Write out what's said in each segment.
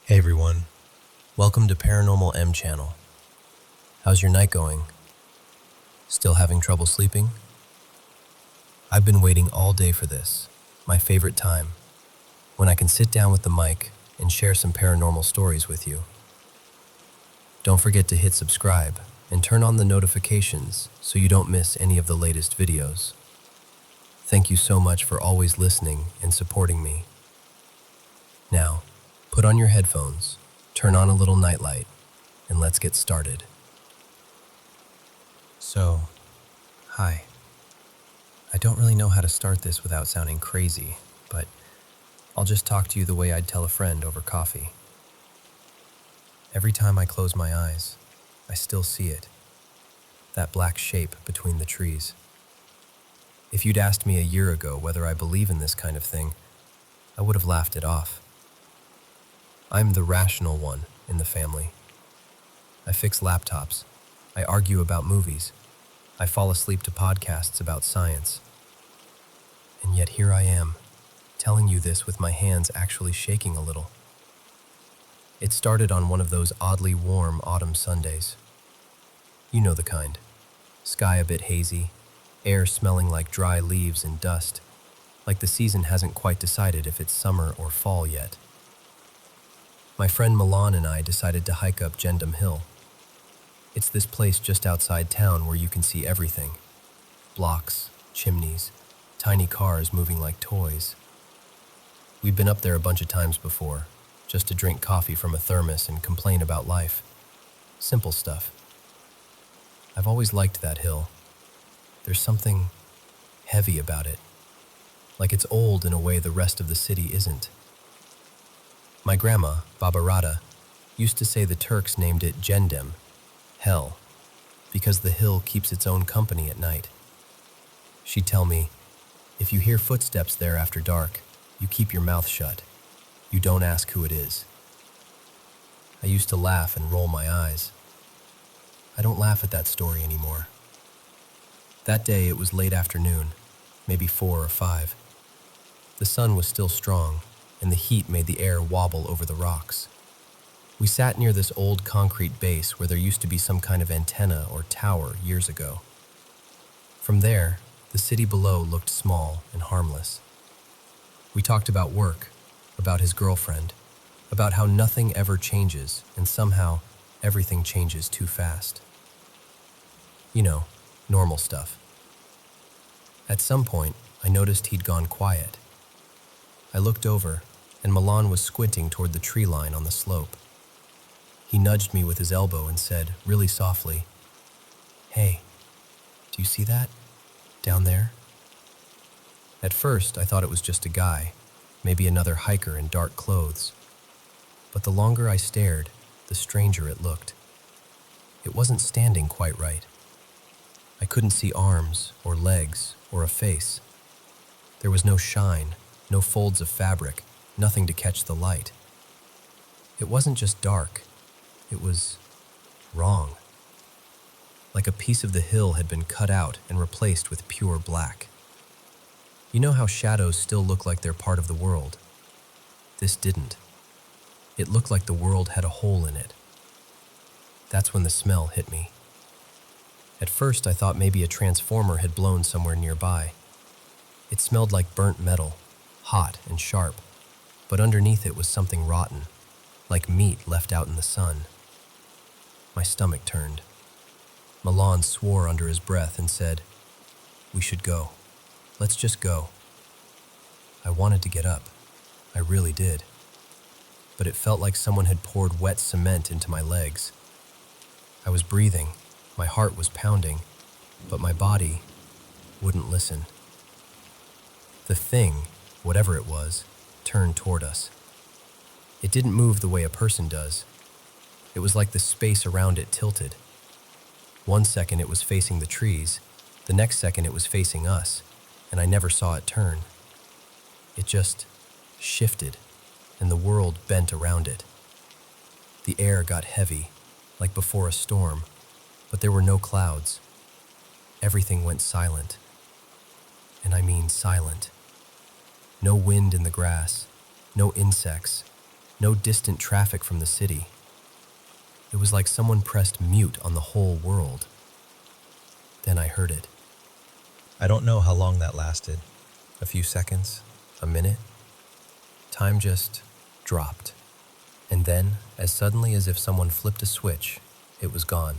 Hey everyone, welcome to Paranormal M channel. How's your night going? Still having trouble sleeping? I've been waiting all day for this, my favorite time, when I can sit down with the mic and share some paranormal stories with you. Don't forget to hit subscribe and turn on the notifications so you don't miss any of the latest videos. Thank you so much for always listening and supporting me. Now, put on your headphones, turn on a little nightlight, and let's get started. So, hi. I don't really know how to start this without sounding crazy, but I'll just talk to you the way I'd tell a friend over coffee. Every time I close my eyes, I still see it, that black shape between the trees. If you'd asked me a year ago whether I believe in this kind of thing, I would have laughed it off. I'm the rational one in the family. I fix laptops. I argue about movies. I fall asleep to podcasts about science. And yet here I am, telling you this with my hands actually shaking a little. It started on one of those oddly warm autumn Sundays. You know the kind. Sky a bit hazy, air smelling like dry leaves and dust, like the season hasn't quite decided if it's summer or fall yet. My friend Milan and I decided to hike up Jame Hill. It's this place just outside town where you can see everything. Blocks, chimneys, tiny cars moving like toys. We've been up there a bunch of times before, just to drink coffee from a thermos and complain about life. Simple stuff. I've always liked that hill. There's something heavy about it, like it's old in a way the rest of the city isn't. My grandma, Baba Rada, used to say the Turks named it Jendem, hell, because the hill keeps its own company at night. She'd tell me, if you hear footsteps there after dark, you keep your mouth shut. You don't ask who it is. I used to laugh and roll my eyes. I don't laugh at that story anymore. That day it was late afternoon, maybe 4 or 5. The sun was still strong, and the heat made the air wobble over the rocks. We sat near this old concrete base where there used to be some kind of antenna or tower years ago. From there, the city below looked small and harmless. We talked about work, about his girlfriend, about how nothing ever changes and somehow everything changes too fast. You know, normal stuff. At some point, I noticed he'd gone quiet. I looked over, and Milan was squinting toward the tree line on the slope. He nudged me with his elbow and said, really softly, "Hey, do you see that? Down there?" At first, I thought it was just a guy, maybe another hiker in dark clothes. But the longer I stared, the stranger it looked. It wasn't standing quite right. I couldn't see arms or legs or a face. There was no shine, no folds of fabric, nothing to catch the light. It wasn't just dark, it was wrong. Like a piece of the hill had been cut out and replaced with pure black. You know how shadows still look like they're part of the world? This didn't. It looked like the world had a hole in it. That's when the smell hit me. At first I thought maybe a transformer had blown somewhere nearby. It smelled like burnt metal, hot and sharp, but underneath it was something rotten, like meat left out in the sun. My stomach turned. Milan swore under his breath and said, "We should go. Let's just go." I wanted to get up. I really did. But it felt like someone had poured wet cement into my legs. I was breathing, my heart was pounding, but my body wouldn't listen. The thing, whatever it was, turned toward us. It didn't move the way a person does. It was like the space around it tilted. One second it was facing the trees, the next second it was facing us, and I never saw it turn. It just shifted, and the world bent around it. The air got heavy, like before a storm, but there were no clouds. Everything went silent. And I mean silent. No wind in the grass, no insects, No distant traffic from the city. It was like someone pressed mute on the whole world. Then I heard it. I don't know how long that lasted. A few seconds, a minute. Time just dropped. And then, as suddenly as if someone flipped a switch, it was gone.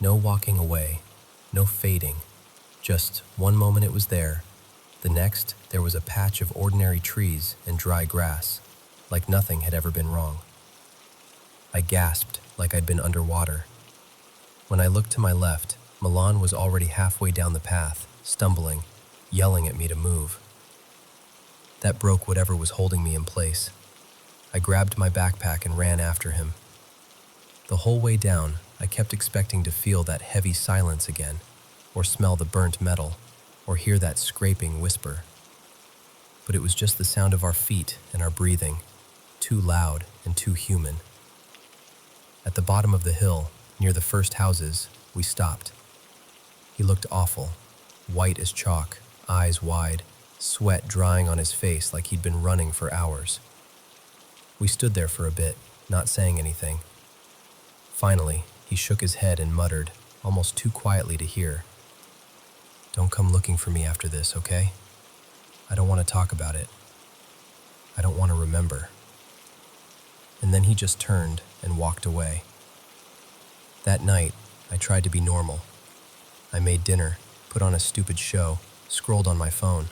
No walking away, no fading. Just one moment it was there. The next, there was a patch of ordinary trees and dry grass, like nothing had ever been wrong. I gasped like I'd been underwater. When I looked to my left, Milan was already halfway down the path, stumbling, yelling at me to move. That broke whatever was holding me in place. I grabbed my backpack and ran after him. The whole way down, I kept expecting to feel that heavy silence again, or smell the burnt metal, or hear that scraping whisper. But it was just the sound of our feet and our breathing, too loud and too human. At the bottom of the hill, near the first houses, we stopped. He looked awful, white as chalk, eyes wide, sweat drying on his face like he'd been running for hours. We stood there for a bit, not saying anything. Finally, he shook his head and muttered, almost too quietly to hear, "Don't come looking for me after this, okay? I don't want to talk about it. I don't want to remember." And then he just turned and walked away. That night, I tried to be normal. I made dinner, put on a stupid show, scrolled on my phone.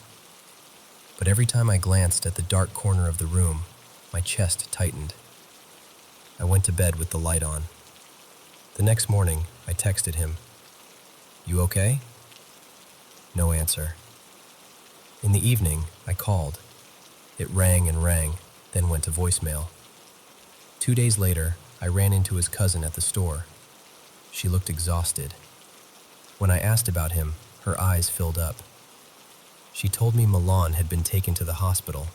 But every time I glanced at the dark corner of the room, my chest tightened. I went to bed with the light on. The next morning, I texted him, "You okay?" No answer. In the evening, I called. It rang and rang, then went to voicemail. 2 days later, I ran into his cousin at the store. She looked exhausted. When I asked about him, her eyes filled up. She told me Milan had been taken to the hospital.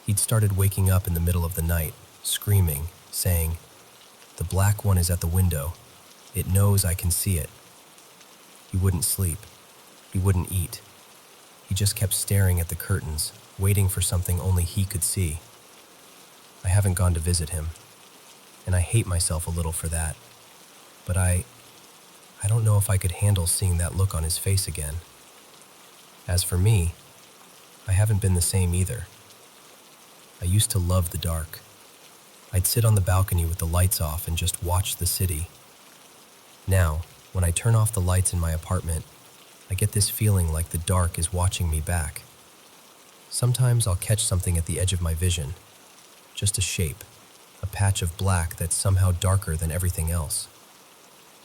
He'd started waking up in the middle of the night, screaming, saying, "The black one is at the window. It knows I can see it." He wouldn't sleep. He wouldn't eat. He just kept staring at the curtains, waiting for something only he could see. I haven't gone to visit him, and I hate myself a little for that. But I don't know if I could handle seeing that look on his face again. As for me, I haven't been the same either. I used to love the dark. I'd sit on the balcony with the lights off and just watch the city. Now, when I turn off the lights in my apartment, I get this feeling like the dark is watching me back. Sometimes I'll catch something at the edge of my vision, just a shape, a patch of black that's somehow darker than everything else.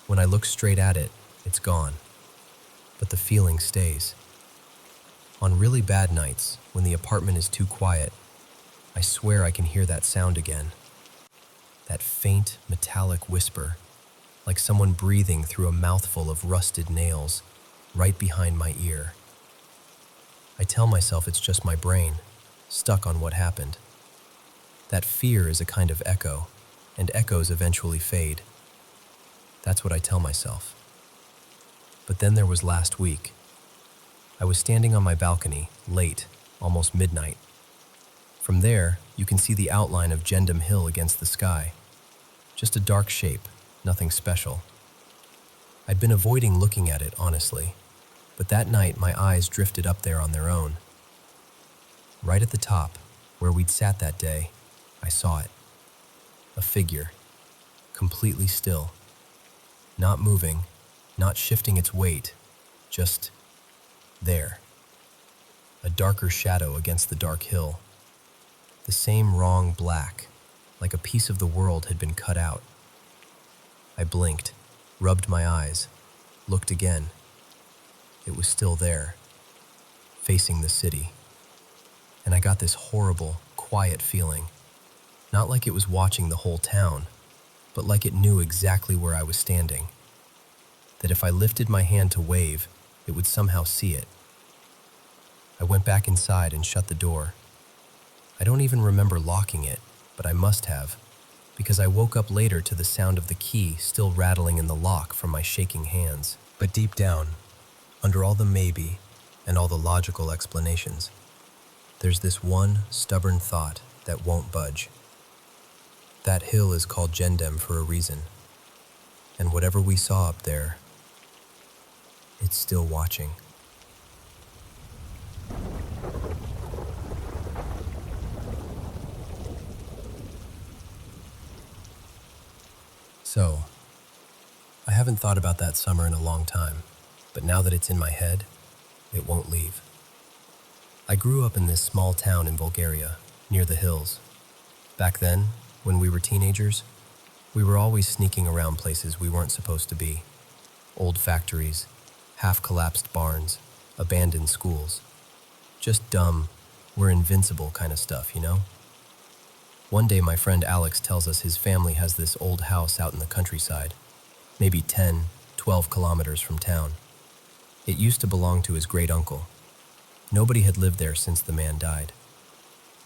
When I look straight at it, it's gone, but the feeling stays. On really bad nights, when the apartment is too quiet, I swear I can hear that sound again. That faint, metallic whisper, like someone breathing through a mouthful of rusted nails, right behind my ear. I tell myself it's just my brain, stuck on what happened. That fear is a kind of echo, and echoes eventually fade. That's what I tell myself. But then there was last week. I was standing on my balcony, late, almost midnight. From there, you can see the outline of Jendam Hill against the sky. Just a dark shape, nothing special. I'd been avoiding looking at it, honestly, but that night my eyes drifted up there on their own. Right at the top, where we'd sat that day, I saw it. A figure, completely still. Not moving, not shifting its weight, just there. A darker shadow against the dark hill. The same wrong black, like a piece of the world had been cut out. I blinked, rubbed my eyes, looked again. It was still there, facing the city. And I got this horrible, quiet feeling, not like it was watching the whole town, but like it knew exactly where I was standing. That if I lifted my hand to wave, it would somehow see it. I went back inside and shut the door. I don't even remember locking it, but I must have, because I woke up later to the sound of the key still rattling in the lock from my shaking hands. But deep down, under all the maybe and all the logical explanations, there's this one stubborn thought that won't budge. That hill is called Jendem for a reason, and whatever we saw up there, it's still watching. So, I haven't thought about that summer in a long time, but now that it's in my head, it won't leave. I grew up in this small town in Bulgaria, near the hills. Back then, when we were teenagers, we were always sneaking around places we weren't supposed to be. Old factories, half-collapsed barns, abandoned schools. Just dumb, we're invincible kind of stuff, you know? One day my friend Alex tells us his family has this old house out in the countryside, maybe 10, 12 kilometers from town. It used to belong to his great-uncle. Nobody had lived there since the man died.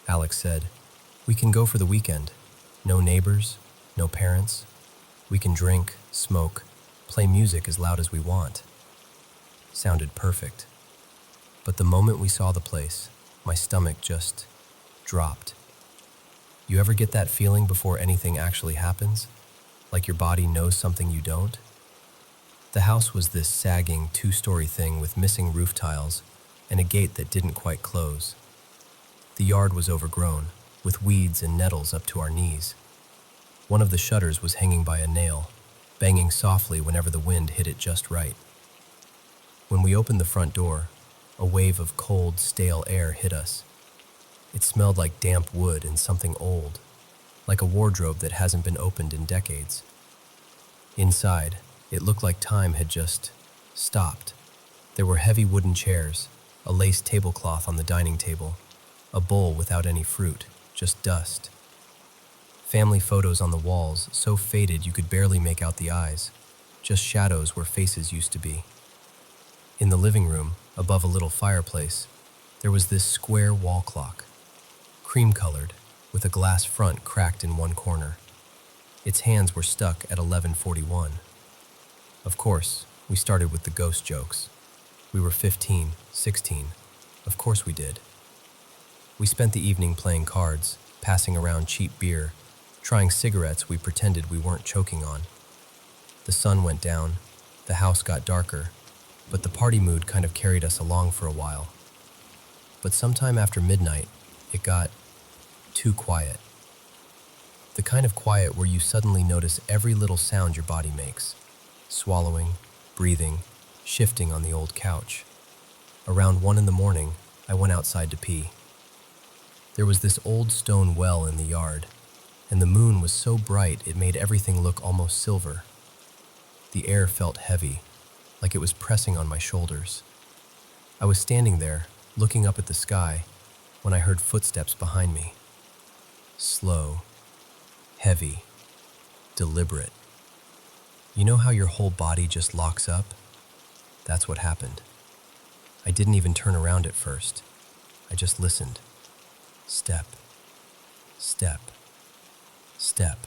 Alex said, "We can go for the weekend. No neighbors, no parents. We can drink, smoke, play music as loud as we want." Sounded perfect. But the moment we saw the place, my stomach just dropped. You ever get that feeling before anything actually happens? Like your body knows something you don't? The house was this sagging 2-story thing with missing roof tiles and a gate that didn't quite close. The yard was overgrown, with weeds and nettles up to our knees. One of the shutters was hanging by a nail, banging softly whenever the wind hit it just right. When we opened the front door, a wave of cold, stale air hit us. It smelled like damp wood and something old, like a wardrobe that hasn't been opened in decades. Inside, it looked like time had just stopped. There were heavy wooden chairs, a lace tablecloth on the dining table, a bowl without any fruit, just dust. Family photos on the walls, so faded you could barely make out the eyes, just shadows where faces used to be. In the living room, above a little fireplace, there was this square wall clock, cream-colored, with a glass front cracked in one corner. Its hands were stuck at 11:41. Of course, we started with the ghost jokes. We were 15, 16. Of course we did. We spent the evening playing cards, passing around cheap beer, trying cigarettes we pretended we weren't choking on. The sun went down, the house got darker, but the party mood kind of carried us along for a while. But sometime after midnight, it got too quiet. The kind of quiet where you suddenly notice every little sound your body makes. Swallowing, breathing, shifting on the old couch. Around 1 in the morning, I went outside to pee. There was this old stone well in the yard, and the moon was so bright it made everything look almost silver. The air felt heavy, like it was pressing on my shoulders. I was standing there, looking up at the sky, when I heard footsteps behind me. Slow, heavy, deliberate. You know how your whole body just locks up? That's what happened. I didn't even turn around at first. I just listened. Step, step, step.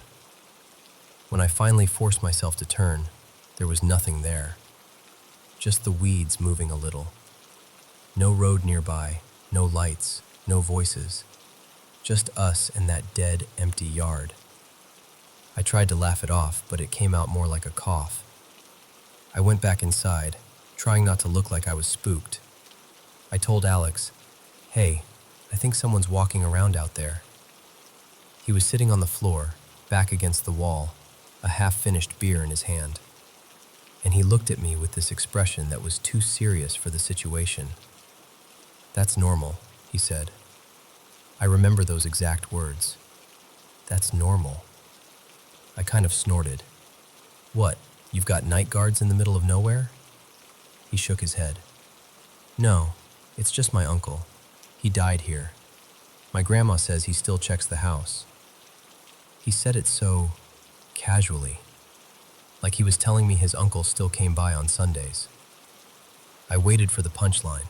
When I finally forced myself to turn, there was nothing there. Just the weeds moving a little. No road nearby, no lights, no voices. Just us and that dead, empty yard. I tried to laugh it off, but it came out more like a cough. I went back inside, trying not to look like I was spooked. I told Alex, "Hey, I think someone's walking around out there." He was sitting on the floor, back against the wall, a half-finished beer in his hand. And he looked at me with this expression that was too serious for the situation. "That's normal," he said. I remember those exact words. "That's normal." I kind of snorted. "What, you've got night guards in the middle of nowhere?" He shook his head. "No, it's just my uncle. He died here. My grandma says he still checks the house." He said it so casually, like he was telling me his uncle still came by on Sundays. I waited for the punchline,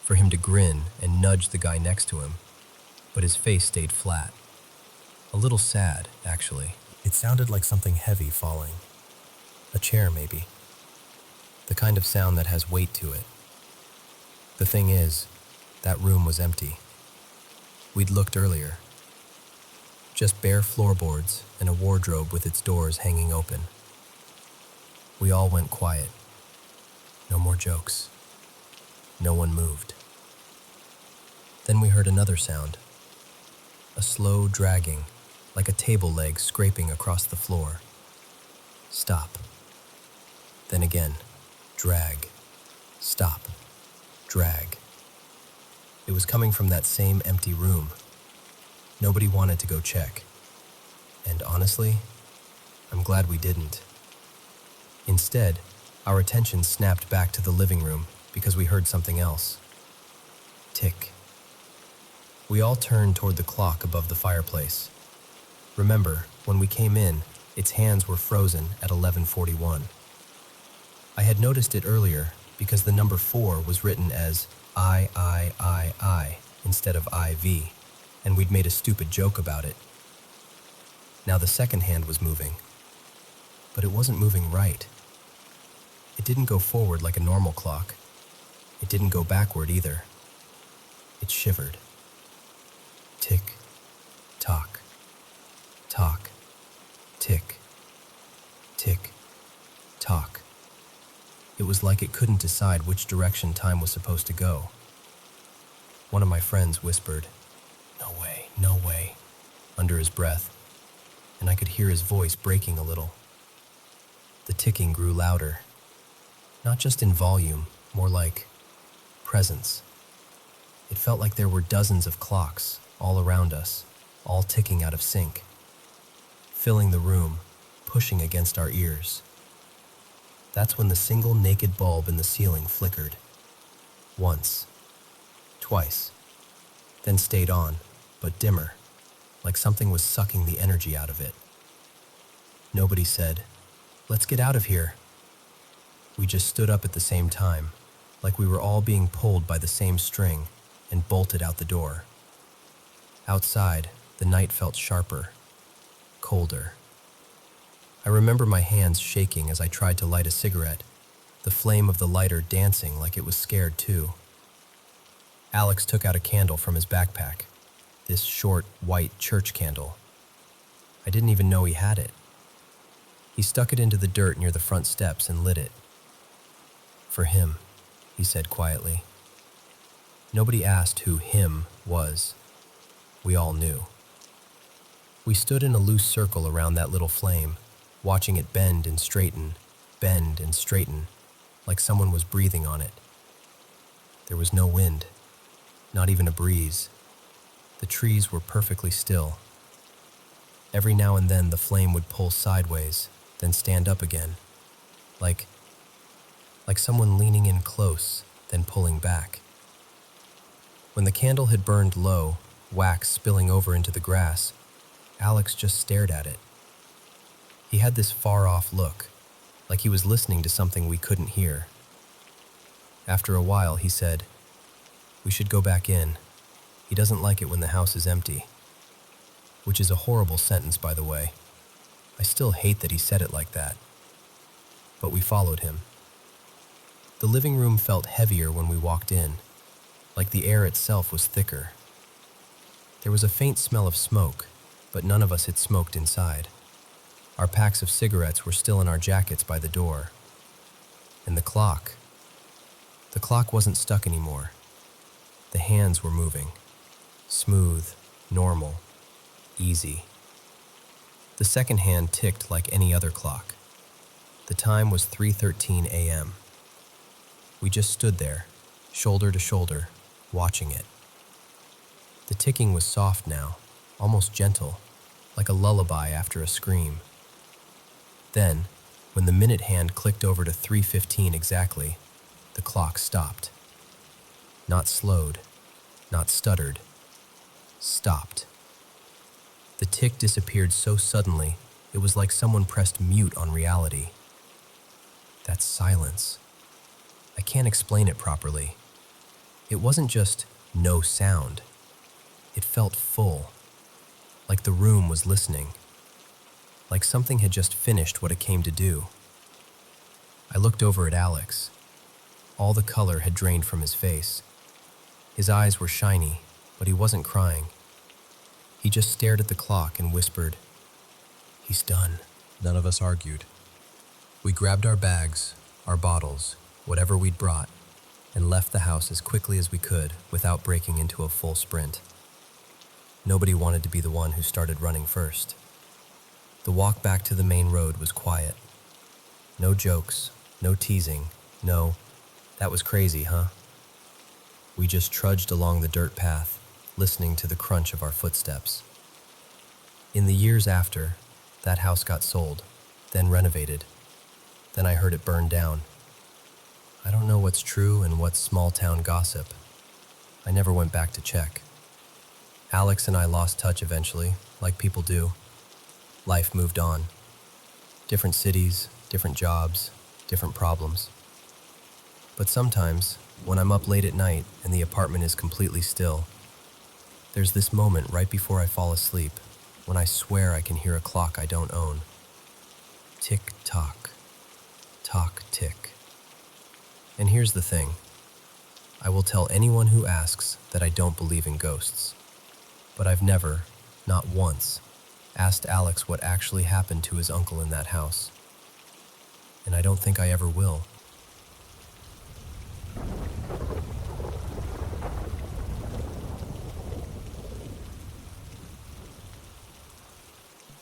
for him to grin and nudge the guy next to him, but his face stayed flat. A little sad, actually. It sounded like something heavy falling. A chair, maybe. The kind of sound that has weight to it. The thing is, that room was empty. We'd looked earlier. Just bare floorboards and a wardrobe with its doors hanging open. We all went quiet. No more jokes. No one moved. Then we heard another sound. A slow dragging, like a table leg scraping across the floor. Stop. Then again, drag. Stop. Drag. It was coming from that same empty room. Nobody wanted to go check. And honestly, I'm glad we didn't. Instead, our attention snapped back to the living room because we heard something else. Tick. We all turned toward the clock above the fireplace. Remember, when we came in, its hands were frozen at 11:41. I had noticed it earlier because the number 4 was written as I instead of IV, and we'd made a stupid joke about it. Now the second hand was moving, but it wasn't moving right. It didn't go forward like a normal clock. It didn't go backward either. It shivered. Tick, tock, tock, tick, tick, tock. It was like it couldn't decide which direction time was supposed to go. One of my friends whispered, no way, under his breath, and I could hear his voice breaking a little. The ticking grew louder, not just in volume, more like presence. It felt like there were dozens of clocks all around us, all ticking out of sync, filling the room, pushing against our ears. That's when the single naked bulb in the ceiling flickered. Once, twice, then stayed on, but dimmer, like something was sucking the energy out of it. Nobody said, "Let's get out of here." We just stood up at the same time, like we were all being pulled by the same string, and bolted out the door. Outside, the night felt sharper, colder. I remember my hands shaking as I tried to light a cigarette, the flame of the lighter dancing like it was scared too. Alex took out a candle from his backpack, this short, white church candle. I didn't even know he had it. He stuck it into the dirt near the front steps and lit it. "For him," he said quietly. Nobody asked who him was. We all knew. We stood in a loose circle around that little flame, watching it bend and straighten, like someone was breathing on it. There was no wind, not even a breeze. The trees were perfectly still. Every now and then the flame would pull sideways, then stand up again, like someone leaning in close, then pulling back. When the candle had burned low, wax spilling over into the grass, Alex just stared at it. He had this far-off look, like he was listening to something we couldn't hear. After a while, he said, "We should go back in. He doesn't like it when the house is empty." Which is a horrible sentence, by the way. I still hate that he said it like that. But we followed him. The living room felt heavier when we walked in, like the air itself was thicker. There was a faint smell of smoke, but none of us had smoked inside. Our packs of cigarettes were still in our jackets by the door. And the clock wasn't stuck anymore. The hands were moving. Smooth, normal, easy. The second hand ticked like any other clock. The time was 3:13 a.m. We just stood there, shoulder to shoulder, watching it. The ticking was soft now, almost gentle, like a lullaby after a scream. Then, when the minute hand clicked over to 3:15 exactly, the clock stopped. Not slowed, not stuttered. Stopped. The tick disappeared so suddenly, it was like someone pressed mute on reality. That silence. I can't explain it properly. It wasn't just no sound. It felt full, like the room was listening, like something had just finished what it came to do. I looked over at Alex. All the color had drained from his face. His eyes were shiny, but he wasn't crying. He just stared at the clock and whispered, "He's done." None of us argued. We grabbed our bags, our bottles, whatever we'd brought, and left the house as quickly as we could without breaking into a full sprint. Nobody wanted to be the one who started running first. The walk back to the main road was quiet. No jokes, no teasing, no, "That was crazy, huh?" We just trudged along the dirt path, listening to the crunch of our footsteps. In the years after, that house got sold, then renovated. Then I heard it burned down. I don't know what's true and what's small-town gossip. I never went back to check. Alex and I lost touch eventually, like people do. Life moved on. Different cities, different jobs, different problems. But sometimes, when I'm up late at night and the apartment is completely still, there's this moment right before I fall asleep when I swear I can hear a clock I don't own. Tick-tock, tock-tick. And here's the thing. I will tell anyone who asks that I don't believe in ghosts. But I've never, not once, asked Alex what actually happened to his uncle in that house. And I don't think I ever will.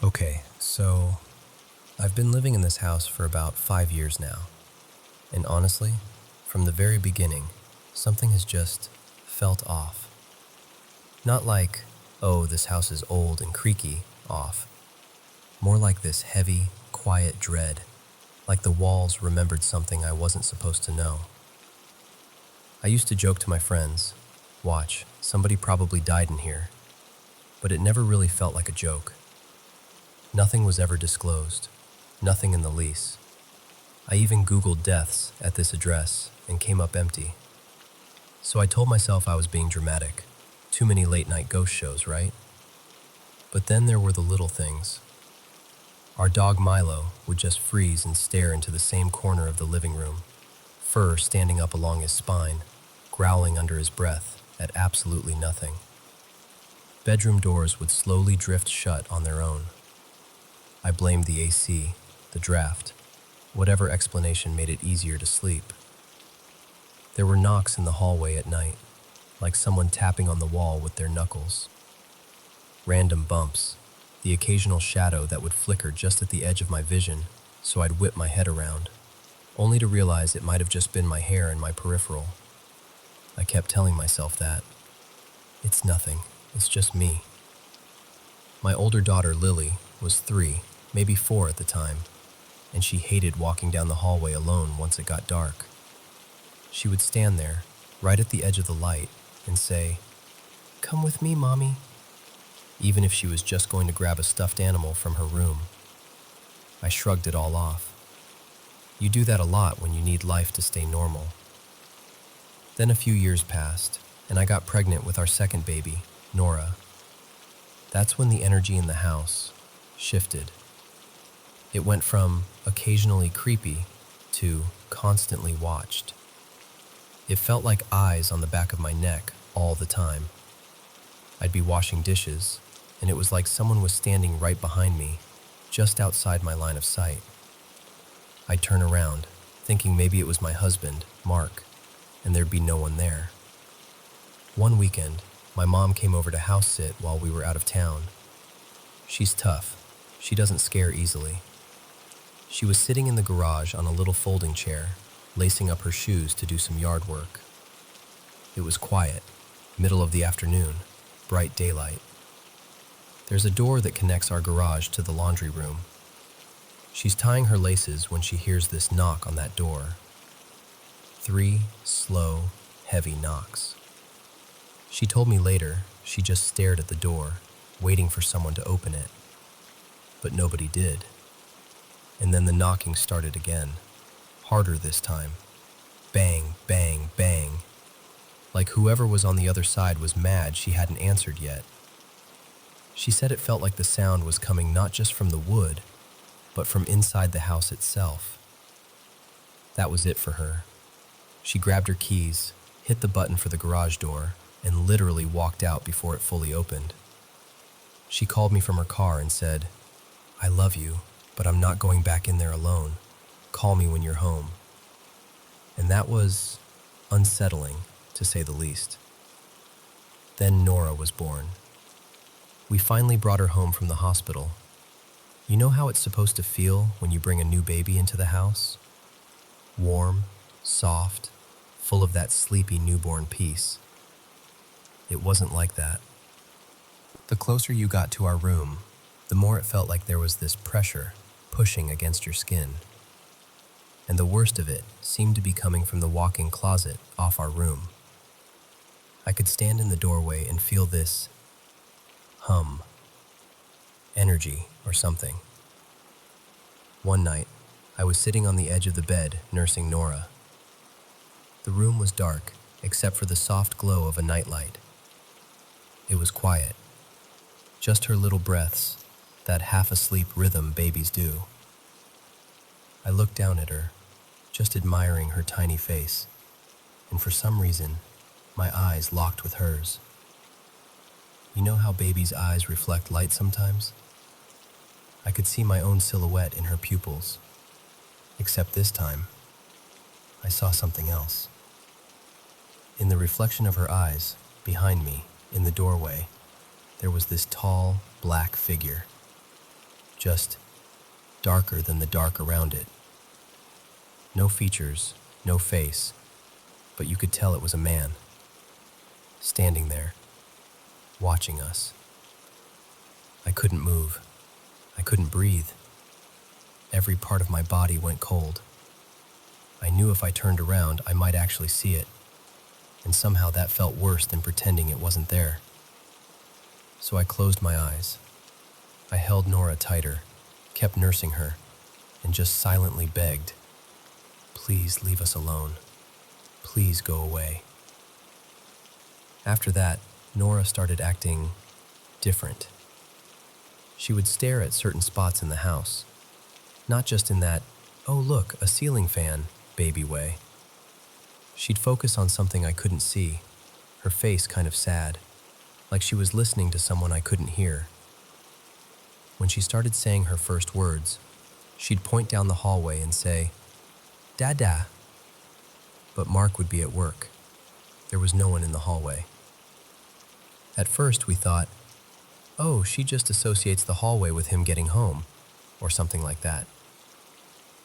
Okay, so I've been living in this house for about 5 years now. And honestly, from the very beginning, something has just felt off. Not like, "Oh, this house is old and creaky," off. More like this heavy, quiet dread, like the walls remembered something I wasn't supposed to know. I used to joke to my friends, "Watch, somebody probably died in here." But it never really felt like a joke. Nothing was ever disclosed, nothing in the lease. I even Googled deaths at this address and came up empty. So I told myself I was being dramatic. Too many late-night ghost shows, right? But then there were the little things. Our dog Milo would just freeze and stare into the same corner of the living room, fur standing up along his spine, growling under his breath at absolutely nothing. Bedroom doors would slowly drift shut on their own. I blamed the AC, the draft, whatever explanation made it easier to sleep. There were knocks in the hallway at night, like someone tapping on the wall with their knuckles. Random bumps, the occasional shadow that would flicker just at the edge of my vision, so I'd whip my head around, only to realize it might have just been my hair in my peripheral. I kept telling myself that. It's nothing, it's just me. My older daughter, Lily, was 3, maybe 4 at the time, and she hated walking down the hallway alone once it got dark. She would stand there, right at the edge of the light, and say, "Come with me, Mommy," even if she was just going to grab a stuffed animal from her room. I shrugged it all off. You do that a lot when you need life to stay normal. Then a few years passed, and I got pregnant with our second baby, Nora. That's when the energy in the house shifted. It went from occasionally creepy to constantly watched. It felt like eyes on the back of my neck all the time. I'd be washing dishes, and it was like someone was standing right behind me, just outside my line of sight. I'd turn around, thinking maybe it was my husband, Mark, and there'd be no one there. One weekend, my mom came over to house sit while we were out of town. She's tough. She doesn't scare easily. She was sitting in the garage on a little folding chair, lacing up her shoes to do some yard work. It was quiet, middle of the afternoon, bright daylight. There's a door that connects our garage to the laundry room. She's tying her laces when she hears this knock on that door. 3 slow, heavy knocks. She told me later she just stared at the door, waiting for someone to open it. But nobody did. And then the knocking started again, harder this time. Bang, bang, bang. Like whoever was on the other side was mad she hadn't answered yet. She said it felt like the sound was coming not just from the wood, but from inside the house itself. That was it for her. She grabbed her keys, hit the button for the garage door, and literally walked out before it fully opened. She called me from her car and said, "I love you, but I'm not going back in there alone. Call me when you're home." And that was unsettling, to say the least. Then Nora was born. We finally brought her home from the hospital. You know how it's supposed to feel when you bring a new baby into the house? Warm, soft, full of that sleepy newborn peace. It wasn't like that. The closer you got to our room, the more it felt like there was this pressure pushing against your skin. And the worst of it seemed to be coming from the walk-in closet off our room. I could stand in the doorway and feel this hum, energy or something. One night, I was sitting on the edge of the bed nursing Nora. The room was dark except for the soft glow of a nightlight. It was quiet, just her little breaths, that half-asleep rhythm babies do. I looked down at her, just admiring her tiny face, and for some reason, my eyes locked with hers. You know how babies' eyes reflect light sometimes? I could see my own silhouette in her pupils, except this time, I saw something else. In the reflection of her eyes, behind me, in the doorway, there was this tall, black figure, just darker than the dark around it. No features, no face, but you could tell it was a man, standing there, watching us. I couldn't move. I couldn't breathe. Every part of my body went cold. I knew if I turned around, I might actually see it, and somehow that felt worse than pretending it wasn't there. So I closed my eyes. I held Nora tighter, kept nursing her, and just silently begged, "Please leave us alone. Please go away." After that, Nora started acting different. She would stare at certain spots in the house, not just in that, "Oh look, a ceiling fan," baby way. She'd focus on something I couldn't see, her face kind of sad, like she was listening to someone I couldn't hear. When she started saying her first words, she'd point down the hallway and say, "Dada." But Mark would be at work. There was no one in the hallway. At first we thought, oh, she just associates the hallway with him getting home, or something like that.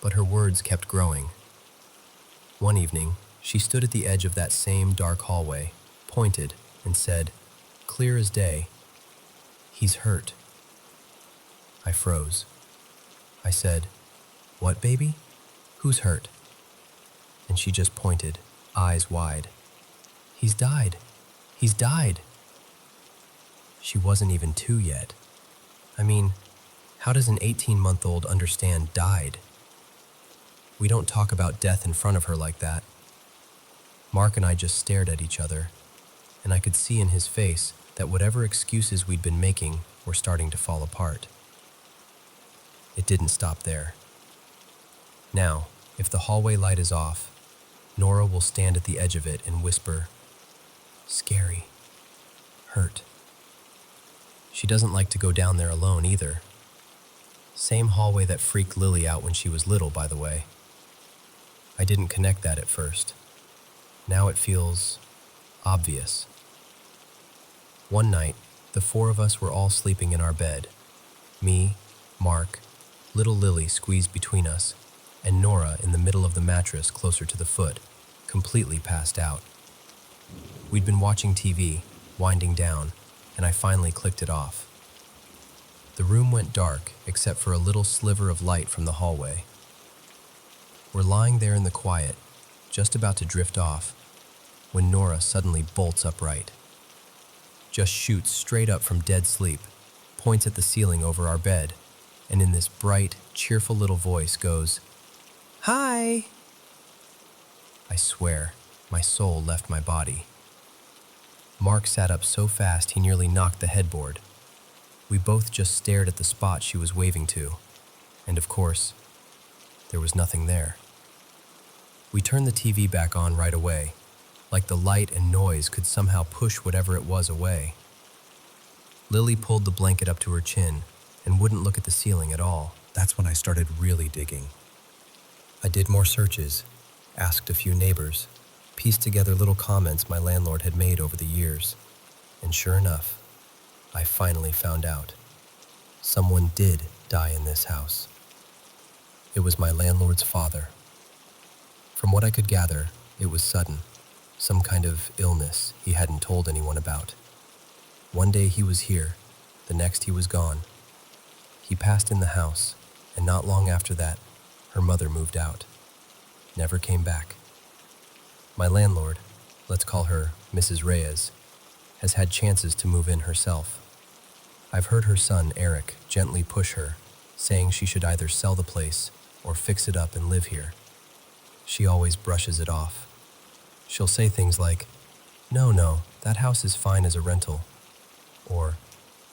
But her words kept growing. One evening, she stood at the edge of that same dark hallway, pointed, and said, clear as day, "He's hurt." I froze. I said, "What, baby? Who's hurt?" And she just pointed, eyes wide. "He's died. He's died." She wasn't even 2 yet. I mean, how does an 18-month-old understand died? We don't talk about death in front of her like that. Mark and I just stared at each other, and I could see in his face that whatever excuses we'd been making were starting to fall apart. It didn't stop there. Now, if the hallway light is off, Nora will stand at the edge of it and whisper, "Scary. Hurt." She doesn't like to go down there alone either. Same hallway that freaked Lily out when she was little, by the way. I didn't connect that at first. Now it feels obvious. One night, the 4 of us were all sleeping in our bed. Me, Mark, little Lily squeezed between us, and Nora in the middle of the mattress closer to the foot, completely passed out. We'd been watching TV, winding down, and I finally clicked it off. The room went dark except for a little sliver of light from the hallway. We're lying there in the quiet, just about to drift off, when Nora suddenly bolts upright. Just shoots straight up from dead sleep, points at the ceiling over our bed, and in this bright, cheerful little voice goes, "Hi!" I swear, my soul left my body. Mark sat up so fast he nearly knocked the headboard. We both just stared at the spot she was waving to, and of course, there was nothing there. We turned the TV back on right away, like the light and noise could somehow push whatever it was away. Lily pulled the blanket up to her chin and wouldn't look at the ceiling at all. That's when I started really digging. I did more searches, asked a few neighbors, pieced together little comments my landlord had made over the years, and sure enough, I finally found out. Someone did die in this house. It was my landlord's father. From what I could gather, it was sudden, some kind of illness he hadn't told anyone about. One day he was here, the next he was gone. He passed in the house, and not long after that, her mother moved out. Never came back. My landlord, let's call her Mrs. Reyes, has had chances to move in herself. I've heard her son, Eric, gently push her, saying she should either sell the place or fix it up and live here. She always brushes it off. She'll say things like, No, that house is fine as a rental. Or,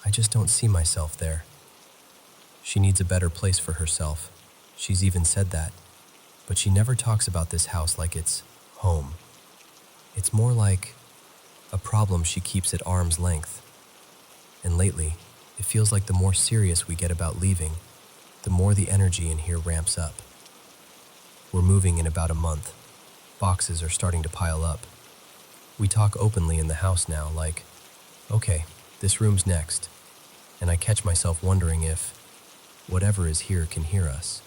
I just don't see myself there. She needs a better place for herself. She's even said that. But she never talks about this house like it's home. It's more like a problem she keeps at arm's length. And lately, it feels like the more serious we get about leaving, the more the energy in here ramps up. We're moving in about a month. Boxes are starting to pile up. We talk openly in the house now, like, okay, this room's next. And I catch myself wondering if whatever is here can hear us.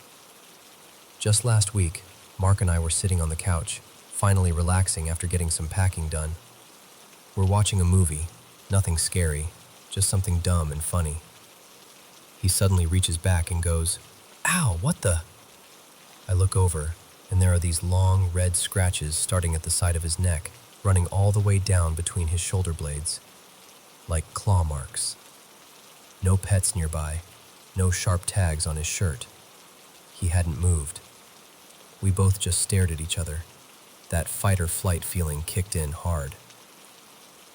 Just last week, Mark and I were sitting on the couch, finally relaxing after getting some packing done. We're watching a movie, nothing scary, just something dumb and funny. He suddenly reaches back and goes, Ow, what the? I look over, and there are these long, red scratches starting at the side of his neck, running all the way down between his shoulder blades, like claw marks. No pets nearby, no sharp tags on his shirt. He hadn't moved. We both just stared at each other. That fight or flight feeling kicked in hard.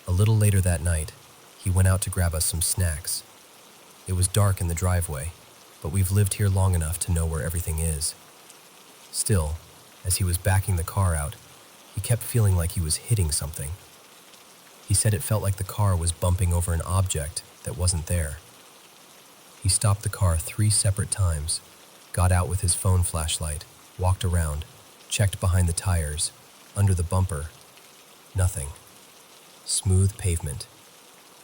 A little later that night, he went out to grab us some snacks. It was dark in the driveway, but we've lived here long enough to know where everything is. Still, as he was backing the car out, he kept feeling like he was hitting something. He said it felt like the car was bumping over an object that wasn't there. He stopped the car 3 separate times, got out with his phone flashlight, walked around, checked behind the tires, under the bumper. Nothing. Smooth pavement.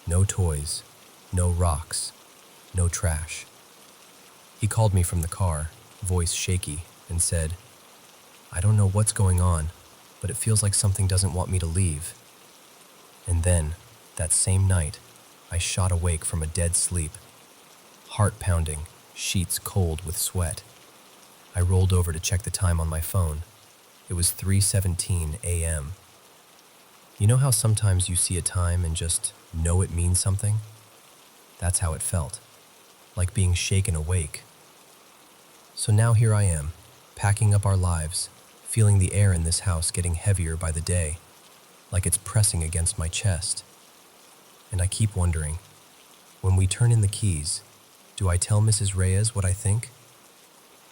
No toys, no rocks, no trash. He called me from the car, voice shaky, and said, I don't know what's going on, but it feels like something doesn't want me to leave. And then, that same night, I shot awake from a dead sleep. Heart pounding, sheets cold with sweat. I rolled over to check the time on my phone. It was 3:17 a.m. You know how sometimes you see a time and just know it means something? That's how it felt, like being shaken awake. So now here I am, packing up our lives, feeling the air in this house getting heavier by the day, like it's pressing against my chest. And I keep wondering, when we turn in the keys, do I tell Mrs. Reyes what I think?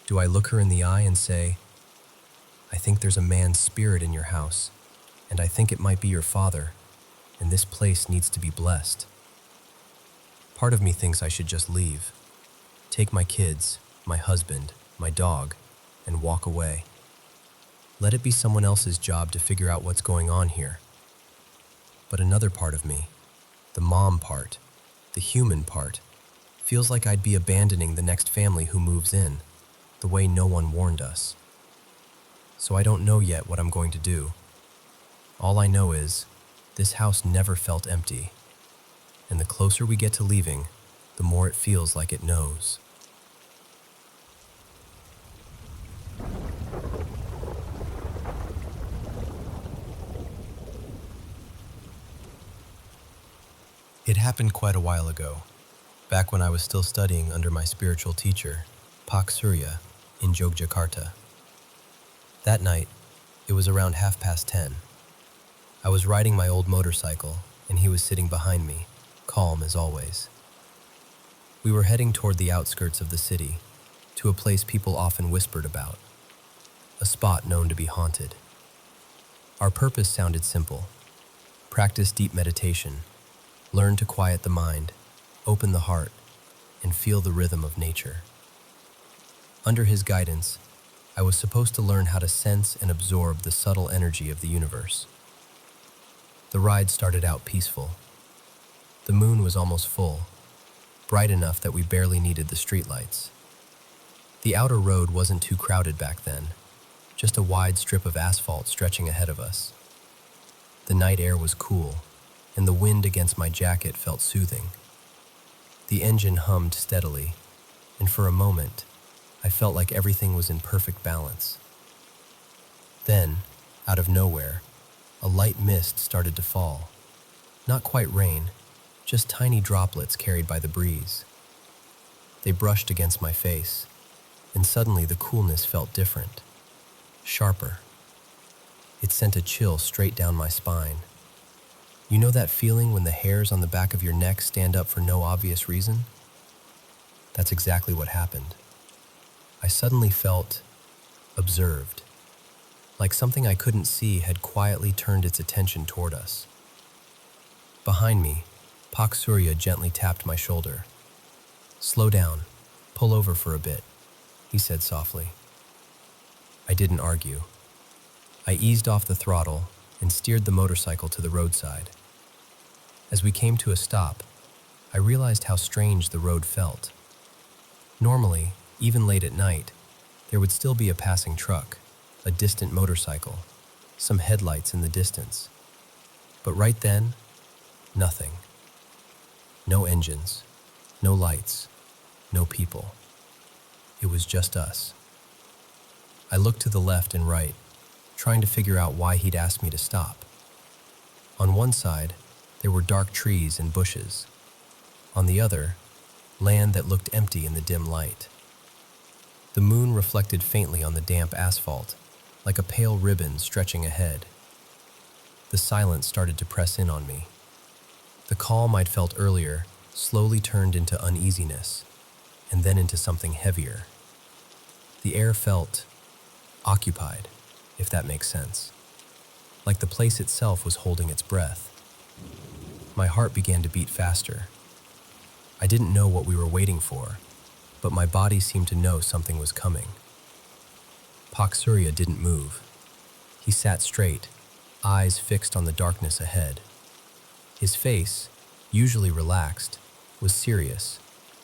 Do I look her in the eye and say, I think there's a man's spirit in your house, and I think it might be your father, and this place needs to be blessed. Part of me thinks I should just leave, take my kids, my husband, my dog, and walk away. Let it be someone else's job to figure out what's going on here. But another part of me, the mom part, the human part, feels like I'd be abandoning the next family who moves in, the way no one warned us. So I don't know yet what I'm going to do. All I know is, this house never felt empty, and the closer we get to leaving, the more it feels like it knows. It happened quite a while ago, back when I was still studying under my spiritual teacher, Pak Surya, in Yogyakarta. That night, it was around 10:30. I was riding my old motorcycle, and he was sitting behind me, calm as always. We were heading toward the outskirts of the city, to a place people often whispered about, a spot known to be haunted. Our purpose sounded simple: practice deep meditation, learn to quiet the mind, open the heart, and feel the rhythm of nature. Under his guidance, I was supposed to learn how to sense and absorb the subtle energy of the universe. The ride started out peaceful. The moon was almost full, bright enough that we barely needed the streetlights. The outer road wasn't too crowded back then, just a wide strip of asphalt stretching ahead of us. The night air was cool, and the wind against my jacket felt soothing. The engine hummed steadily, and for a moment, I felt like everything was in perfect balance. Then, out of nowhere, a light mist started to fall. Not quite rain, just tiny droplets carried by the breeze. They brushed against my face, and suddenly the coolness felt different, sharper. It sent a chill straight down my spine. You know that feeling when the hairs on the back of your neck stand up for no obvious reason? That's exactly what happened. I suddenly felt observed, like something I couldn't see had quietly turned its attention toward us. Behind me, Pak Surya gently tapped my shoulder. "Slow down, pull over for a bit," he said softly. I didn't argue. I eased off the throttle and steered the motorcycle to the roadside. As we came to a stop, I realized how strange the road felt. Normally, even late at night, there would still be a passing truck, a distant motorcycle, some headlights in the distance. But right then, nothing. No engines, no lights, no people. It was just us. I looked to the left and right, trying to figure out why he'd asked me to stop. On one side, there were dark trees and bushes. On the other, land that looked empty in the dim light. The moon reflected faintly on the damp asphalt, like a pale ribbon stretching ahead. The silence started to press in on me. The calm I'd felt earlier slowly turned into uneasiness, and then into something heavier. The air felt occupied, if that makes sense, like the place itself was holding its breath. My heart began to beat faster. I didn't know what we were waiting for, but my body seemed to know something was coming. Pak Surya didn't move. He sat straight, eyes fixed on the darkness ahead. His face, usually relaxed, was serious,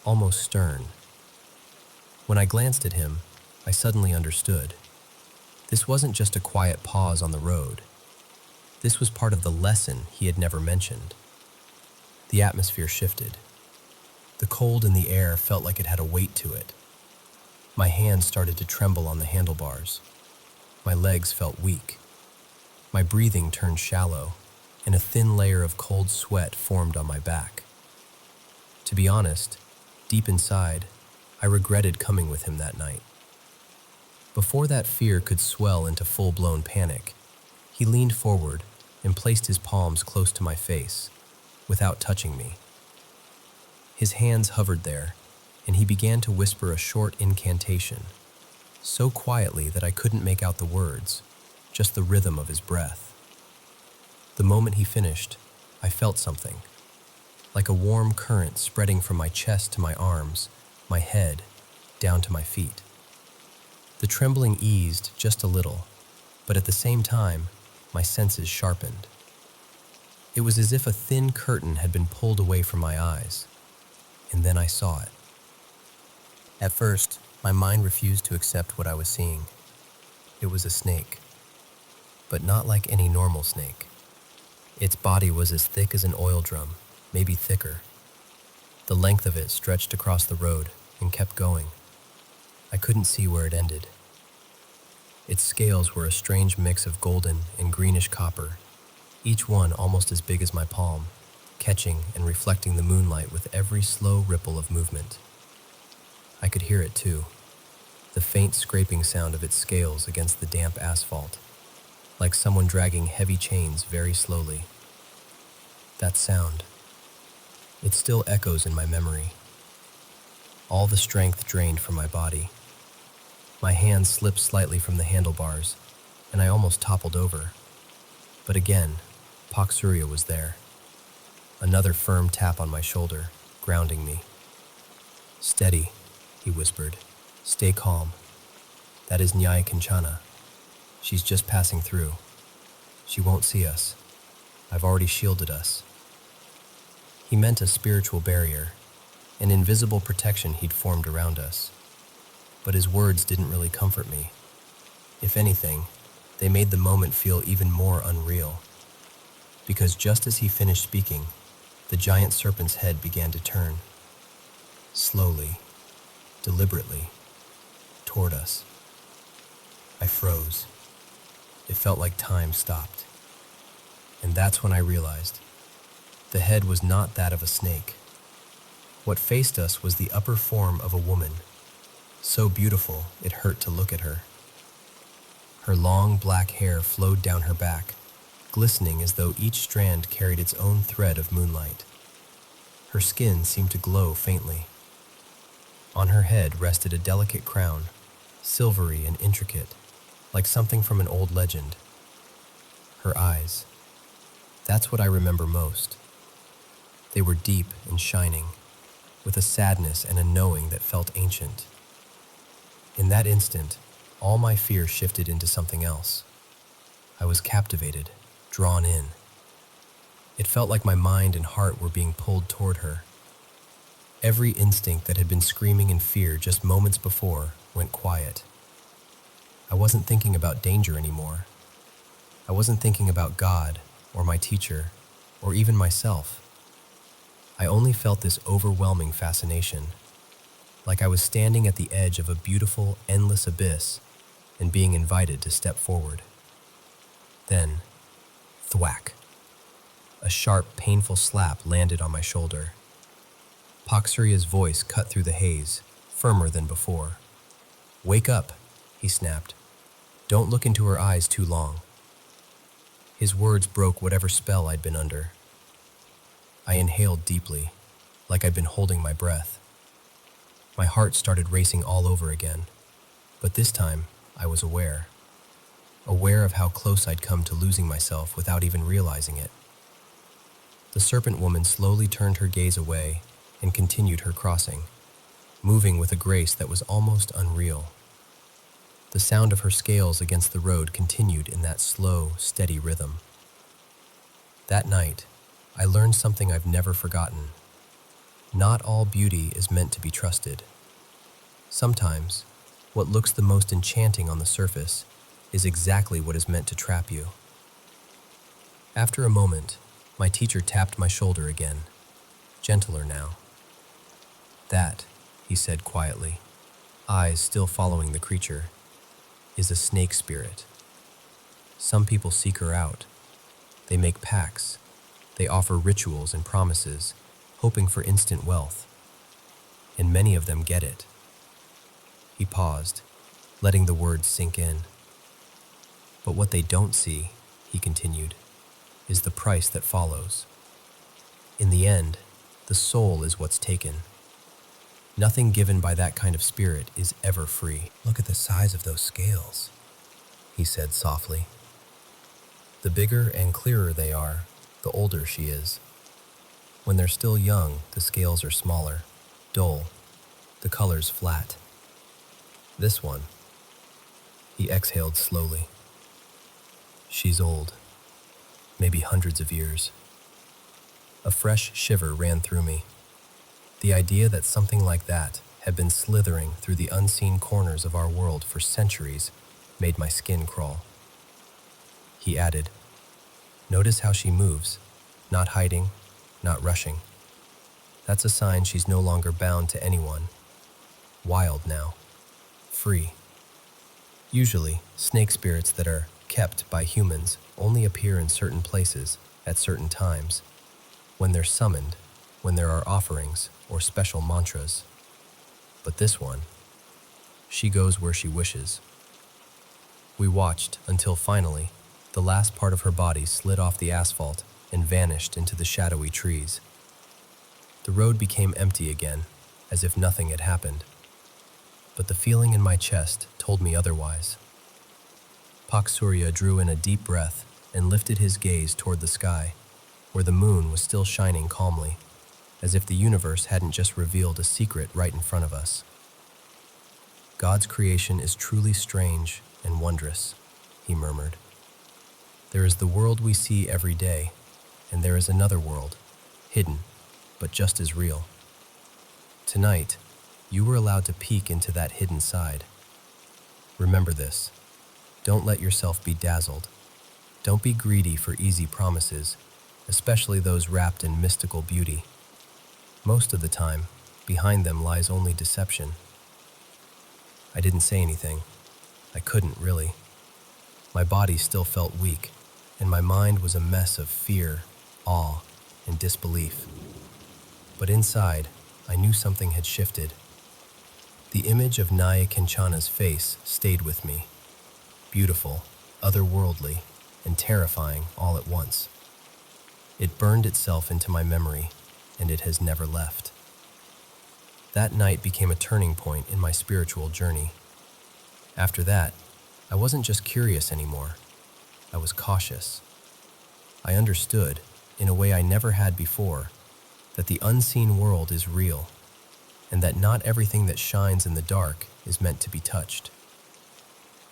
almost stern. When I glanced at him, I suddenly understood. This wasn't just a quiet pause on the road. This was part of the lesson he had never mentioned. The atmosphere shifted. The cold in the air felt like it had a weight to it. My hands started to tremble on the handlebars. My legs felt weak. My breathing turned shallow, and a thin layer of cold sweat formed on my back. To be honest, deep inside, I regretted coming with him that night. Before that fear could swell into full-blown panic, he leaned forward and placed his palms close to my face, without touching me. His hands hovered there, and he began to whisper a short incantation, so quietly that I couldn't make out the words, just the rhythm of his breath. The moment he finished, I felt something, like a warm current spreading from my chest to my arms, my head, down to my feet. The trembling eased just a little, but at the same time, my senses sharpened. It was as if a thin curtain had been pulled away from my eyes, and then I saw it. At first, my mind refused to accept what I was seeing. It was a snake, but not like any normal snake. Its body was as thick as an oil drum, maybe thicker. The length of it stretched across the road and kept going. I couldn't see where it ended. Its scales were a strange mix of golden and greenish copper, each one almost as big as my palm, catching and reflecting the moonlight with every slow ripple of movement. I could hear it too, the faint scraping sound of its scales against the damp asphalt, like someone dragging heavy chains very slowly. That sound, it still echoes in my memory. All the strength drained from my body. My hand slipped slightly from the handlebars, and I almost toppled over. But again, Pak Surya was there. Another firm tap on my shoulder, grounding me. "Steady," he whispered. "Stay calm. That is Nyai Kanchana. She's just passing through. She won't see us. I've already shielded us." He meant a spiritual barrier, an invisible protection he'd formed around us. But his words didn't really comfort me. If anything, they made the moment feel even more unreal. Because just as he finished speaking, the giant serpent's head began to turn. Slowly, deliberately, toward us. I froze. It felt like time stopped. And that's when I realized the head was not that of a snake. What faced us was the upper form of a woman, so beautiful it hurt to look at her. Her long black hair flowed down her back, glistening as though each strand carried its own thread of moonlight. Her skin seemed to glow faintly. On her head rested a delicate crown, silvery and intricate, like something from an old legend. Her eyes. That's what I remember most. They were deep and shining, with a sadness and a knowing that felt ancient. In that instant, all my fear shifted into something else. I was captivated, drawn in. It felt like my mind and heart were being pulled toward her. Every instinct that had been screaming in fear just moments before went quiet. I wasn't thinking about danger anymore. I wasn't thinking about God, or my teacher, or even myself. I only felt this overwhelming fascination, like I was standing at the edge of a beautiful, endless abyss and being invited to step forward. Then, thwack. A sharp, painful slap landed on my shoulder. Paksurya's voice cut through the haze, firmer than before. "Wake up," he snapped. "Don't look into her eyes too long." His words broke whatever spell I'd been under. I inhaled deeply, like I'd been holding my breath. My heart started racing all over again, but this time I was aware of how close I'd come to losing myself without even realizing it. The serpent woman slowly turned her gaze away and continued her crossing, moving with a grace that was almost unreal. The sound of her scales against the road continued in that slow, steady rhythm. That night, I learned something I've never forgotten. Not all beauty is meant to be trusted. Sometimes, what looks the most enchanting on the surface is exactly what is meant to trap you. After a moment, my teacher tapped my shoulder again, gentler now. "That," he said quietly, eyes still following the creature, "is a snake spirit. Some people seek her out. They make pacts. They offer rituals and promises, hoping for instant wealth. And many of them get it." He paused, letting the words sink in. "But what they don't see," he continued, "is the price that follows. In the end, the soul is what's taken. Nothing given by that kind of spirit is ever free." "Look at the size of those scales," he said softly. "The bigger and clearer they are, the older she is. When they're still young, the scales are smaller, dull, the colors flat. This one," he exhaled slowly, "she's old, maybe hundreds of years." A fresh shiver ran through me. The idea that something like that had been slithering through the unseen corners of our world for centuries made my skin crawl. He added, "Notice how she moves, not hiding, not rushing. That's a sign she's no longer bound to anyone. Wild now. Free. Usually, snake spirits that are kept by humans only appear in certain places at certain times, when they're summoned, when there are offerings or special mantras. But this one, she goes where she wishes." We watched until finally, the last part of her body slid off the asphalt and vanished into the shadowy trees. The road became empty again, as if nothing had happened. But the feeling in my chest told me otherwise. Paksurya drew in a deep breath and lifted his gaze toward the sky, where the moon was still shining calmly. as if the universe hadn't just revealed a secret right in front of us. "God's creation is truly strange and wondrous," he murmured. "There is the world we see every day, and there is another world, hidden, but just as real. Tonight, you were allowed to peek into that hidden side. Remember this. Don't let yourself be dazzled. Don't be greedy for easy promises, especially those wrapped in mystical beauty. Most of the time, behind them lies only deception." I didn't say anything. I couldn't, really. My body still felt weak, and my mind was a mess of fear, awe, and disbelief. But inside, I knew something had shifted. The image of Naya Kinchana's face stayed with me. Beautiful, otherworldly, and terrifying all at once. It burned itself into my memory, and it has never left. That night became a turning point in my spiritual journey. After that, I wasn't just curious anymore. I was cautious. I understood, in a way I never had before, that the unseen world is real, and that not everything that shines in the dark is meant to be touched.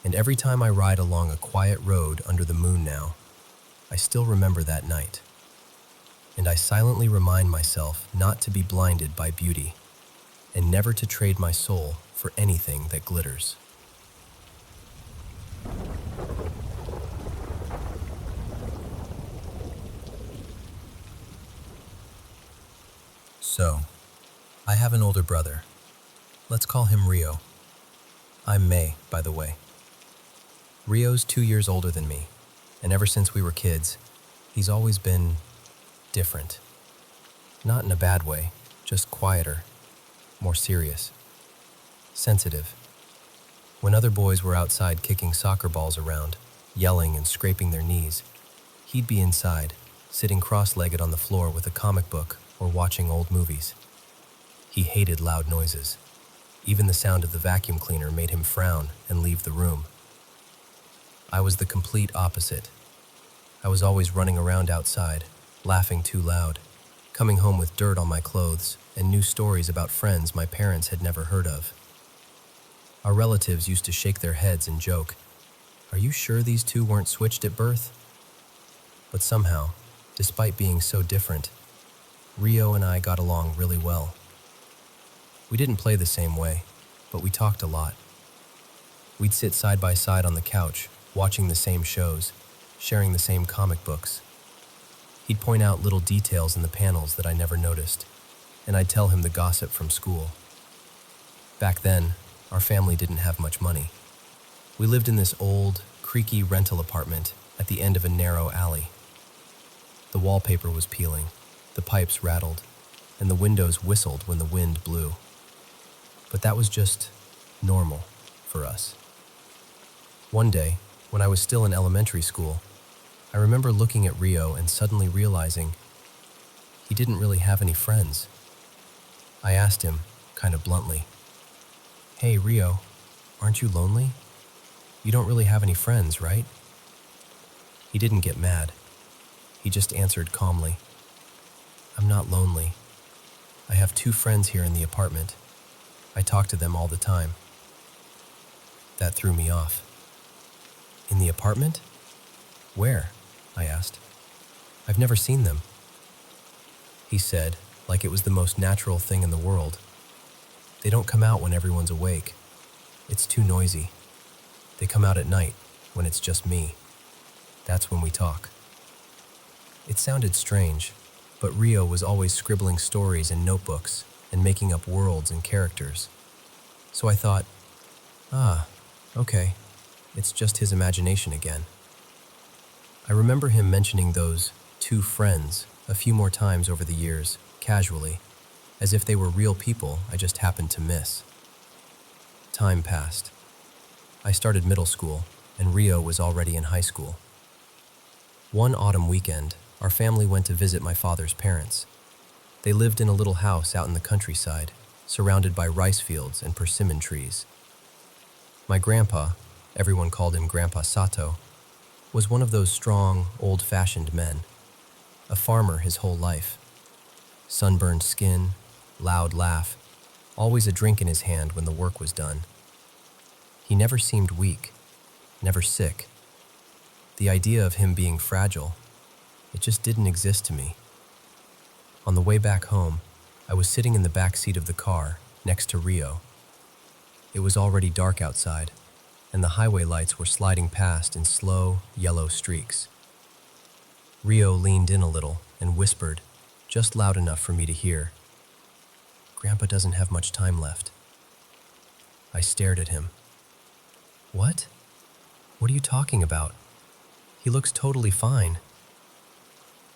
And every time I ride along a quiet road under the moon now, I still remember that night. And I silently remind myself not to be blinded by beauty, and never to trade my soul for anything that glitters. So, I have an older brother. Let's call him Rio. I'm May, by the way. Rio's 2 years older than me, and ever since we were kids, he's always been different. Not in a bad way, just quieter, more serious, sensitive. When other boys were outside kicking soccer balls around, yelling and scraping their knees, he'd be inside, sitting cross-legged on the floor with a comic book or watching old movies. He hated loud noises. Even the sound of the vacuum cleaner made him frown and leave the room. I was the complete opposite. I was always running around outside, laughing too loud, coming home with dirt on my clothes and new stories about friends my parents had never heard of. Our relatives used to shake their heads and joke, "Are you sure these two weren't switched at birth?" But somehow, despite being so different, Rio and I got along really well. We didn't play the same way, but we talked a lot. We'd sit side by side on the couch, watching the same shows, sharing the same comic books. He'd point out little details in the panels that I never noticed, and I'd tell him the gossip from school. Back then, our family didn't have much money. We lived in this old, creaky rental apartment at the end of a narrow alley. The wallpaper was peeling, the pipes rattled, and the windows whistled when the wind blew. But that was just normal for us. One day, when I was still in elementary school, I remember looking at Rio and suddenly realizing he didn't really have any friends. I asked him, kind of bluntly, "Hey, Rio, aren't you lonely? You don't really have any friends, right?" He didn't get mad. He just answered calmly, "I'm not lonely. I have 2 friends here in the apartment. I talk to them all the time." That threw me off. "In the apartment? Where?" I asked. "I've never seen them." He said, like it was the most natural thing in the world, "They don't come out when everyone's awake. It's too noisy. They come out at night, when it's just me. That's when we talk." It sounded strange, but Rio was always scribbling stories in notebooks and making up worlds and characters. So I thought, okay, it's just his imagination again. I remember him mentioning those 2 friends a few more times over the years, casually, as if they were real people I just happened to miss. Time passed. I started middle school, and Rio was already in high school. One autumn weekend, our family went to visit my father's parents. They lived in a little house out in the countryside, surrounded by rice fields and persimmon trees. My grandpa, everyone called him Grandpa Sato, was one of those strong, old-fashioned men, a farmer his whole life. Sunburned skin, loud laugh, always a drink in his hand when the work was done. He never seemed weak, never sick. The idea of him being fragile, it just didn't exist to me. On the way back home, I was sitting in the back seat of the car, next to Rio. It was already dark outside, and the highway lights were sliding past in slow, yellow streaks. Rio leaned in a little and whispered, just loud enough for me to hear, "Grandpa doesn't have much time left." I stared at him. "What? What are you talking about? He looks totally fine."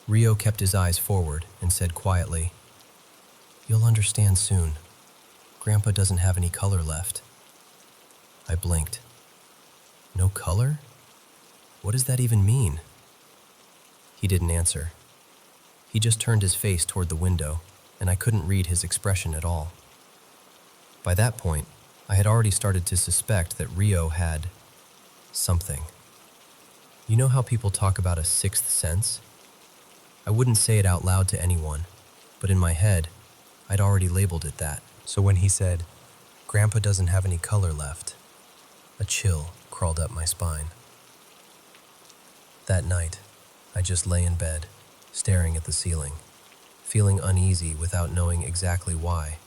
Rio kept his eyes forward and said quietly, "You'll understand soon. Grandpa doesn't have any color left." I blinked. No color? What does that even mean? He didn't answer. He just turned his face toward the window, and I couldn't read his expression at all. By that point, I had already started to suspect that Rio had something. You know how people talk about a sixth sense? I wouldn't say it out loud to anyone, but in my head, I'd already labeled it that. So when he said, "Grandpa doesn't have any color left," a chill crawled up my spine. That night, I just lay in bed, staring at the ceiling, feeling uneasy without knowing exactly why.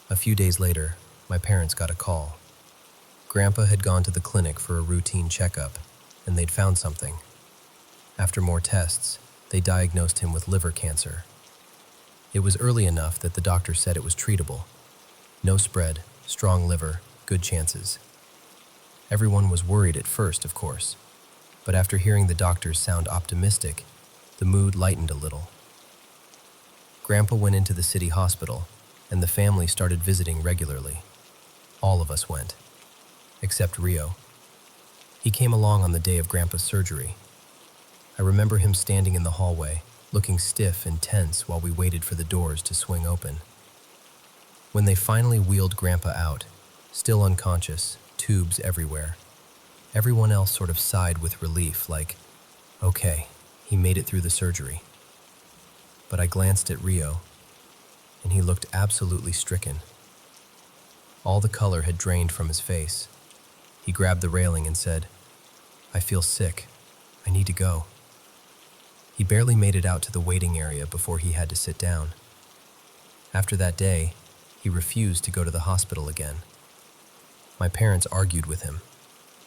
A few days later, my parents got a call. Grandpa had gone to the clinic for a routine checkup, and they'd found something. After more tests, they diagnosed him with liver cancer. It was early enough that the doctor said it was treatable. No spread, strong liver, good chances. Everyone was worried at first, of course, but after hearing the doctors sound optimistic, the mood lightened a little. Grandpa went into the city hospital, and the family started visiting regularly. All of us went, except Rio. He came along on the day of Grandpa's surgery. I remember him standing in the hallway, looking stiff and tense while we waited for the doors to swing open. When they finally wheeled Grandpa out, still unconscious, tubes everywhere, everyone else sort of sighed with relief, like, okay, he made it through the surgery. But I glanced at Rio, and he looked absolutely stricken. All the color had drained from his face. He grabbed the railing and said, "I feel sick. I need to go." He barely made it out to the waiting area before he had to sit down. After that day, he refused to go to the hospital again. My parents argued with him.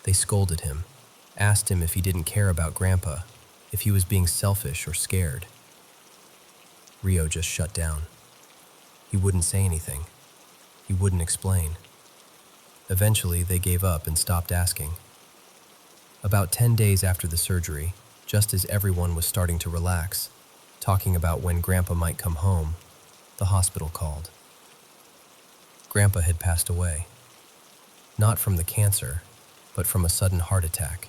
They scolded him, asked him if he didn't care about Grandpa, if he was being selfish or scared. Rio just shut down. He wouldn't say anything. He wouldn't explain. Eventually, they gave up and stopped asking. About 10 days after the surgery, just as everyone was starting to relax, talking about when Grandpa might come home, the hospital called. Grandpa had passed away. Not from the cancer, but from a sudden heart attack.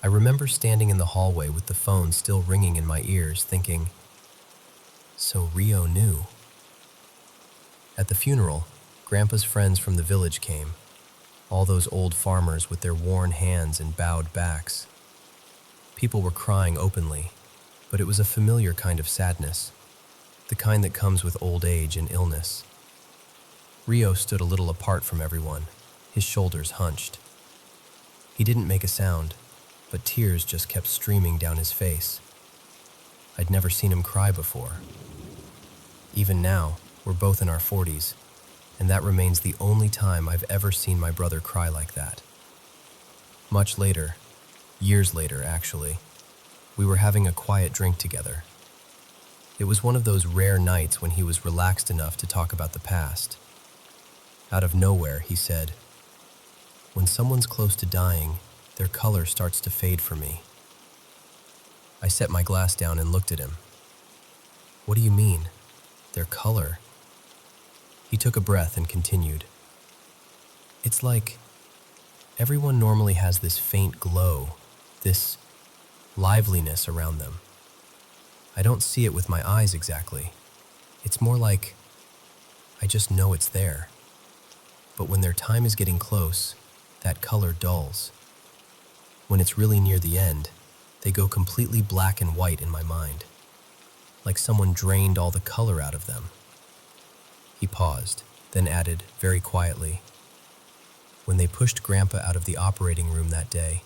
I remember standing in the hallway with the phone still ringing in my ears, thinking, so Rio knew. At the funeral, Grandpa's friends from the village came, all those old farmers with their worn hands and bowed backs. People were crying openly, but it was a familiar kind of sadness, the kind that comes with old age and illness. Rio stood a little apart from everyone, his shoulders hunched. He didn't make a sound, but tears just kept streaming down his face. I'd never seen him cry before. Even now, we're both in our 40s, and that remains the only time I've ever seen my brother cry like that. Much later, years later actually, we were having a quiet drink together. It was one of those rare nights when he was relaxed enough to talk about the past. Out of nowhere, he said, "When someone's close to dying, their color starts to fade for me." I set my glass down and looked at him. "What do you mean, their color?" He took a breath and continued. "It's like everyone normally has this faint glow, this liveliness around them. I don't see it with my eyes exactly. It's more like I just know it's there. But when their time is getting close, that color dulls. When it's really near the end, they go completely black and white in my mind. like someone drained all the color out of them. He paused, then added very quietly, "When they pushed Grandpa out of the operating room that day,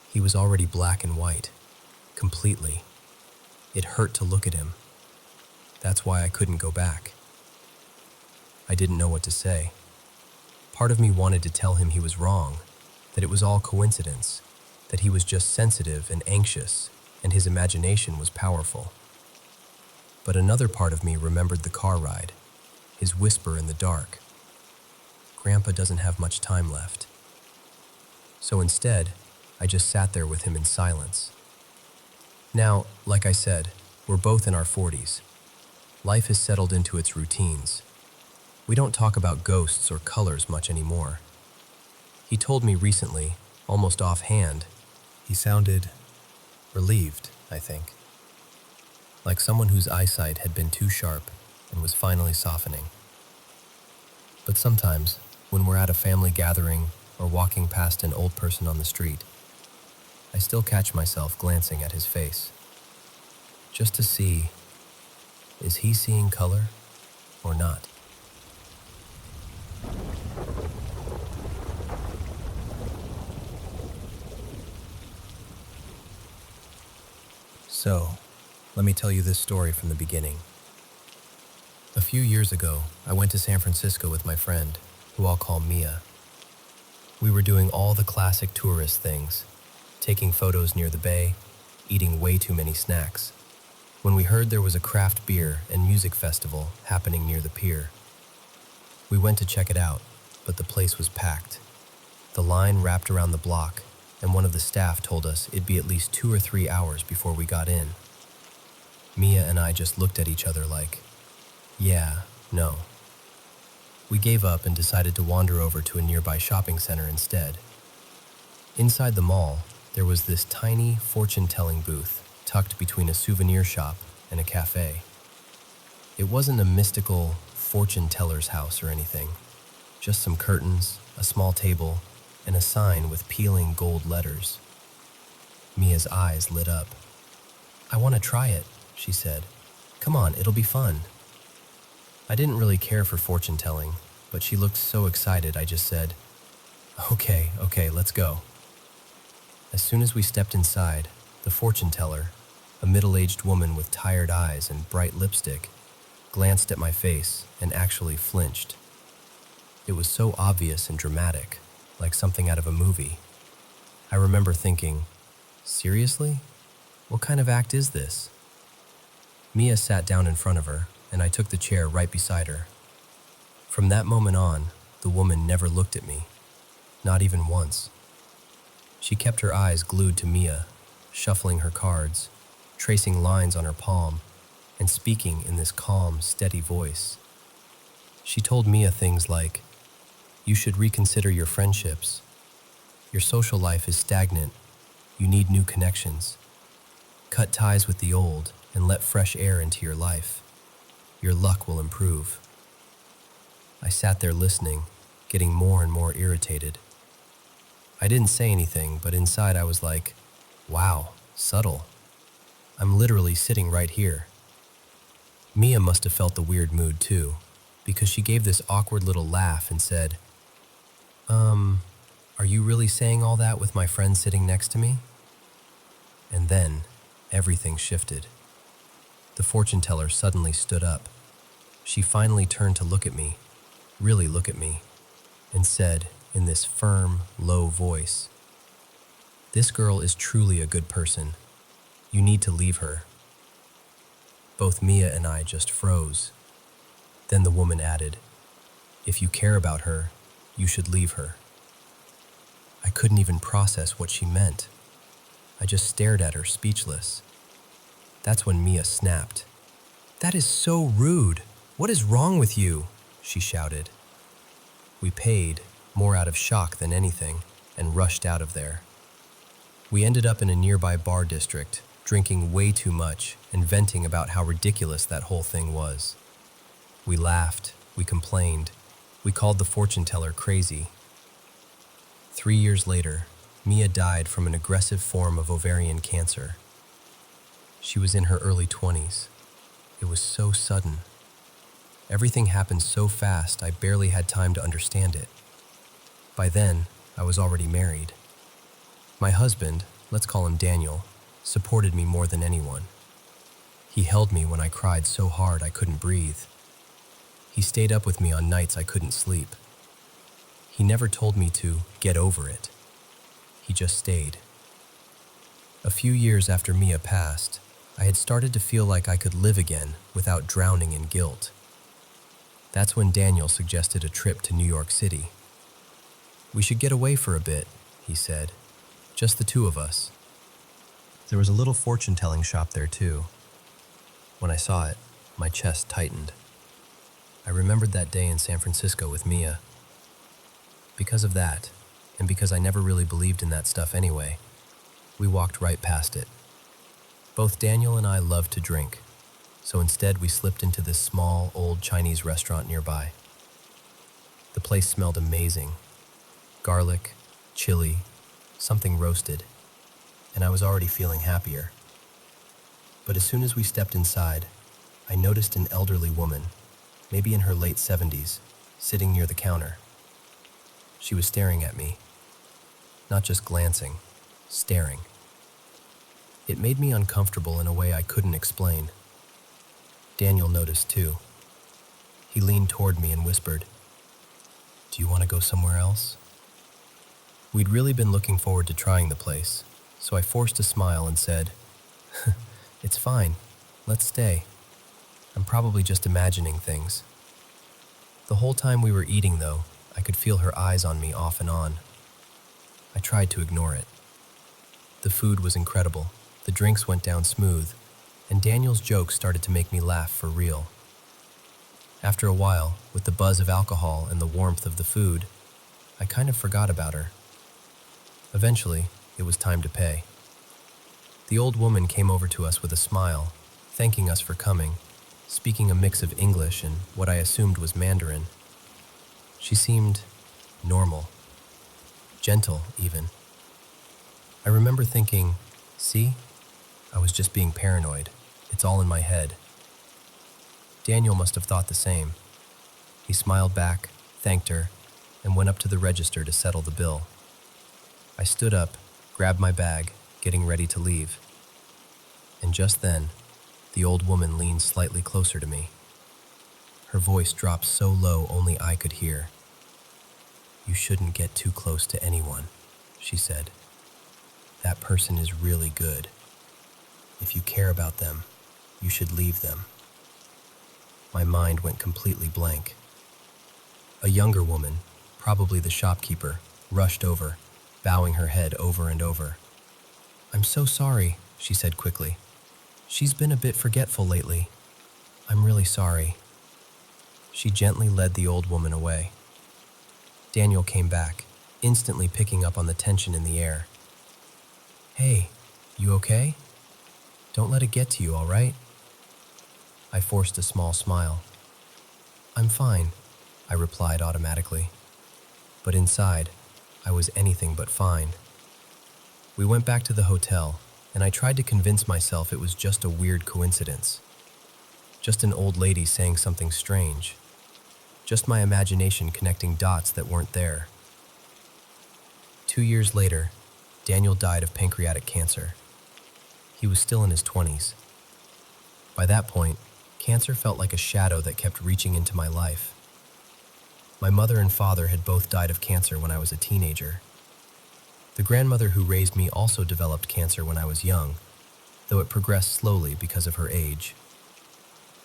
he was already black and white, completely. It hurt to look at him. That's why I couldn't go back." I didn't know what to say. Part of me wanted to tell him he was wrong, that it was all coincidence, that he was just sensitive and anxious, and his imagination was powerful. But another part of me remembered the car ride, his whisper in the dark. Grandpa doesn't have much time left. So instead, I just sat there with him in silence. Now, like I said, we're both in our 40s. Life has settled into its routines. We don't talk about ghosts or colors much anymore. He told me recently, almost offhand. He sounded relieved, I think. Like someone whose eyesight had been too sharp and was finally softening. But sometimes, when we're at a family gathering or walking past an old person on the street, I still catch myself glancing at his face, just to see, is he seeing color or not? So, let me tell you this story from the beginning. A few years ago, I went to San Francisco with my friend, who I'll call Mia. We were doing all the classic tourist things, taking photos near the bay, eating way too many snacks, when we heard there was a craft beer and music festival happening near the pier. We went to check it out, but the place was packed. The line wrapped around the block, and one of the staff told us it'd be at least 2 or 3 hours before we got in. Mia and I just looked at each other like, yeah, no. We gave up and decided to wander over to a nearby shopping center instead. Inside the mall, there was this tiny fortune-telling booth tucked between a souvenir shop and a cafe. It wasn't a mystical fortune teller's house or anything, just some curtains, a small table, and a sign with peeling gold letters. Mia's eyes lit up. "I want to try it," she said. "Come on, it'll be fun." I didn't really care for fortune telling, but she looked so excited I just said, Okay, let's go." As soon as we stepped inside, the fortune teller, a middle-aged woman with tired eyes and bright lipstick, glanced at my face and actually flinched. It was so obvious and dramatic, like something out of a movie. I remember thinking, seriously? What kind of act is this? Mia sat down in front of her, and I took the chair right beside her. From that moment on, the woman never looked at me, not even once. She kept her eyes glued to Mia, shuffling her cards, tracing lines on her palm, and speaking in this calm, steady voice. She told Mia things like, "You should reconsider your friendships. Your social life is stagnant. You need new connections. Cut ties with the old and let fresh air into your life. Your luck will improve." I sat there listening, getting more and more irritated. I didn't say anything, but inside I was like, wow, subtle. I'm literally sitting right here. Mia must have felt the weird mood too, because she gave this awkward little laugh and said, are you really saying all that with my friend sitting next to me?" And then, everything shifted. The fortune teller suddenly stood up. She finally turned to look at me, really look at me, and said in this firm, low voice, "This girl is truly a good person. You need to leave her." Both Mia and I just froze. Then the woman added, "If you care about her, you should leave her." I couldn't even process what she meant. I just stared at her, speechless. That's when Mia snapped. "That is so rude. What is wrong with you?" she shouted. We paid, more out of shock than anything, and rushed out of there. We ended up in a nearby bar district, drinking way too much and venting about how ridiculous that whole thing was. We laughed, we complained, we called the fortune teller crazy. 3 years later, Mia died from an aggressive form of ovarian cancer. She was in her early 20s. It was so sudden. Everything happened so fast I barely had time to understand it. By then, I was already married. My husband, let's call him Daniel, supported me more than anyone. He held me when I cried so hard I couldn't breathe. He stayed up with me on nights I couldn't sleep. He never told me to get over it. He just stayed. A few years after Mia passed, I had started to feel like I could live again without drowning in guilt. That's when Daniel suggested a trip to New York City. "We should get away for a bit," he said. "Just the two of us." There was a little fortune-telling shop there too. When I saw it, my chest tightened. I remembered that day in San Francisco with Mia. Because of that, and because I never really believed in that stuff anyway, we walked right past it. Both Daniel and I loved to drink, so instead we slipped into this small, old Chinese restaurant nearby. The place smelled amazing. Garlic, chili, something roasted, and I was already feeling happier. But as soon as we stepped inside, I noticed an elderly woman, maybe in her late 70s, sitting near the counter. She was staring at me. Not just glancing, staring. It made me uncomfortable in a way I couldn't explain. Daniel noticed too. He leaned toward me and whispered, "Do you want to go somewhere else?" We'd really been looking forward to trying the place, so I forced a smile and said, "It's fine. Let's stay. I'm probably just imagining things." The whole time we were eating, though, I could feel her eyes on me off and on. I tried to ignore it. The food was incredible, the drinks went down smooth, and Daniel's jokes started to make me laugh for real. After a while, with the buzz of alcohol and the warmth of the food, I kind of forgot about her. Eventually, it was time to pay. The old woman came over to us with a smile, thanking us for coming, speaking a mix of English and what I assumed was Mandarin. She seemed normal, gentle even. I remember thinking, see, I was just being paranoid. It's all in my head. Daniel must have thought the same. He smiled back, thanked her, and went up to the register to settle the bill. I stood up, grabbed my bag, getting ready to leave. And just then, the old woman leaned slightly closer to me. Her voice dropped so low only I could hear. "You shouldn't get too close to anyone," she said. "That person is really good. If you care about them, you should leave them." My mind went completely blank. A younger woman, probably the shopkeeper, rushed over, bowing her head over and over. "I'm so sorry," she said quickly. "She's been a bit forgetful lately. I'm really sorry." She gently led the old woman away. Daniel came back, instantly picking up on the tension in the air. "Hey, you okay? Don't let it get to you, all right?" I forced a small smile. "I'm fine," I replied automatically. But inside, I was anything but fine. We went back to the hotel, and I tried to convince myself it was just a weird coincidence. Just an old lady saying something strange. Just my imagination connecting dots that weren't there. 2 years later, Daniel died of pancreatic cancer. He was still in his 20s. By that point, cancer felt like a shadow that kept reaching into my life. My mother and father had both died of cancer when I was a teenager. The grandmother who raised me also developed cancer when I was young, though it progressed slowly because of her age.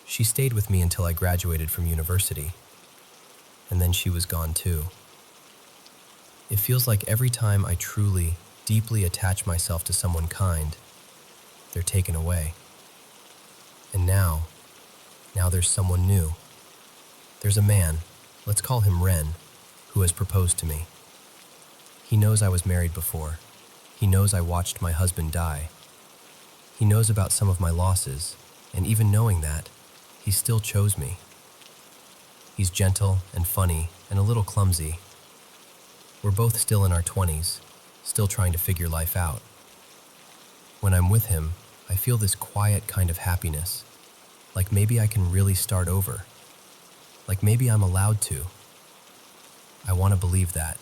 She stayed with me until I graduated from university, and then she was gone too. It feels like every time I truly, deeply attach myself to someone kind, they're taken away. And now there's someone new. There's a man, let's call him Ren, who has proposed to me. He knows I was married before. He knows I watched my husband die. He knows about some of my losses, and even knowing that, he still chose me. He's gentle and funny and a little clumsy. We're both still in our 20s, still trying to figure life out. When I'm with him, I feel this quiet kind of happiness. Like maybe I can really start over. Like maybe I'm allowed to. I want to believe that.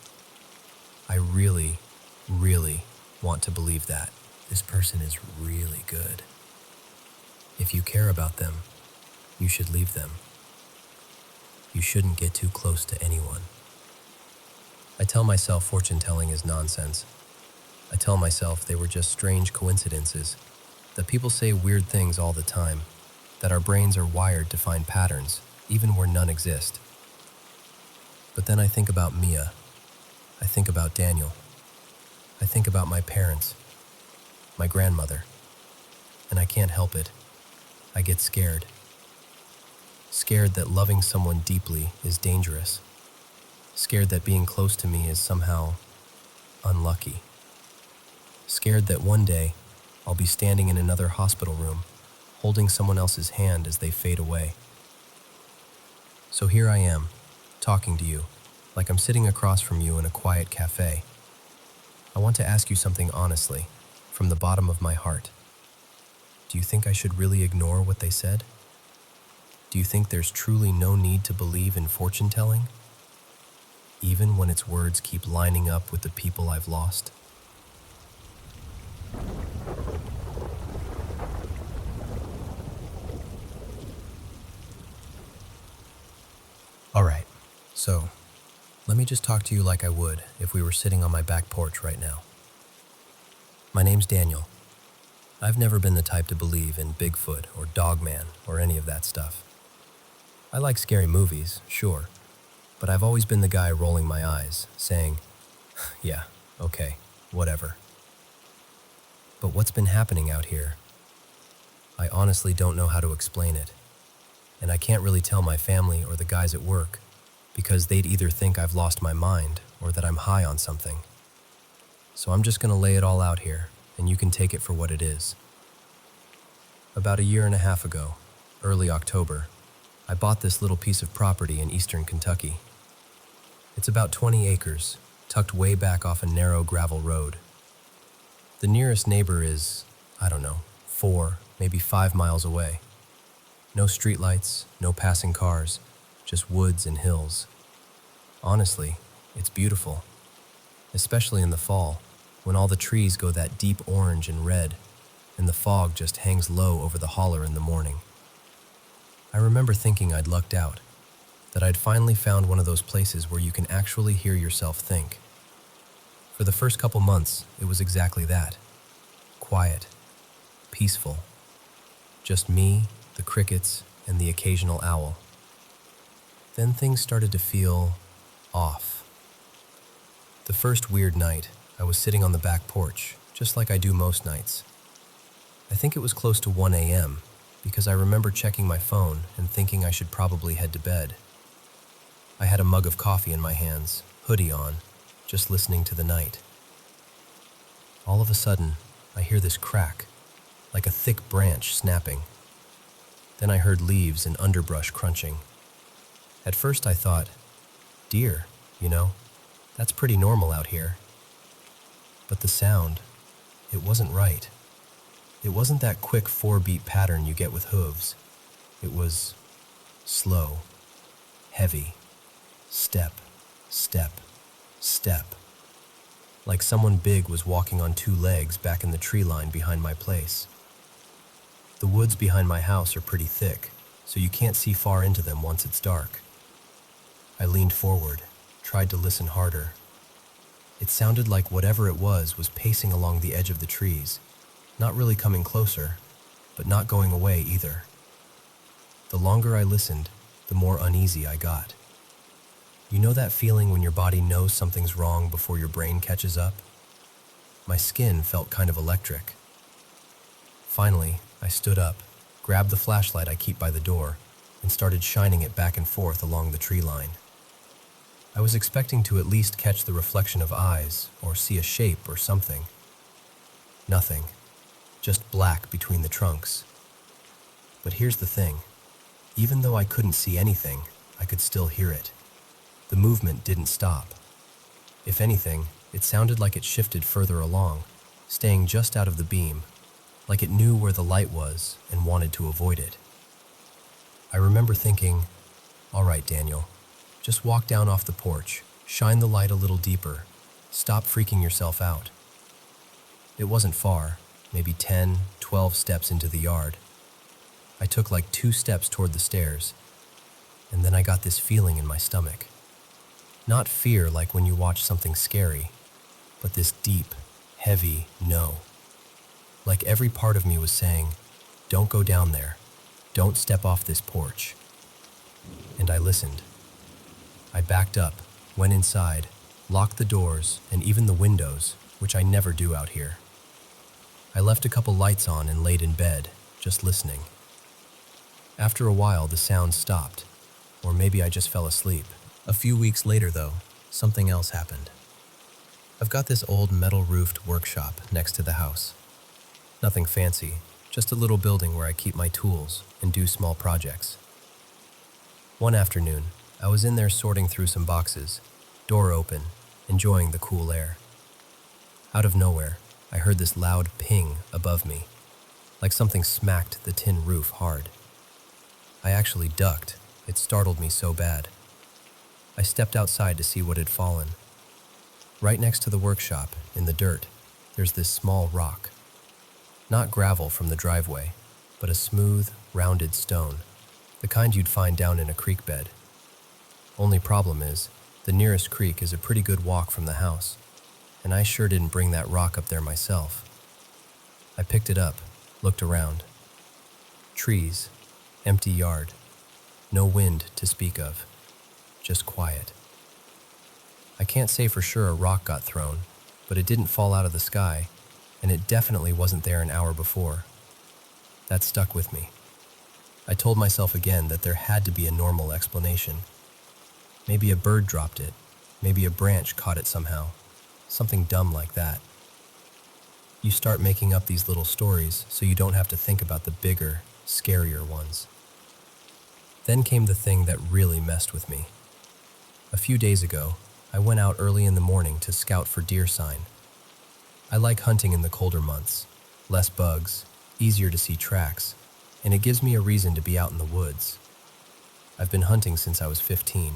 I really, really want to believe that. This person is really good. If you care about them, you should leave them. You shouldn't get too close to anyone. I tell myself fortune telling is nonsense. I tell myself they were just strange coincidences, that people say weird things all the time, that our brains are wired to find patterns, even where none exist. But then I think about Mia. I think about Daniel. I think about my parents, my grandmother, and I can't help it. I get scared. Scared that loving someone deeply is dangerous. Scared that being close to me is somehow unlucky. Scared that one day I'll be standing in another hospital room, holding someone else's hand as they fade away. So here I am, talking to you, like I'm sitting across from you in a quiet cafe. I want to ask you something honestly, from the bottom of my heart. Do you think I should really ignore what they said? Do you think there's truly no need to believe in fortune telling? Even when its words keep lining up with the people I've lost? All right, so let me just talk to you like I would if we were sitting on my back porch right now. My name's Daniel. I've never been the type to believe in Bigfoot or Dogman or any of that stuff. I like scary movies, sure, but I've always been the guy rolling my eyes, saying, yeah, okay, whatever. But what's been happening out here? I honestly don't know how to explain it, and I can't really tell my family or the guys at work because they'd either think I've lost my mind or that I'm high on something. So I'm just gonna lay it all out here, and you can take it for what it is. About a year and a half ago, early October, I bought this little piece of property in eastern Kentucky. It's about 20 acres, tucked way back off a narrow gravel road. The nearest neighbor is, 4, maybe 5 miles away. No streetlights, no passing cars, just woods and hills. Honestly, it's beautiful, especially in the fall, when all the trees go that deep orange and red, and the fog just hangs low over the holler in the morning. I remember thinking I'd lucked out, that I'd finally found one of those places where you can actually hear yourself think. For the first couple months, it was exactly that. Quiet, peaceful. Just me, the crickets, and the occasional owl. Then things started to feel off. The first weird night, I was sitting on the back porch, just like I do most nights. I think it was close to 1 a.m., because I remember checking my phone and thinking I should probably head to bed. I had a mug of coffee in my hands, hoodie on, just listening to the night. All of a sudden, I hear this crack, like a thick branch snapping. Then I heard leaves and underbrush crunching. At first I thought, deer, that's pretty normal out here. But the sound, it wasn't right. It wasn't that quick 4-beat pattern you get with hooves. It was slow, heavy, step, step, step. Like someone big was walking on 2 legs back in the tree line behind my place. The woods behind my house are pretty thick, so you can't see far into them once it's dark. I leaned forward, tried to listen harder. It sounded like whatever it was pacing along the edge of the trees, not really coming closer, but not going away either. The longer I listened, the more uneasy I got. You know that feeling when your body knows something's wrong before your brain catches up? My skin felt kind of electric. Finally, I stood up, grabbed the flashlight I keep by the door, and started shining it back and forth along the tree line. I was expecting to at least catch the reflection of eyes or see a shape or something. Nothing. Just black between the trunks. But here's the thing. Even though I couldn't see anything, I could still hear it. The movement didn't stop. If anything, it sounded like it shifted further along, staying just out of the beam, like it knew where the light was and wanted to avoid it. I remember thinking, all right, Daniel, just walk down off the porch, shine the light a little deeper, stop freaking yourself out. It wasn't far, maybe 10, 12 steps into the yard. I took like 2 steps toward the stairs, and then I got this feeling in my stomach. Not fear like when you watch something scary, but this deep, heavy no. Like every part of me was saying, don't go down there, don't step off this porch. And I listened. I backed up, went inside, locked the doors and even the windows, which I never do out here. I left a couple lights on and laid in bed, just listening. After a while, the sound stopped, or maybe I just fell asleep. A few weeks later, though, something else happened. I've got this old metal-roofed workshop next to the house. Nothing fancy, just a little building where I keep my tools and do small projects. One afternoon, I was in there sorting through some boxes, door open, enjoying the cool air. Out of nowhere, I heard this loud ping above me, like something smacked the tin roof hard. I actually ducked. It startled me so bad. I stepped outside to see what had fallen. Right next to the workshop, in the dirt, there's this small rock. Not gravel from the driveway, but a smooth, rounded stone, the kind you'd find down in a creek bed. Only problem is, the nearest creek is a pretty good walk from the house, and I sure didn't bring that rock up there myself. I picked it up, looked around. Trees, empty yard, no wind to speak of, just quiet. I can't say for sure a rock got thrown, but it didn't fall out of the sky, and it definitely wasn't there an hour before. That stuck with me. I told myself again that there had to be a normal explanation. Maybe a bird dropped it, maybe a branch caught it somehow, something dumb like that. You start making up these little stories so you don't have to think about the bigger, scarier ones. Then came the thing that really messed with me. A few days ago, I went out early in the morning to scout for deer sign. I like hunting in the colder months, less bugs, easier to see tracks, and it gives me a reason to be out in the woods. I've been hunting since I was 15.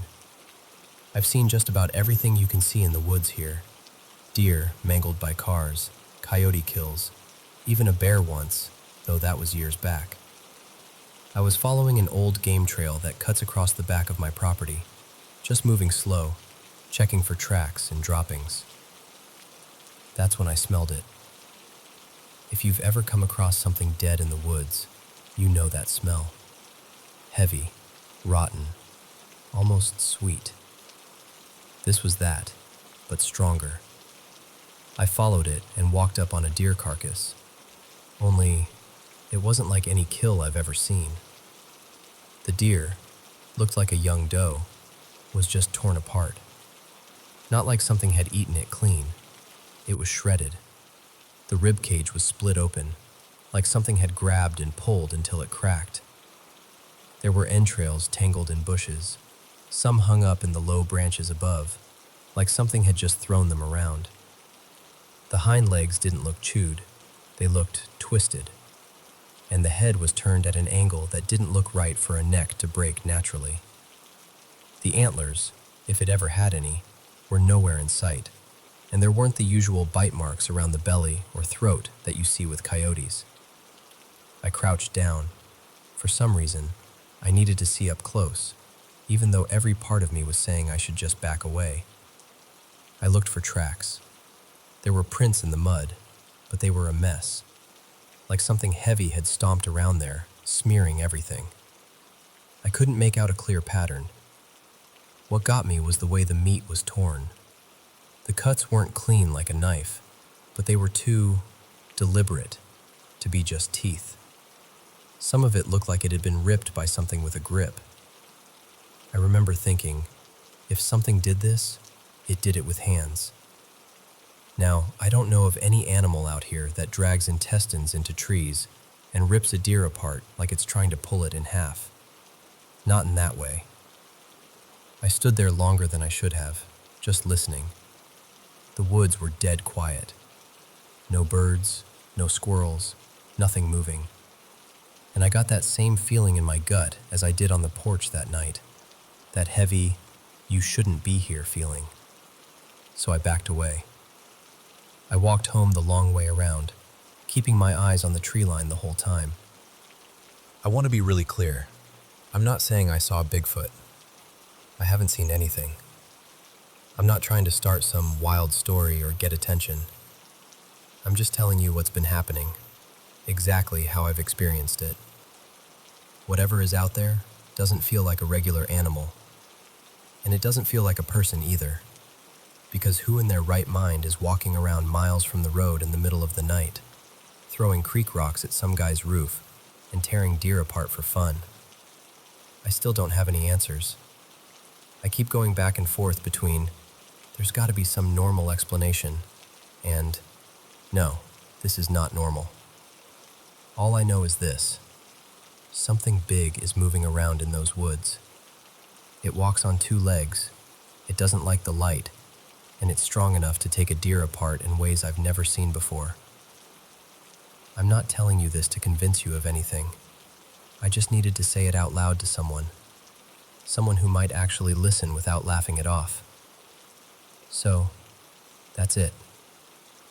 I've seen just about everything you can see in the woods here. Deer mangled by cars, coyote kills, even a bear once, though that was years back. I was following an old game trail that cuts across the back of my property, just moving slow, checking for tracks and droppings. That's when I smelled it. If you've ever come across something dead in the woods, you know that smell. Heavy, rotten, almost sweet. This was that, but stronger. I followed it and walked up on a deer carcass. Only, it wasn't like any kill I've ever seen. The deer, looked like a young doe, was just torn apart. Not like something had eaten it clean. It was shredded. The rib cage was split open, like something had grabbed and pulled until it cracked. There were entrails tangled in bushes, some hung up in the low branches above, like something had just thrown them around. The hind legs didn't look chewed, they looked twisted, and the head was turned at an angle that didn't look right for a neck to break naturally. The antlers, if it ever had any, were nowhere in sight, and there weren't the usual bite marks around the belly or throat that you see with coyotes. I crouched down. For some reason, I needed to see up close, even though every part of me was saying I should just back away. I looked for tracks. There were prints in the mud, but they were a mess, like something heavy had stomped around there, smearing everything. I couldn't make out a clear pattern. What got me was the way the meat was torn. The cuts weren't clean like a knife, but they were too deliberate to be just teeth. Some of it looked like it had been ripped by something with a grip. I remember thinking, if something did this, it did it with hands. Now, I don't know of any animal out here that drags intestines into trees and rips a deer apart like it's trying to pull it in half. Not in that way. I stood there longer than I should have, just listening. The woods were dead quiet. No birds, no squirrels, nothing moving. and I got that same feeling in my gut as I did on the porch that night. That heavy, you shouldn't be here feeling. So I backed away. I walked home the long way around, keeping my eyes on the tree line the whole time. I want to be really clear. I'm not saying I saw Bigfoot. I haven't seen anything. I'm not trying to start some wild story or get attention. I'm just telling you what's been happening, exactly how I've experienced it. Whatever is out there doesn't feel like a regular animal, and it doesn't feel like a person either, because who in their right mind is walking around miles from the road in the middle of the night, throwing creek rocks at some guy's roof and tearing deer apart for fun? I still don't have any answers. I keep going back and forth between, there's got to be some normal explanation, and, no, this is not normal. All I know is this: something big is moving around in those woods. It walks on two legs, it doesn't like the light, and it's strong enough to take a deer apart in ways I've never seen before. I'm not telling you this to convince you of anything. I just needed to say it out loud to someone who might actually listen without laughing it off. So, that's it.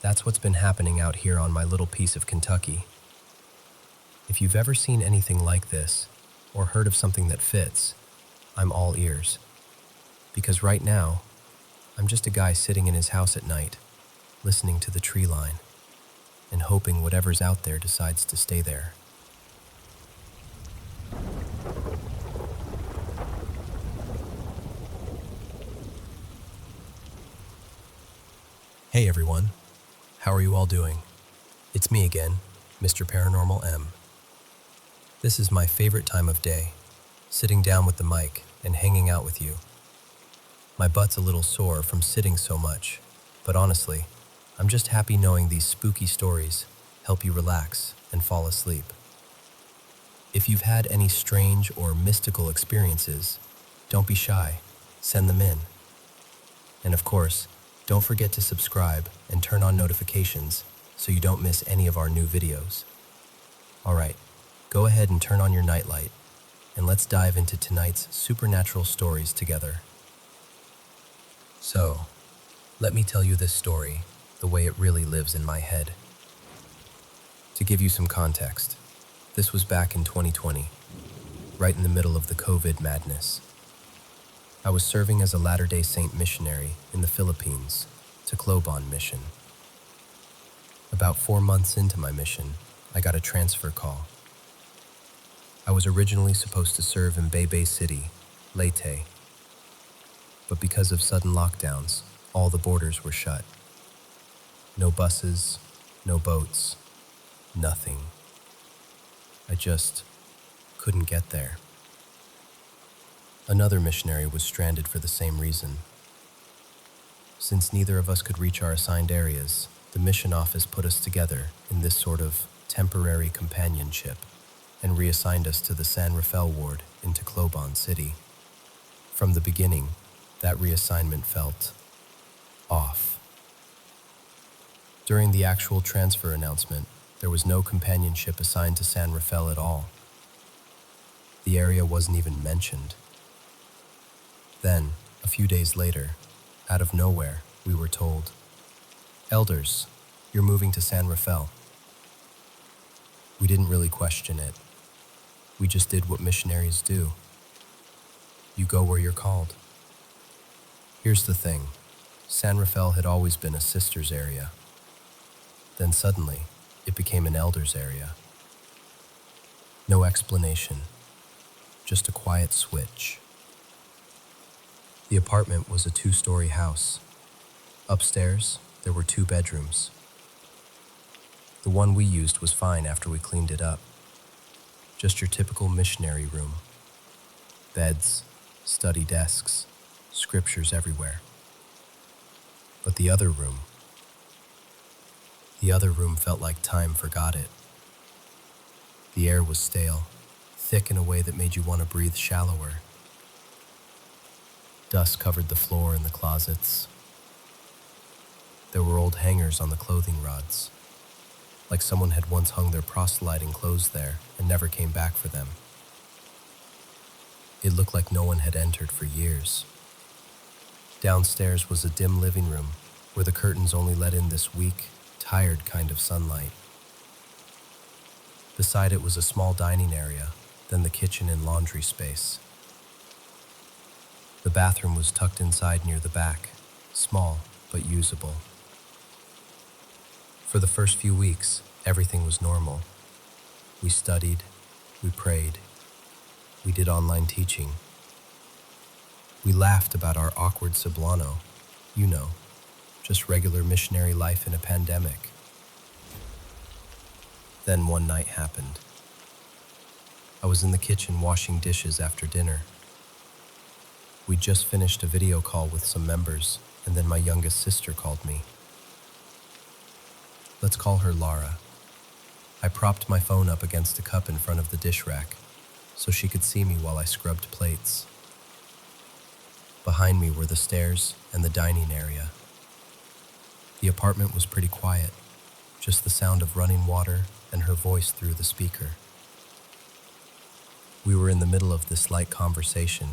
That's what's been happening out here on my little piece of Kentucky. If you've ever seen anything like this, or heard of something that fits, I'm all ears. Because right now, I'm just a guy sitting in his house at night, listening to the tree line, and hoping whatever's out there decides to stay there. Hey everyone, how are you all doing? It's me again, Mr. Paranormal M. This is my favorite time of day, sitting down with the mic and hanging out with you. My butt's a little sore from sitting so much, but honestly, I'm just happy knowing these spooky stories help you relax and fall asleep. If you've had any strange or mystical experiences, don't be shy, send them in. And of course, don't forget to subscribe and turn on notifications so you don't miss any of our new videos. Alright, go ahead and turn on your nightlight, and let's dive into tonight's supernatural stories together. So, let me tell you this story the way it really lives in my head. To give you some context, this was back in 2020, right in the middle of the COVID madness. I was serving as a Latter-day Saint missionary in the Philippines, to Tacloban mission. About 4 months into my mission, I got a transfer call. I was originally supposed to serve in Bay City, Leyte, but because of sudden lockdowns, all the borders were shut. No buses, no boats, nothing. I just couldn't get there. Another missionary was stranded for the same reason. Since neither of us could reach our assigned areas, the mission office put us together in this sort of temporary companionship and reassigned us to the San Rafael ward in Tacloban City. From the beginning, that reassignment felt off. During the actual transfer announcement, there was no companionship assigned to San Rafael at all. The area wasn't even mentioned. Then, a few days later, out of nowhere, we were told, "Elders, you're moving to San Rafael." We didn't really question it. We just did what missionaries do. You go where you're called. Here's the thing, San Rafael had always been a sisters area. Then suddenly, it became an elders area. No explanation, just a quiet switch. The apartment was a 2-story house. Upstairs, there were 2 bedrooms. The one we used was fine after we cleaned it up. Just your typical missionary room. Beds, study desks, scriptures everywhere. But the other room felt like time forgot it. The air was stale, thick in a way that made you want to breathe shallower. Dust covered the floor in the closets. There were old hangers on the clothing rods. like someone had once hung their proselyting clothes there and never came back for them. It looked like no one had entered for years. Downstairs was a dim living room where the curtains only let in this weak, tired kind of sunlight. Beside it was a small dining area, then the kitchen and laundry space. The bathroom was tucked inside near the back, small but usable. For the first few weeks, everything was normal. We studied, we prayed, we did online teaching. We laughed about our awkward sublano, just regular missionary life in a pandemic. Then one night happened. I was in the kitchen washing dishes after dinner. We'd just finished a video call with some members, and then my youngest sister called me. Let's call her Lara. I propped my phone up against a cup in front of the dish rack so she could see me while I scrubbed plates. Behind me were the stairs and the dining area. The apartment was pretty quiet, just the sound of running water and her voice through the speaker. We were in the middle of this light conversation.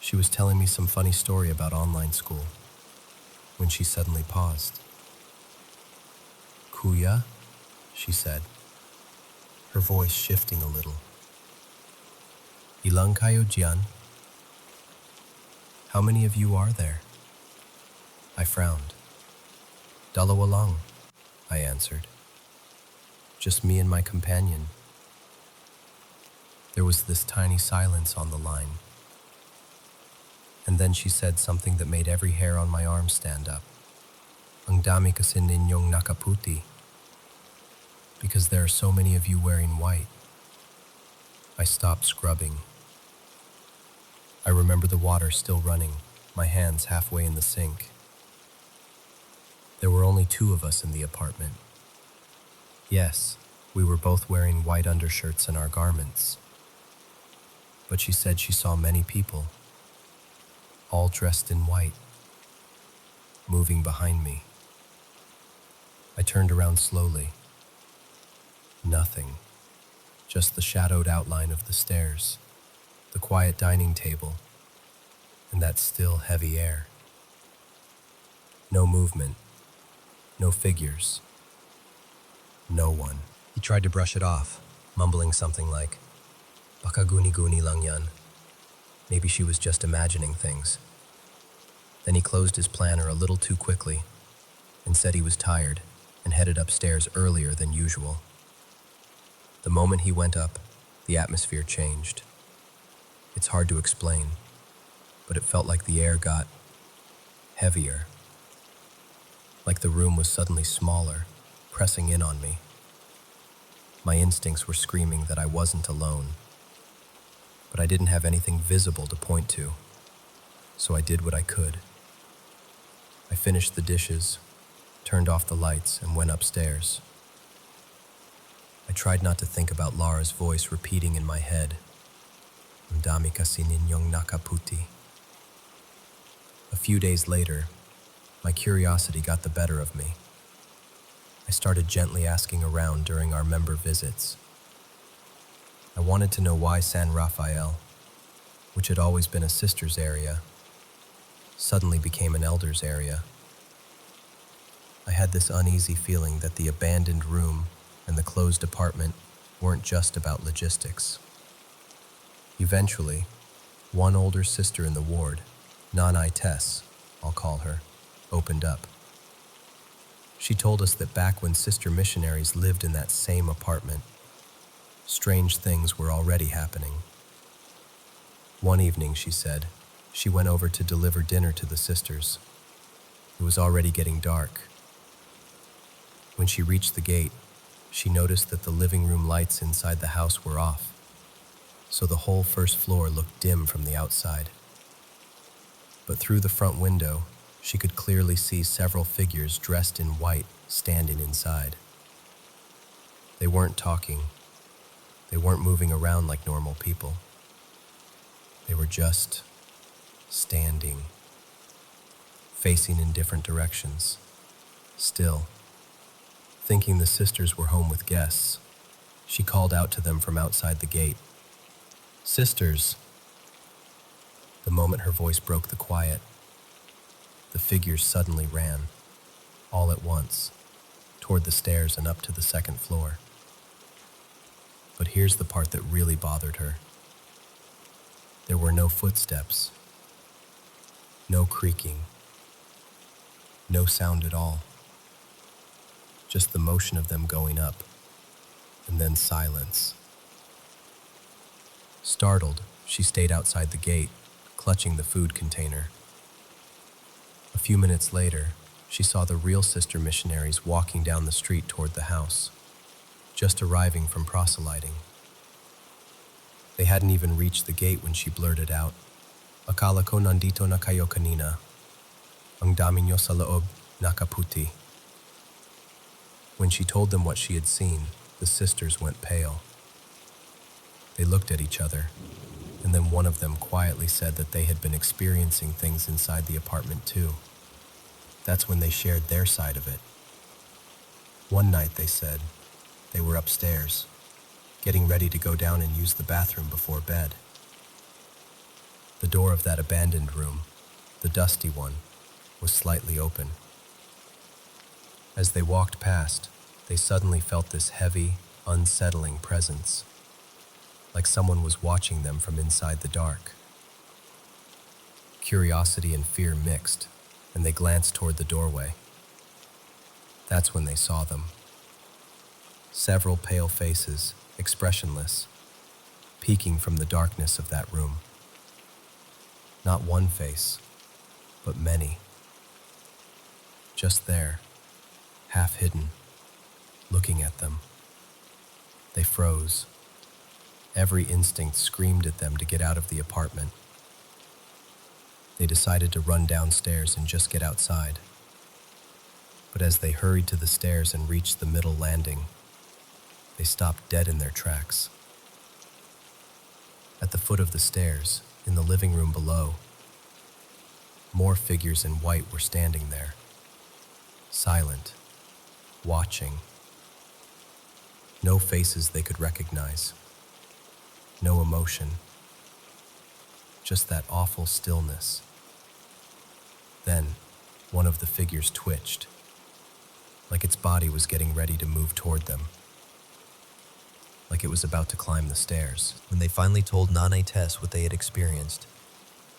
She was telling me some funny story about online school, when she suddenly paused. "Kuya?" she said, her voice shifting a little. "Ilang kayo diyan?" "How many of you are there?" I frowned. "Dalawa lang," I answered. "Just me and my companion." There was this tiny silence on the line. And then she said something that made every hair on my arm stand up. "Ang dami kasi ninyong nakaputi." Because there are so many of you wearing white. I stopped scrubbing. I remember the water still running, my hands halfway in the sink. There were only 2 of us in the apartment. Yes, we were both wearing white undershirts in our garments. But she said she saw many people, all dressed in white, moving behind me. I turned around slowly. Nothing, just the shadowed outline of the stairs, the quiet dining table, and that still heavy air. No movement, no figures, no one. He tried to brush it off, mumbling something like, "Baka guni-guni lang yan." Maybe she was just imagining things. Then he closed his planner a little too quickly and said he was tired and headed upstairs earlier than usual. The moment he went up, the atmosphere changed. It's hard to explain, but it felt like the air got heavier, like the room was suddenly smaller, pressing in on me. My instincts were screaming that I wasn't alone, but I didn't have anything visible to point to, so I did what I could. I finished the dishes, turned off the lights, and went upstairs. I tried not to think about Lara's voice repeating in my head, "Ang dami kasi ninyong nakaputi." A few days later, my curiosity got the better of me. I started gently asking around during our member visits. I wanted to know why San Rafael, which had always been a sister's area, suddenly became an elder's area. I had this uneasy feeling that the abandoned room and the closed apartment weren't just about logistics. Eventually, one older sister in the ward, Nanay Tess, I'll call her, opened up. She told us that back when sister missionaries lived in that same apartment, strange things were already happening. One evening, she said, she went over to deliver dinner to the sisters. It was already getting dark. When she reached the gate, she noticed that the living room lights inside the house were off, so the whole first floor looked dim from the outside. But through the front window, she could clearly see several figures dressed in white standing inside. They weren't talking. They weren't moving around like normal people. They were just standing, facing in different directions, still, Thinking the sisters were home with guests, she called out to them from outside the gate. "Sisters!" The moment her voice broke the quiet, the figures suddenly ran, all at once, toward the stairs and up to the second floor. But here's the part that really bothered her. There were no footsteps, no creaking, no sound at all. Just the motion of them going up, and then silence. Startled, she stayed outside the gate, clutching the food container. A few minutes later, she saw the real sister missionaries walking down the street toward the house, just arriving from proselyting. They hadn't even reached the gate when she blurted out, "Akala ko nandito na kayo kanina. Ang dami nyo sa loob, nakaputi." When she told them what she had seen, the sisters went pale. They looked at each other, and then one of them quietly said that they had been experiencing things inside the apartment too. That's when they shared their side of it. One night, they said, they were upstairs, getting ready to go down and use the bathroom before bed. The door of that abandoned room, the dusty one, was slightly open. As they walked past, they suddenly felt this heavy, unsettling presence, like someone was watching them from inside the dark. Curiosity and fear mixed, and they glanced toward the doorway. That's when they saw them. Several pale faces, expressionless, peeking from the darkness of that room. Not one face, but many. Just there, half hidden, looking at them. They froze. Every instinct screamed at them to get out of the apartment. They decided to run downstairs and just get outside. But as they hurried to the stairs and reached the middle landing, they stopped dead in their tracks. At the foot of the stairs, in the living room below, more figures in white were standing there, silent, watching. No faces they could recognize, no emotion, just that awful stillness. Then, one of the figures twitched, like its body was getting ready to move toward them, like it was about to climb the stairs. When they finally told Nane Tess what they had experienced,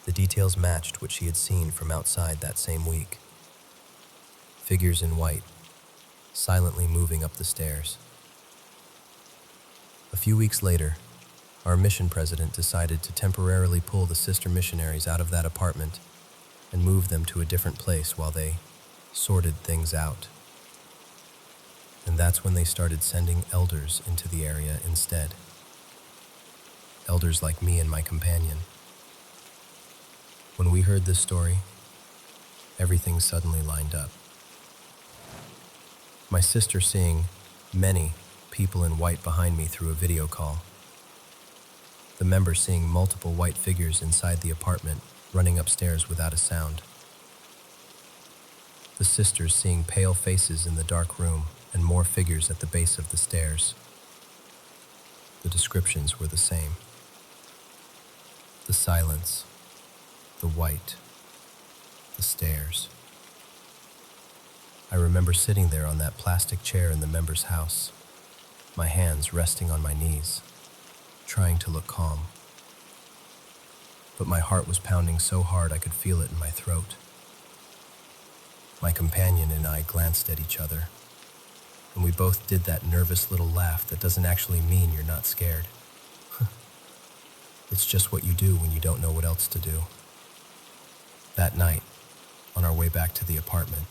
the details matched what she had seen from outside that same week. Figures in white, silently moving up the stairs. A few weeks later, our mission president decided to temporarily pull the sister missionaries out of that apartment and move them to a different place while they sorted things out. And that's when they started sending elders into the area instead. Elders like me and my companion. When we heard this story, everything suddenly lined up. My sister seeing many people in white behind me through a video call. The member seeing multiple white figures inside the apartment running upstairs without a sound. The sisters seeing pale faces in the dark room and more figures at the base of the stairs. The descriptions were the same. The silence, the white, the stairs. I remember sitting there on that plastic chair in the member's house, my hands resting on my knees, trying to look calm. But my heart was pounding so hard I could feel it in my throat. My companion and I glanced at each other, and we both did that nervous little laugh that doesn't actually mean you're not scared. It's just what you do when you don't know what else to do. That night, on our way back to the apartment,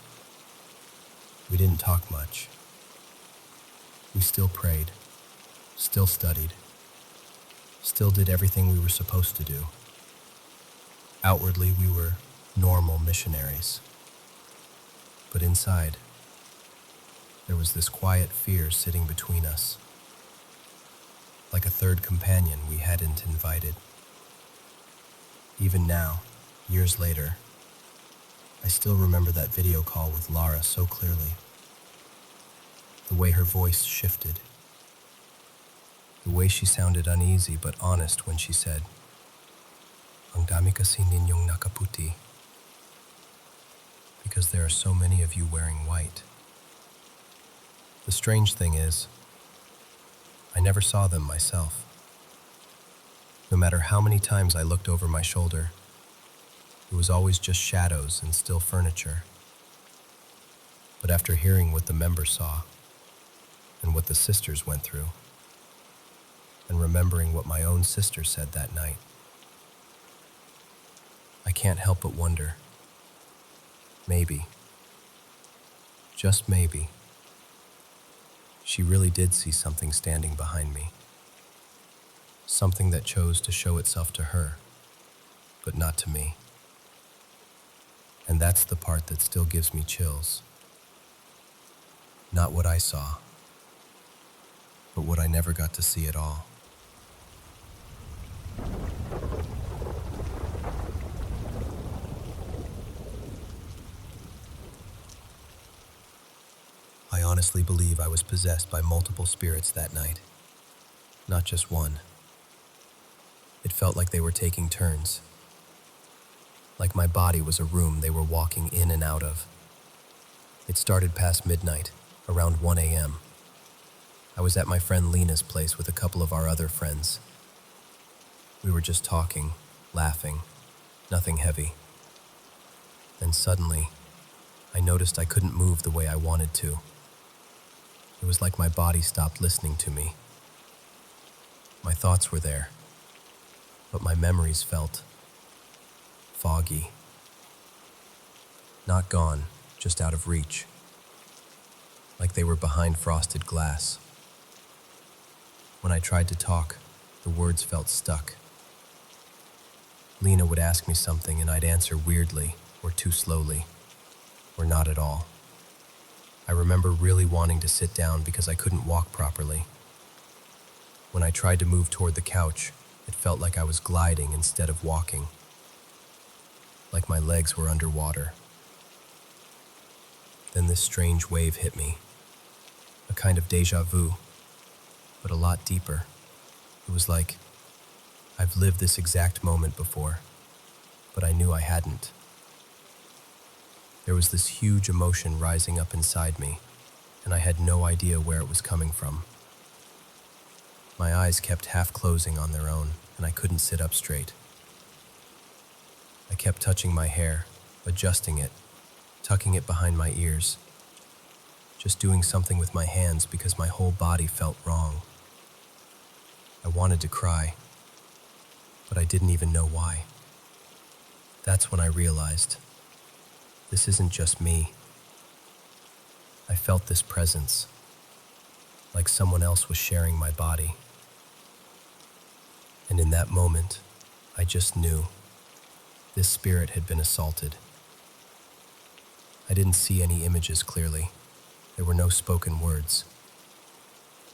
we didn't talk much. We still prayed, still studied, still did everything we were supposed to do. Outwardly, we were normal missionaries. But inside, there was this quiet fear sitting between us, like a third companion we hadn't invited. Even now, years later, I still remember that video call with Lara so clearly. The way her voice shifted. The way she sounded uneasy but honest when she said, "Ang dami kasi ninyong nakaputi," because there are so many of you wearing white. The strange thing is, I never saw them myself. No matter how many times I looked over my shoulder, it was always just shadows and still furniture. But after hearing what the members saw, and what the sisters went through, and remembering what my own sister said that night, I can't help but wonder, maybe, just maybe, she really did see something standing behind me. Something that chose to show itself to her, but not to me. And that's the part that still gives me chills. Not what I saw, but what I never got to see at all. I honestly believe I was possessed by multiple spirits that night. Not just one. It felt like they were taking turns. Like my body was a room they were walking in and out of. It started past midnight, around 1 a.m. I was at my friend Lena's place with a couple of our other friends. We were just talking, laughing, nothing heavy. Then suddenly, I noticed I couldn't move the way I wanted to. It was like my body stopped listening to me. My thoughts were there, but my memories felt foggy. Not gone, just out of reach. Like they were behind frosted glass. When I tried to talk, the words felt stuck. Lena would ask me something and I'd answer weirdly, or too slowly, or not at all. I remember really wanting to sit down because I couldn't walk properly. When I tried to move toward the couch, it felt like I was gliding instead of walking. Like my legs were underwater. Then this strange wave hit me. A kind of déjà vu, but a lot deeper. It was like, I've lived this exact moment before, but I knew I hadn't. There was this huge emotion rising up inside me, and I had no idea where it was coming from. My eyes kept half closing on their own, and I couldn't sit up straight. I kept touching my hair, adjusting it, tucking it behind my ears, just doing something with my hands because my whole body felt wrong. I wanted to cry, but I didn't even know why. That's when I realized, this isn't just me. I felt this presence, like someone else was sharing my body. And in that moment, I just knew this spirit had been assaulted. I didn't see any images clearly. There were no spoken words.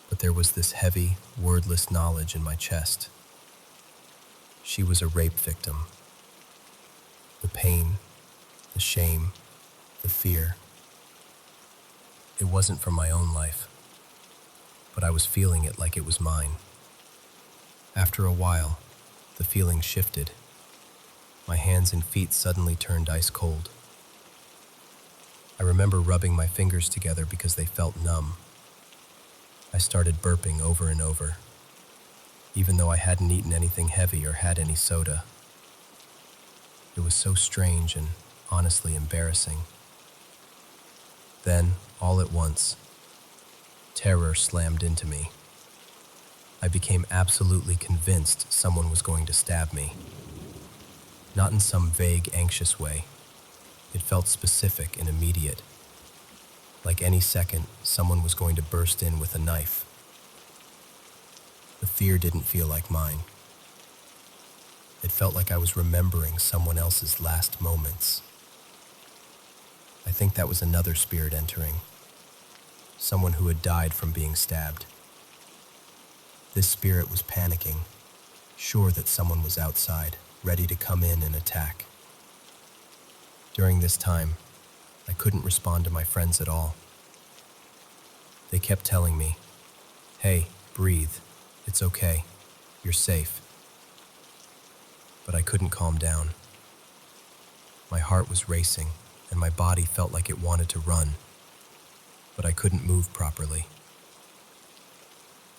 But there was this heavy, wordless knowledge in my chest. She was a rape victim. The pain, the shame, the fear. It wasn't from my own life, but I was feeling it like it was mine. After a while, the feeling shifted. My hands and feet suddenly turned ice cold. I remember rubbing my fingers together because they felt numb. I started burping over and over, even though I hadn't eaten anything heavy or had any soda. It was so strange and honestly embarrassing. Then, all at once, terror slammed into me. I became absolutely convinced someone was going to stab me. Not in some vague, anxious way. It felt specific and immediate. Like any second, someone was going to burst in with a knife. The fear didn't feel like mine. It felt like I was remembering someone else's last moments. I think that was another spirit entering. Someone who had died from being stabbed. This spirit was panicking, sure that someone was outside, ready to come in and attack. During this time, I couldn't respond to my friends at all. They kept telling me, "Hey, breathe. It's okay. You're safe." But I couldn't calm down. My heart was racing, and my body felt like it wanted to run, but I couldn't move properly.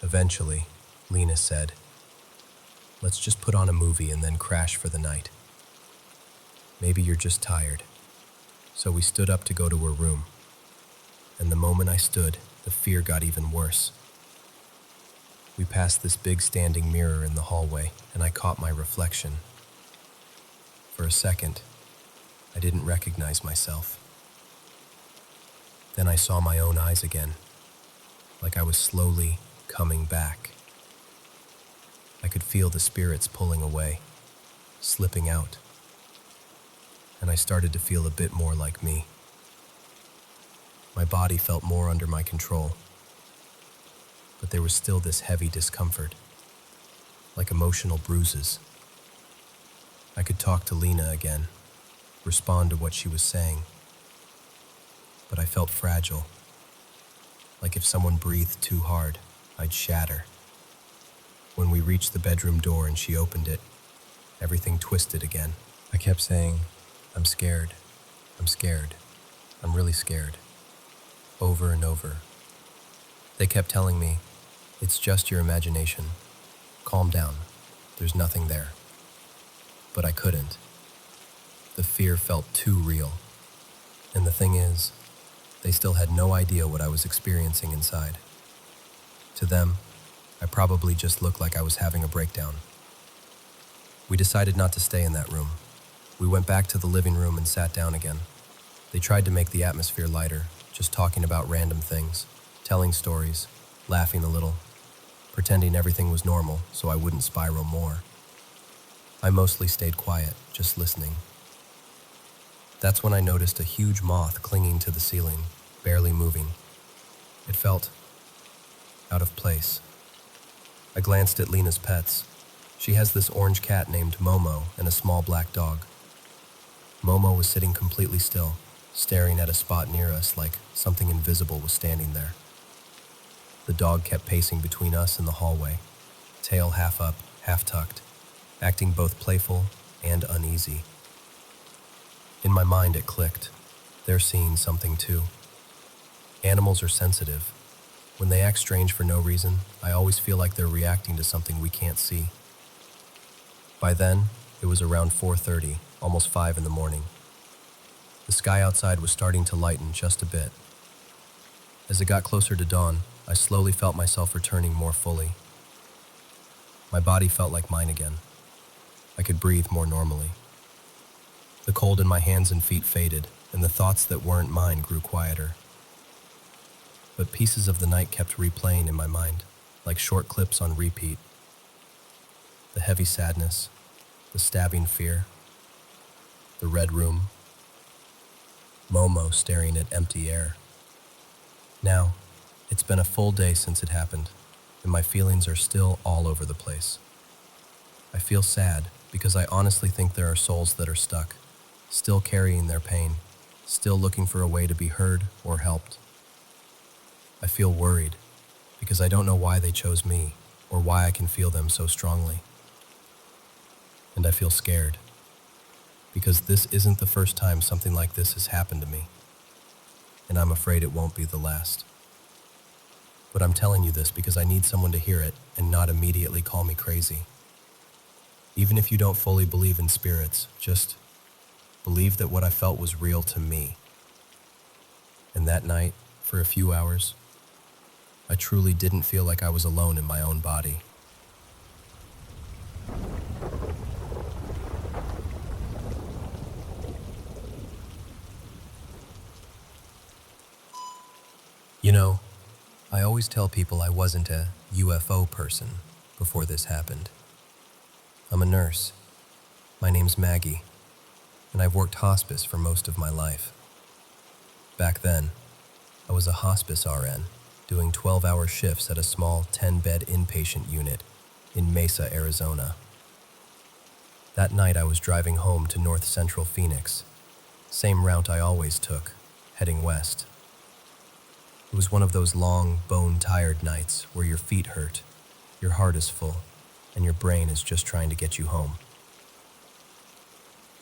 Eventually, Lena said, "Let's just put on a movie and then crash for the night. Maybe you're just tired." So we stood up to go to her room, and the moment I stood, the fear got even worse. We passed this big standing mirror in the hallway, and I caught my reflection. For a second, I didn't recognize myself. Then I saw my own eyes again, like I was slowly coming back. I could feel the spirits pulling away, slipping out, and I started to feel a bit more like me. My body felt more under my control, but there was still this heavy discomfort, like emotional bruises. I could talk to Lena again, respond to what she was saying, but I felt fragile, like if someone breathed too hard, I'd shatter. When we reached the bedroom door and she opened it, everything twisted again. I kept saying, "I'm scared. I'm scared. I'm really scared." Over and over. They kept telling me, "It's just your imagination. Calm down. There's nothing there." But I couldn't. The fear felt too real. And the thing is, they still had no idea what I was experiencing inside. To them, I probably just looked like I was having a breakdown. We decided not to stay in that room. We went back to the living room and sat down again. They tried to make the atmosphere lighter, just talking about random things, telling stories, laughing a little, pretending everything was normal so I wouldn't spiral more. I mostly stayed quiet, just listening. That's when I noticed a huge moth clinging to the ceiling, barely moving. It felt out of place. I glanced at Lena's pets. She has this orange cat named Momo and a small black dog. Momo was sitting completely still, staring at a spot near us like something invisible was standing there. The dog kept pacing between us and the hallway, tail half up, half tucked, acting both playful and uneasy. In my mind it clicked. They're seeing something too. Animals are sensitive. When they act strange for no reason, I always feel like they're reacting to something we can't see. By then, it was around 4:30, almost 5 in the morning. The sky outside was starting to lighten just a bit. As it got closer to dawn, I slowly felt myself returning more fully. My body felt like mine again. I could breathe more normally. The cold in my hands and feet faded, and the thoughts that weren't mine grew quieter. But pieces of the night kept replaying in my mind, like short clips on repeat. The heavy sadness, the stabbing fear, the red room, Momo staring at empty air. Now, it's been a full day since it happened, and my feelings are still all over the place. I feel sad because I honestly think there are souls that are stuck, still carrying their pain, still looking for a way to be heard or helped. I feel worried because I don't know why they chose me or why I can feel them so strongly. And I feel scared because this isn't the first time something like this has happened to me, and I'm afraid it won't be the last. But I'm telling you this because I need someone to hear it and not immediately call me crazy. Even if you don't fully believe in spirits, just believe that what I felt was real to me. And that night, for a few hours, I truly didn't feel like I was alone in my own body. You know, I always tell people I wasn't a UFO person before this happened. I'm a nurse. My name's Maggie, and I've worked hospice for most of my life. Back then, I was a hospice RN, doing 12-hour shifts at a small 10-bed inpatient unit in Mesa, Arizona. That night I was driving home to north central Phoenix, same route I always took, heading west. It was one of those long, bone-tired nights where your feet hurt, your heart is full, and your brain is just trying to get you home.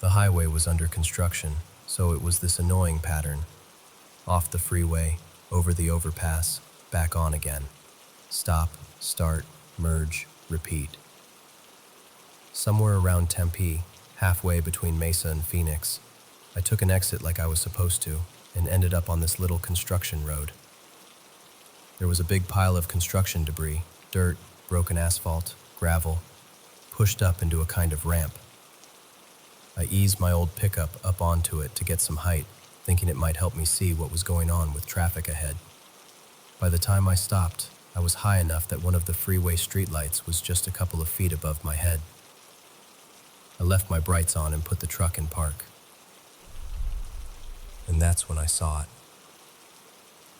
The highway was under construction, so it was this annoying pattern. Off the freeway, over the overpass, back on again. Stop, start, merge, repeat. Somewhere around Tempe, halfway between Mesa and Phoenix, I took an exit like I was supposed to and ended up on this little construction road. There was a big pile of construction debris, dirt, broken asphalt, gravel, pushed up into a kind of ramp. I eased my old pickup up onto it to get some height, thinking it might help me see what was going on with traffic ahead. By the time I stopped, I was high enough that one of the freeway streetlights was just a couple of feet above my head. I left my brights on and put the truck in park. And that's when I saw it.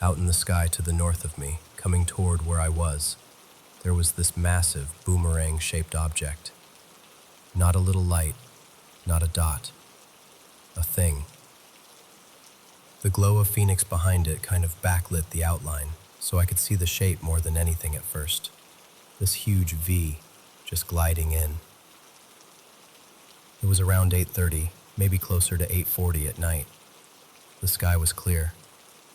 Out in the sky to the north of me, coming toward where I was, there was this massive boomerang-shaped object. Not a little light, not a dot, a thing. The glow of Phoenix behind it kind of backlit the outline, so I could see the shape more than anything at first. This huge V just gliding in. It was around 8:30, maybe closer to 8:40 at night. The sky was clear.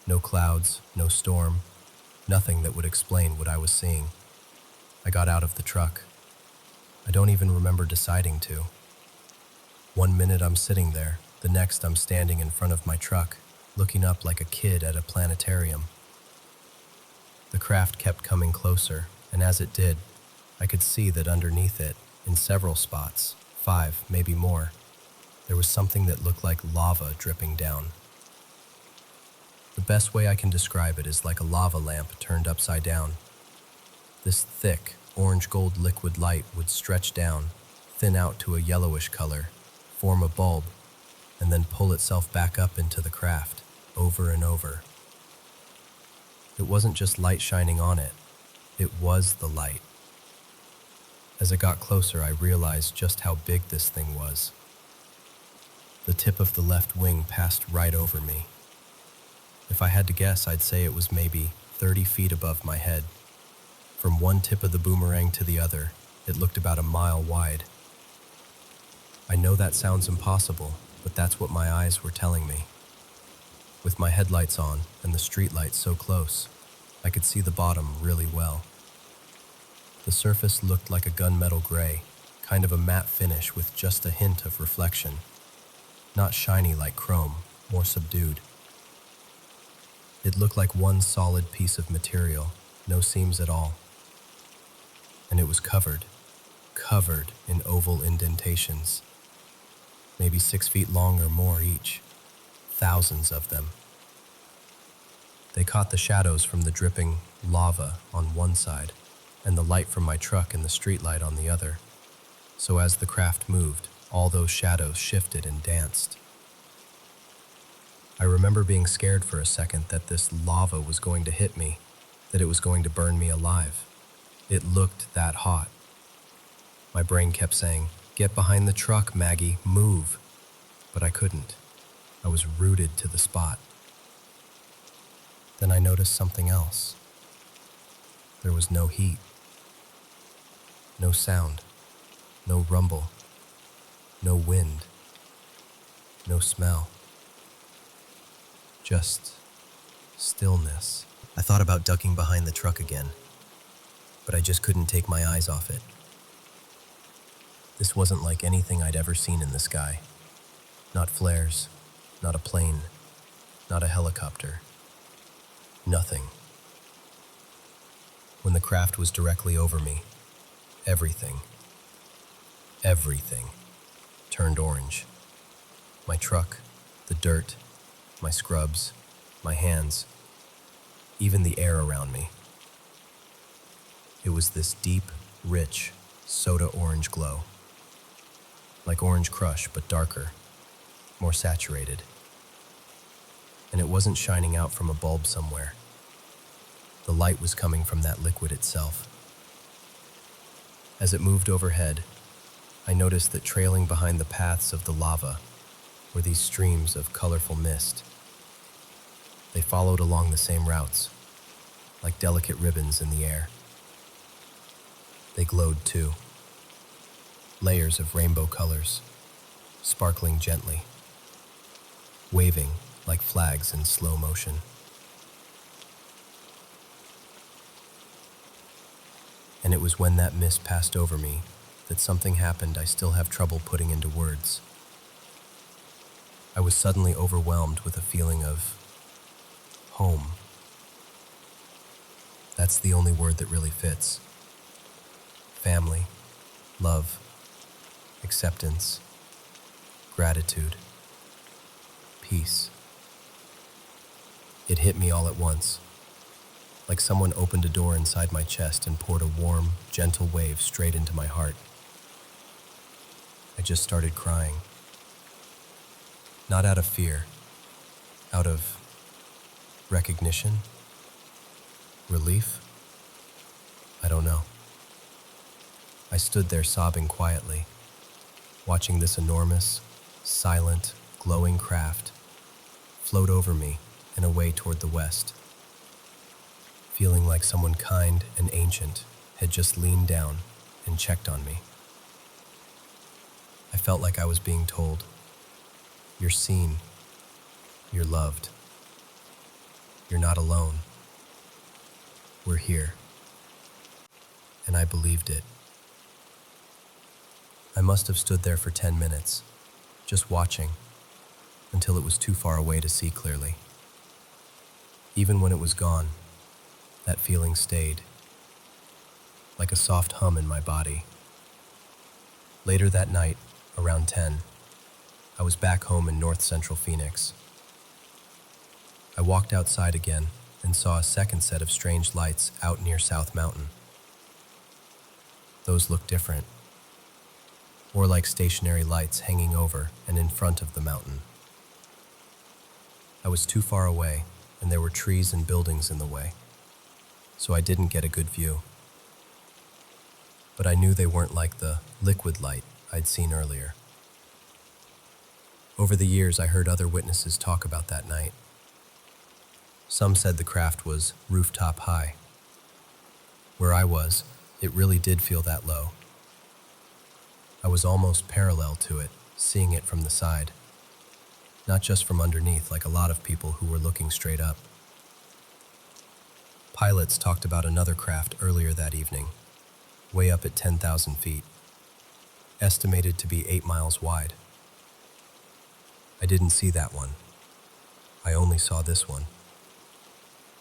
No clouds, no storm, nothing that would explain what I was seeing. I got out of the truck. I don't even remember deciding to. One minute I'm sitting there, the next I'm standing in front of my truck, looking up like a kid at a planetarium. The craft kept coming closer, and as it did, I could see that underneath it, in several spots, 5, maybe more, there was something that looked like lava dripping down. The best way I can describe it is like a lava lamp turned upside down. This thick, orange-gold liquid light would stretch down, thin out to a yellowish color, form a bulb, and then pull itself back up into the craft, over and over. It wasn't just light shining on it, it was the light. As it got closer, I realized just how big this thing was. The tip of the left wing passed right over me. If I had to guess, I'd say it was maybe 30 feet above my head. From one tip of the boomerang to the other, it looked about a mile wide. I know that sounds impossible, but that's what my eyes were telling me. With my headlights on and the streetlight so close, I could see the bottom really well. The surface looked like a gunmetal gray, kind of a matte finish with just a hint of reflection. Not shiny like chrome, more subdued. It looked like one solid piece of material, no seams at all. And it was covered in oval indentations, maybe 6 feet long or more each, thousands of them. They caught the shadows from the dripping lava on one side and the light from my truck and the streetlight on the other. So as the craft moved, all those shadows shifted and danced. I remember being scared for a second that this lava was going to hit me, that it was going to burn me alive. It looked that hot. My brain kept saying, "Get behind the truck, Maggie, move." But I couldn't. I was rooted to the spot. Then I noticed something else. There was no heat. No sound. No rumble. No wind. No smell. Just stillness. I thought about ducking behind the truck again, but I just couldn't take my eyes off it. This wasn't like anything I'd ever seen in the sky. Not flares, not a plane, not a helicopter. Nothing. When the craft was directly over me, everything turned orange. My truck, the dirt, my scrubs, my hands, even the air around me. It was this deep, rich, soda orange glow. Like orange crush, but darker, more saturated. And it wasn't shining out from a bulb somewhere. The light was coming from that liquid itself. As it moved overhead, I noticed that trailing behind the paths of the lava were these streams of colorful mist. They followed along the same routes, like delicate ribbons in the air. They glowed too, layers of rainbow colors, sparkling gently, waving like flags in slow motion. And it was when that mist passed over me that something happened I still have trouble putting into words. I was suddenly overwhelmed with a feeling of home. That's the only word that really fits. Family, love, acceptance, gratitude, peace. It hit me all at once, like someone opened a door inside my chest and poured a warm, gentle wave straight into my heart. I just started crying. Not out of fear, out of recognition, relief. I don't know. I stood there sobbing quietly, watching this enormous, silent, glowing craft float over me and away toward the west, feeling like someone kind and ancient had just leaned down and checked on me. I felt like I was being told, "You're seen, you're loved, you're not alone, we're here." And I believed it. I must have stood there for 10 minutes, just watching, until it was too far away to see clearly. Even when it was gone, that feeling stayed, like a soft hum in my body. Later that night, around 10, I was back home in north central Phoenix. I walked outside again and saw a second set of strange lights out near South Mountain. Those looked different, more like stationary lights hanging over and in front of the mountain. I was too far away, and there were trees and buildings in the way, so I didn't get a good view. But I knew they weren't like the liquid light I'd seen earlier. Over the years, I heard other witnesses talk about that night. Some said the craft was rooftop high. Where I was, it really did feel that low. I was almost parallel to it, seeing it from the side, not just from underneath like a lot of people who were looking straight up. Pilots talked about another craft earlier that evening, way up at 10,000 feet, estimated to be 8 miles wide. I didn't see that one. I only saw this one.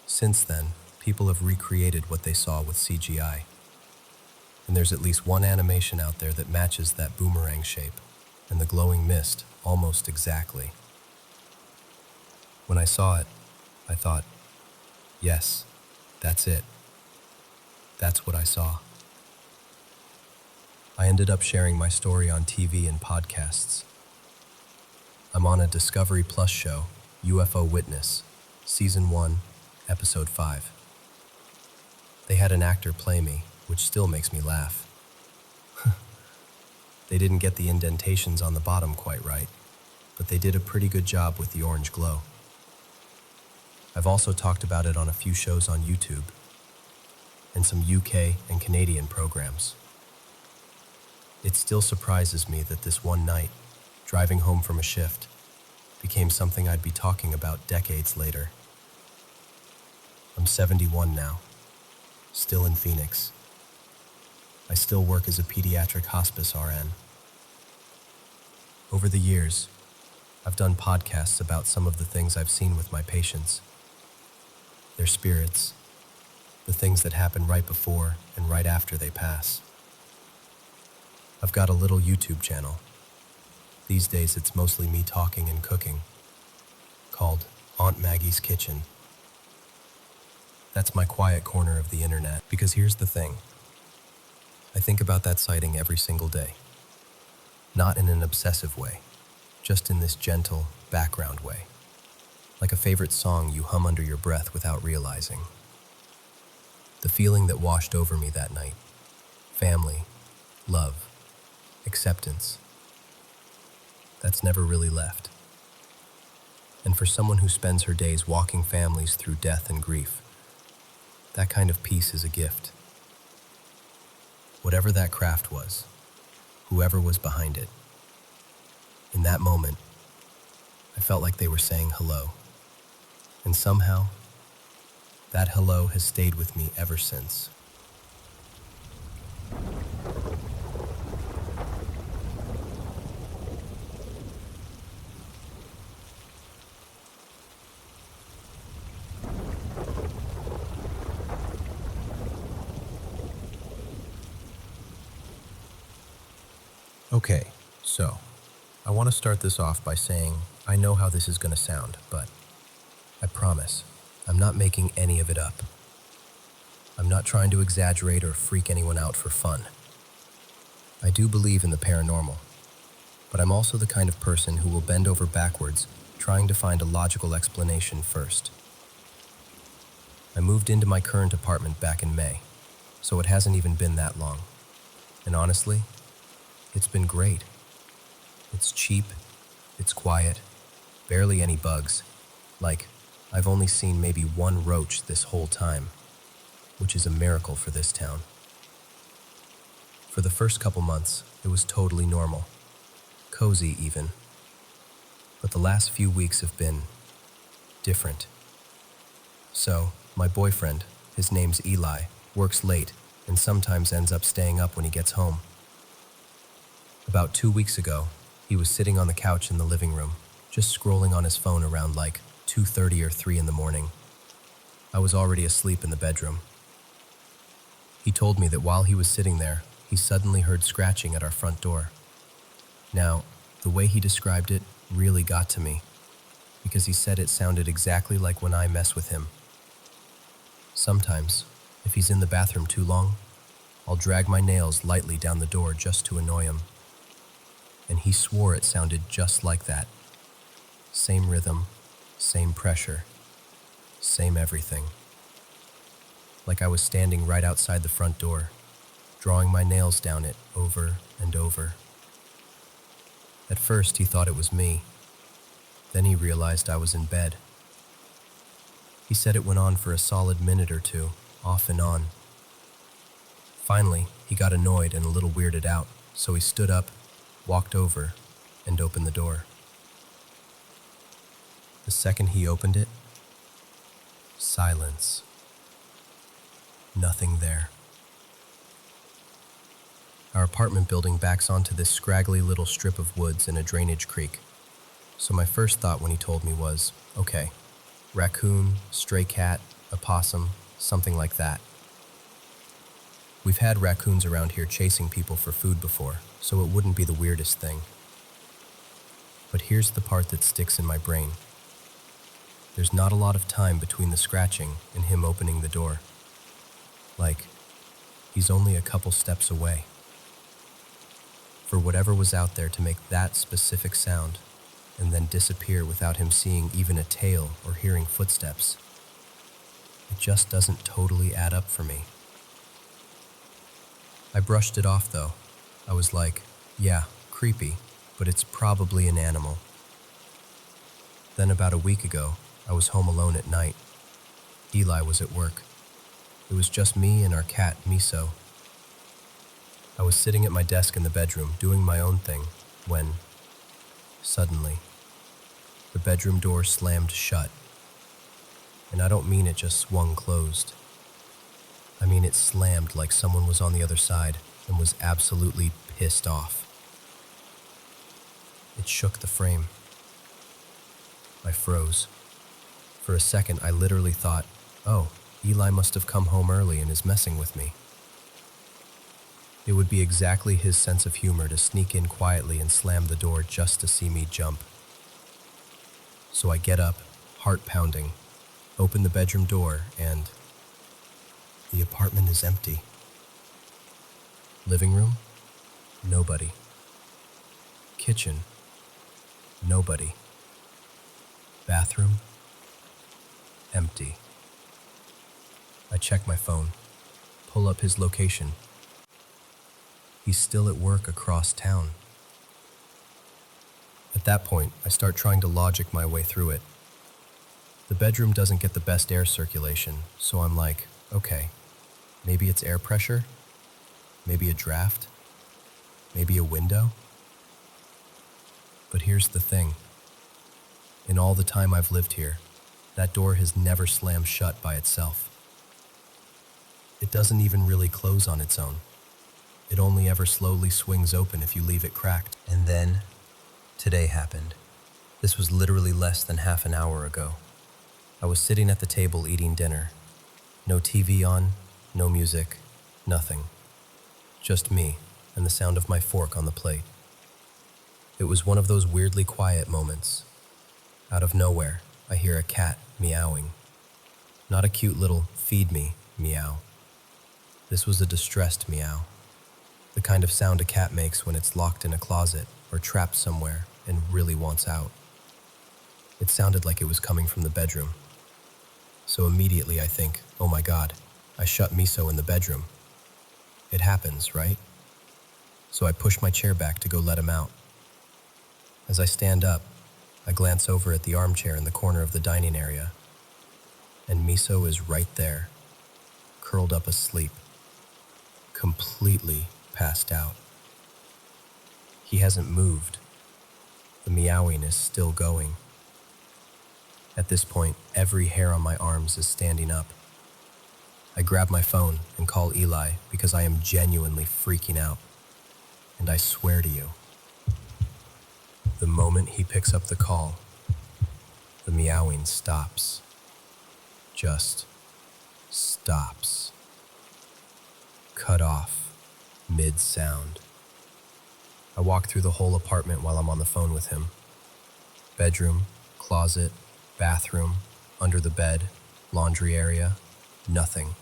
Since then, people have recreated what they saw with CGI. And there's at least one animation out there that matches that boomerang shape and the glowing mist almost exactly. When I saw it, I thought, yes, that's it. That's what I saw. I ended up sharing my story on TV and podcasts. I'm on a Discovery Plus show, UFO Witness, Season 1, Episode 5. They had an actor play me, which still makes me laugh. They didn't get the indentations on the bottom quite right, but they did a pretty good job with the orange glow. I've also talked about it on a few shows on YouTube and some UK and Canadian programs. It still surprises me that this one night, driving home from a shift, became something I'd be talking about decades later. I'm 71 now, still in Phoenix. I still work as a pediatric hospice RN. Over the years, I've done podcasts about some of the things I've seen with my patients. Their spirits, the things that happen right before and right after they pass. I've got a little YouTube channel. These days it's mostly me talking and cooking, called Aunt Maggie's Kitchen. That's my quiet corner of the internet, because here's the thing. I think about that sighting every single day. Not in an obsessive way, just in this gentle, background way. Like a favorite song you hum under your breath without realizing. The feeling that washed over me that night. Family, love, acceptance. That's never really left. And for someone who spends her days walking families through death and grief, That kind of peace is a gift. Whatever that craft was, whoever was behind it, in that moment, I felt like they were saying hello. And somehow, that hello has stayed with me ever since. Okay, so I want to start this off by saying I know how this is going to sound, but I promise I'm not making any of it up. I'm not trying to exaggerate or freak anyone out for fun. I do believe in the paranormal, but I'm also the kind of person who will bend over backwards trying to find a logical explanation first. I moved into my current apartment back in May, so it hasn't even been that long. And honestly, it's been great. It's cheap, it's quiet, barely any bugs. Like, I've only seen maybe one roach this whole time, which is a miracle for this town. For the first couple months, it was totally normal, cozy even. But the last few weeks have been different. So, my boyfriend, his name's Eli, works late and sometimes ends up staying up when he gets home. About 2 weeks ago, he was sitting on the couch in the living room, just scrolling on his phone around like 2:30 or 3 in the morning. I was already asleep in the bedroom. He told me that while he was sitting there, he suddenly heard scratching at our front door. Now, the way he described it really got to me, because he said it sounded exactly like when I mess with him. Sometimes, if he's in the bathroom too long, I'll drag my nails lightly down the door just to annoy him. And he swore it sounded just like that. Same rhythm, same pressure, same everything. Like I was standing right outside the front door, drawing my nails down it over and over. At first, he thought it was me. Then he realized I was in bed. He said it went on for a solid minute or two, off and on. Finally, he got annoyed and a little weirded out, so he stood up, walked over, and opened the door. The second he opened it, silence. Nothing there. Our apartment building backs onto this scraggly little strip of woods and a drainage creek. So my first thought when he told me was, okay, raccoon, stray cat, a possum, something like that. We've had raccoons around here chasing people for food before, so it wouldn't be the weirdest thing. But here's the part that sticks in my brain. There's not a lot of time between the scratching and him opening the door. Like, he's only a couple steps away. For whatever was out there to make that specific sound and then disappear without him seeing even a tail or hearing footsteps, it just doesn't totally add up for me. I brushed it off though. I was like, yeah, creepy, but it's probably an animal. Then about a week ago, I was home alone at night. Eli was at work. It was just me and our cat, Miso. I was sitting at my desk in the bedroom doing my own thing when, suddenly, the bedroom door slammed shut. And I don't mean it just swung closed. I mean it slammed like someone was on the other side and was absolutely pissed off. It shook the frame. I froze. For a second, I literally thought, oh, Eli must have come home early and is messing with me. It would be exactly his sense of humor to sneak in quietly and slam the door just to see me jump. So I get up, heart pounding, open the bedroom door, and the apartment is empty. Living room? Nobody. Kitchen? Nobody. Bathroom? Empty. I check my phone, pull up his location. He's still at work across town. At that point, I start trying to logic my way through it. The bedroom doesn't get the best air circulation, so I'm like, Okay, maybe it's air pressure, maybe a draft, maybe a window. But here's the thing. In all the time I've lived here, that door has never slammed shut by itself. It doesn't even really close on its own. It only ever slowly swings open if you leave it cracked. And then, today happened. This was literally less than half an hour ago. I was sitting at the table eating dinner. No TV on, no music, nothing. Just me and the sound of my fork on the plate. It was one of those weirdly quiet moments. Out of nowhere, I hear a cat meowing. Not a cute little feed me meow. This was a distressed meow. The kind of sound a cat makes when it's locked in a closet or trapped somewhere and really wants out. It sounded like it was coming from the bedroom. So immediately I think, oh my God, I shut Miso in the bedroom. It happens, right? So I push my chair back to go let him out. As I stand up, I glance over at the armchair in the corner of the dining area, and Miso is right there, curled up asleep, completely passed out. He hasn't moved. The meowing is still going. At this point, every hair on my arms is standing up. I grab my phone and call Eli because I am genuinely freaking out. And I swear to you, the moment he picks up the call, the meowing stops. Just stops. Cut off, mid-sound. I walk through the whole apartment while I'm on the phone with him. Bedroom, closet, bathroom, under the bed, laundry area, nothing.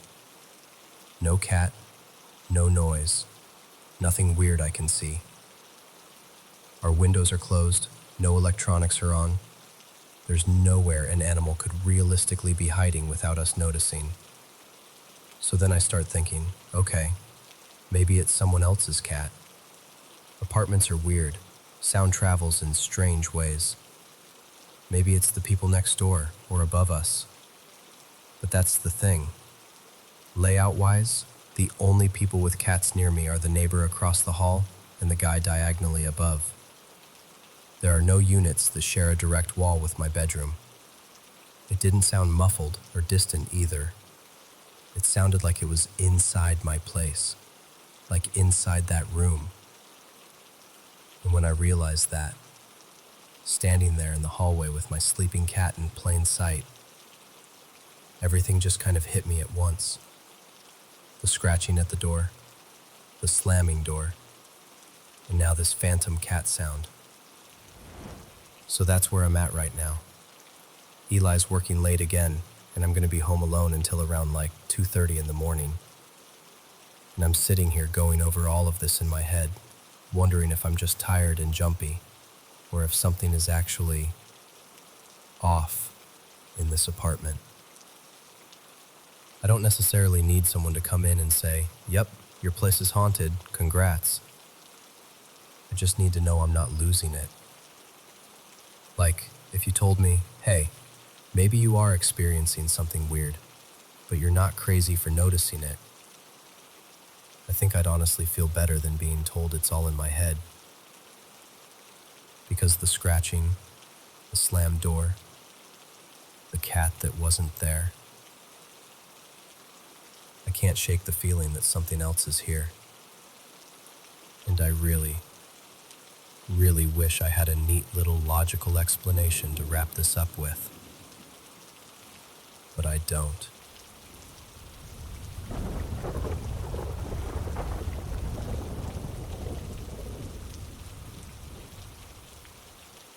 No cat, no noise, nothing weird I can see. Our windows are closed, no electronics are on. There's nowhere an animal could realistically be hiding without us noticing. So then I start thinking, okay, maybe it's someone else's cat. Apartments are weird. Sound travels in strange ways. Maybe it's the people next door or above us. But that's the thing. Layout-wise, the only people with cats near me are the neighbor across the hall and the guy diagonally above. There are no units that share a direct wall with my bedroom. It didn't sound muffled or distant either. It sounded like it was inside my place, like inside that room. And when I realized that, standing there in the hallway with my sleeping cat in plain sight, everything just kind of hit me at once. The scratching at the door, the slamming door, and now this phantom cat sound. So that's where I'm at right now. Eli's working late again, and I'm going to be home alone until around like 2:30 in the morning. And I'm sitting here going over all of this in my head, wondering if I'm just tired and jumpy, or if something is actually off in this apartment. I don't necessarily need someone to come in and say, yep, your place is haunted, congrats. I just need to know I'm not losing it. Like, if you told me, hey, maybe you are experiencing something weird, but you're not crazy for noticing it. I think I'd honestly feel better than being told it's all in my head. Because the scratching, the slammed door, the cat that wasn't there, I can't shake the feeling that something else is here. And I really, really wish I had a neat little logical explanation to wrap this up with. But I don't.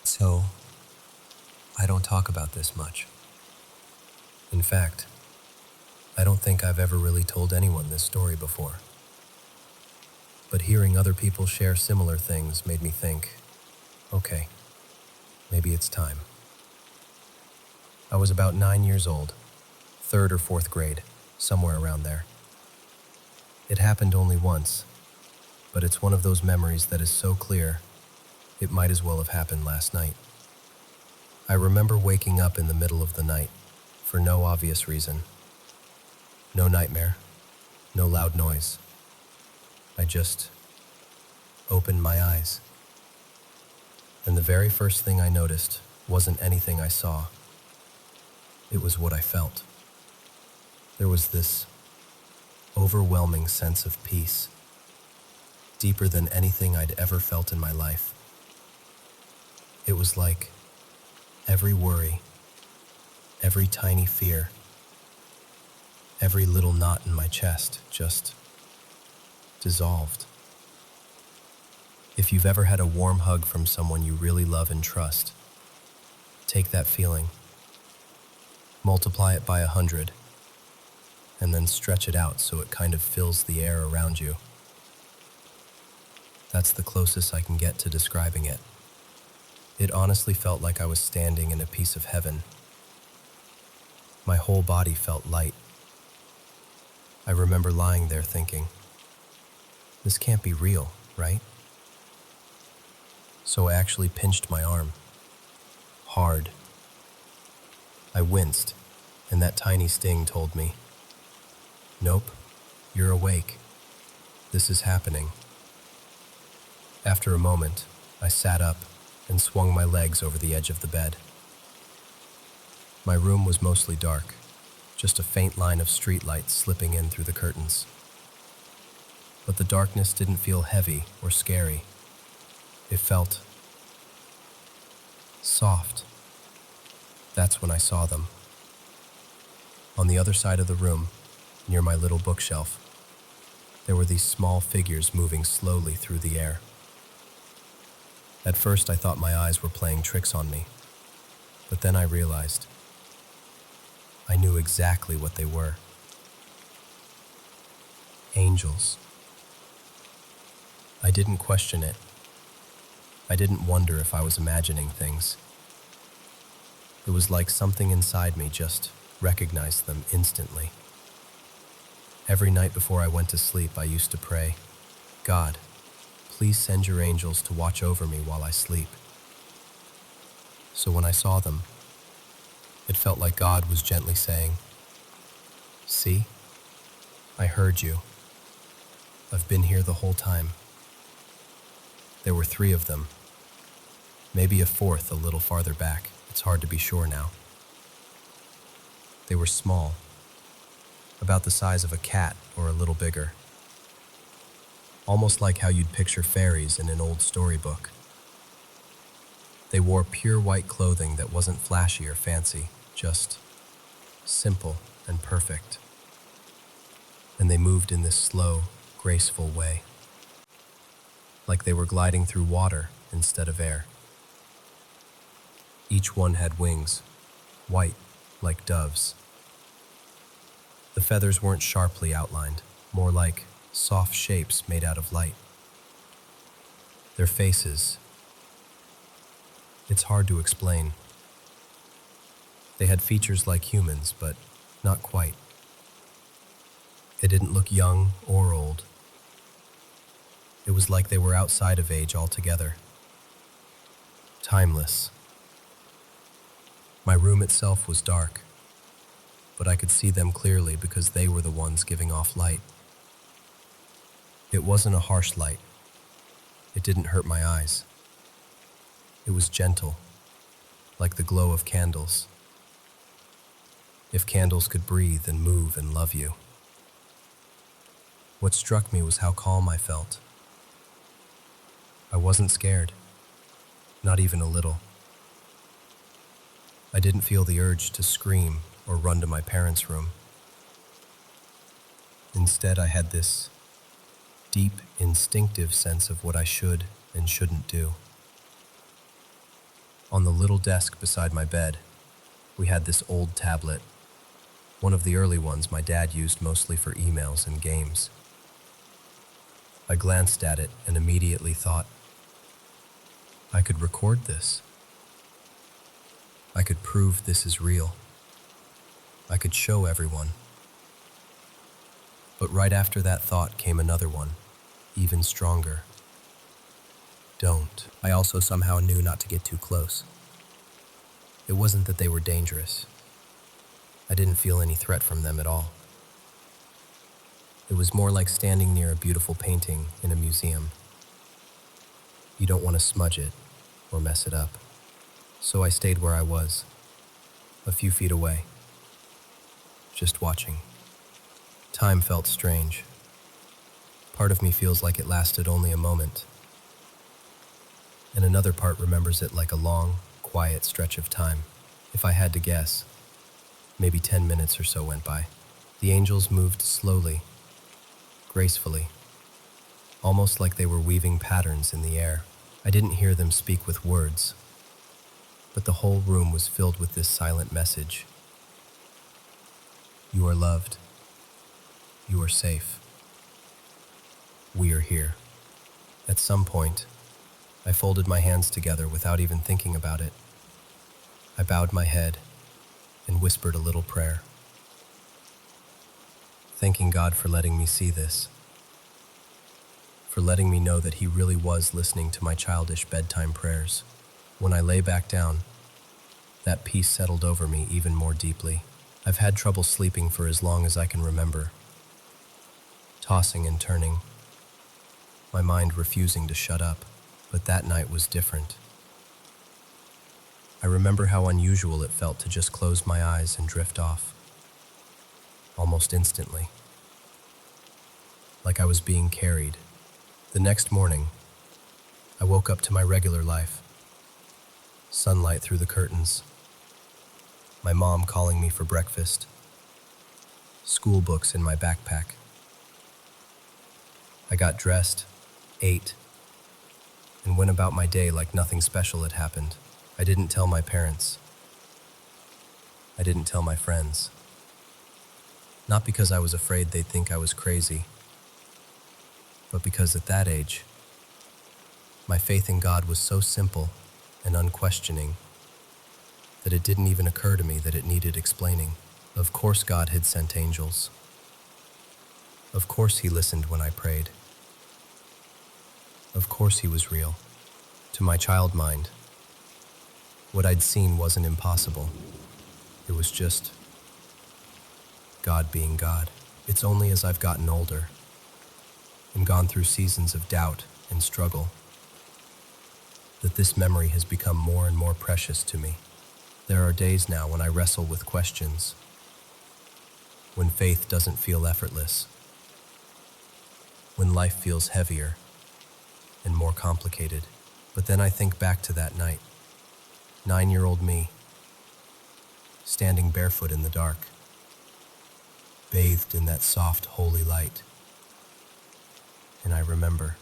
So, I don't talk about this much. In fact, I don't think I've ever really told anyone this story before. But hearing other people share similar things made me think, okay, maybe it's time. I was about 9 years old, 3rd or 4th grade, somewhere around there. It happened only once, but it's one of those memories that is so clear, it might as well have happened last night. I remember waking up in the middle of the night, for no obvious reason. No nightmare, no loud noise. I just opened my eyes. And the very first thing I noticed wasn't anything I saw. It was what I felt. There was this overwhelming sense of peace, deeper than anything I'd ever felt in my life. It was like every worry, every tiny fear, every little knot in my chest just dissolved. If you've ever had a warm hug from someone you really love and trust, take that feeling, multiply it by 100, and then stretch it out so it kind of fills the air around you. That's the closest I can get to describing it. It honestly felt like I was standing in a piece of heaven. My whole body felt light. I remember lying there thinking, this can't be real, right? So I actually pinched my arm. Hard. I winced, and that tiny sting told me, nope, you're awake. This is happening. After a moment, I sat up and swung my legs over the edge of the bed. My room was mostly dark, just a faint line of streetlights slipping in through the curtains. But the darkness didn't feel heavy or scary. It felt soft. That's when I saw them. On the other side of the room, near my little bookshelf, there were these small figures moving slowly through the air. At first, I thought my eyes were playing tricks on me, but then I realized I knew exactly what they were. Angels. I didn't question it. I didn't wonder if I was imagining things. It was like something inside me just recognized them instantly. Every night before I went to sleep, I used to pray, God, please send your angels to watch over me while I sleep. So when I saw them, it felt like God was gently saying, see, I heard you. I've been here the whole time. There were 3 of them, maybe a 4th a little farther back. It's hard to be sure now. They were small, about the size of a cat or a little bigger. Almost like how you'd picture fairies in an old storybook. They wore pure white clothing that wasn't flashy or fancy, just simple and perfect. And they moved in this slow, graceful way, like they were gliding through water instead of air. Each one had wings, white like doves. The feathers weren't sharply outlined, more like soft shapes made out of light. Their faces, it's hard to explain. They had features like humans, but not quite. They didn't look young or old. It was like they were outside of age altogether. Timeless. My room itself was dark, but I could see them clearly because they were the ones giving off light. It wasn't a harsh light. It didn't hurt my eyes. It was gentle, like the glow of candles. If candles could breathe and move and love you. What struck me was how calm I felt. I wasn't scared, not even a little. I didn't feel the urge to scream or run to my parents' room. Instead, I had this deep, instinctive sense of what I should and shouldn't do. On the little desk beside my bed, we had this old tablet, one of the early ones my dad used mostly for emails and games. I glanced at it and immediately thought, I could record this. I could prove this is real. I could show everyone. But right after that thought came another one, even stronger. Don't. I also somehow knew not to get too close. It wasn't that they were dangerous. I didn't feel any threat from them at all. It was more like standing near a beautiful painting in a museum. You don't want to smudge it or mess it up. So I stayed where I was, a few feet away, just watching. Time felt strange. Part of me feels like it lasted only a moment, and another part remembers it like a long, quiet stretch of time. If I had to guess, maybe 10 minutes or so went by. The angels moved slowly, gracefully, almost like they were weaving patterns in the air. I didn't hear them speak with words, but the whole room was filled with this silent message. You are loved. You are safe. We are here. At some point, I folded my hands together without even thinking about it. I bowed my head and whispered a little prayer, thanking God for letting me see this, for letting me know that He really was listening to my childish bedtime prayers. When I lay back down, that peace settled over me even more deeply. I've had trouble sleeping for as long as I can remember, tossing and turning, my mind refusing to shut up. But that night was different. I remember how unusual it felt to just close my eyes and drift off, almost instantly, like I was being carried. The next morning, I woke up to my regular life. Sunlight through the curtains, my mom calling me for breakfast, school books in my backpack. I got dressed, ate, and went about my day like nothing special had happened. I didn't tell my parents. I didn't tell my friends. Not because I was afraid they'd think I was crazy, but because at that age, my faith in God was so simple and unquestioning that it didn't even occur to me that it needed explaining. Of course God had sent angels. Of course He listened when I prayed. Of course He was real. To my child mind, what I'd seen wasn't impossible. It was just God being God. It's only as I've gotten older and gone through seasons of doubt and struggle that this memory has become more and more precious to me. There are days now when I wrestle with questions, when faith doesn't feel effortless, when life feels heavier and more complicated. But then I think back to that night, 9-year-old me, standing barefoot in the dark, bathed in that soft, holy light. And I remember,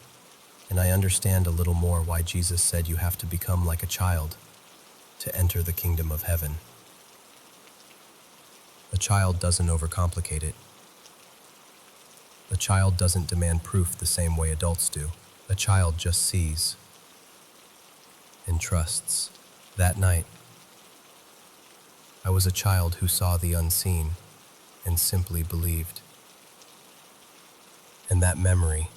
and I understand a little more why Jesus said you have to become like a child to enter the kingdom of heaven. A child doesn't overcomplicate it. A child doesn't demand proof the same way adults do. A child just sees and trusts. That night, I was a child who saw the unseen and simply believed. And that memory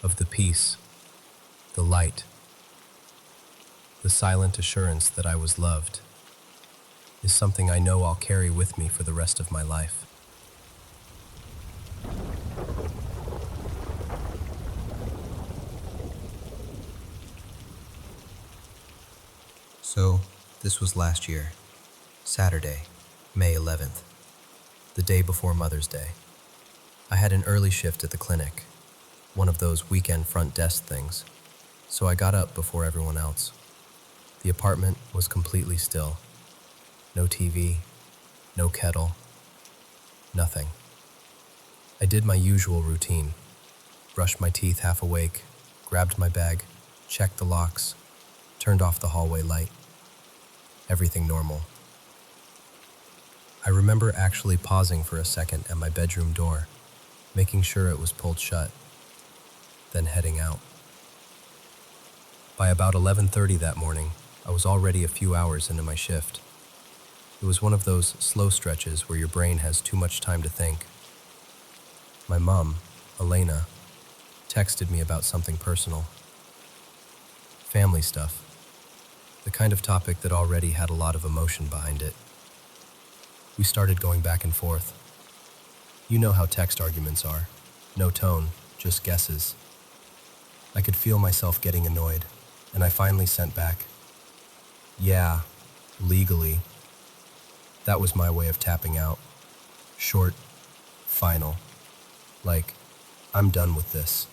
of the peace, the light, the silent assurance that I was loved is something I know I'll carry with me for the rest of my life. So, this was last year, Saturday, May 11th, the day before Mother's Day. I had an early shift at the clinic, one of those weekend front desk things, so I got up before everyone else. The apartment was completely still. No TV, no kettle, nothing. I did my usual routine, brushed my teeth half awake, grabbed my bag, checked the locks, turned off the hallway light. Everything normal. I remember actually pausing for a second at my bedroom door, making sure it was pulled shut, then heading out. By about 11:30 that morning, I was already a few hours into my shift. It was one of those slow stretches where your brain has too much time to think. My mom, Elena, texted me about something personal. Family stuff. The kind of topic that already had a lot of emotion behind it. We started going back and forth. You know how text arguments are. No tone, just guesses. I could feel myself getting annoyed, and I finally sent back, "Yeah, legally." That was my way of tapping out. Short, final. Like, I'm done with this.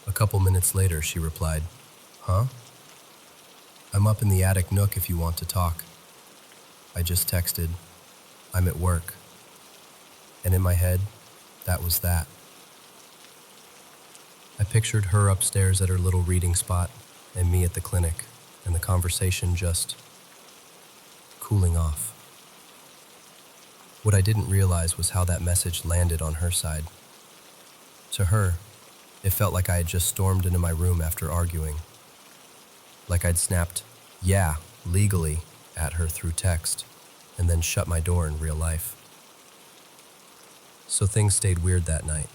A couple minutes later, she replied, "Huh? I'm up in the attic nook if you want to talk." I just texted, "I'm at work." And in my head, that was that. I pictured her upstairs at her little reading spot and me at the clinic, and the conversation just cooling off. What I didn't realize was how that message landed on her side. To her, it felt like I had just stormed into my room after arguing. Like I'd snapped, "Yeah, legally," at her through text, and then shut my door in real life. So things stayed weird that night.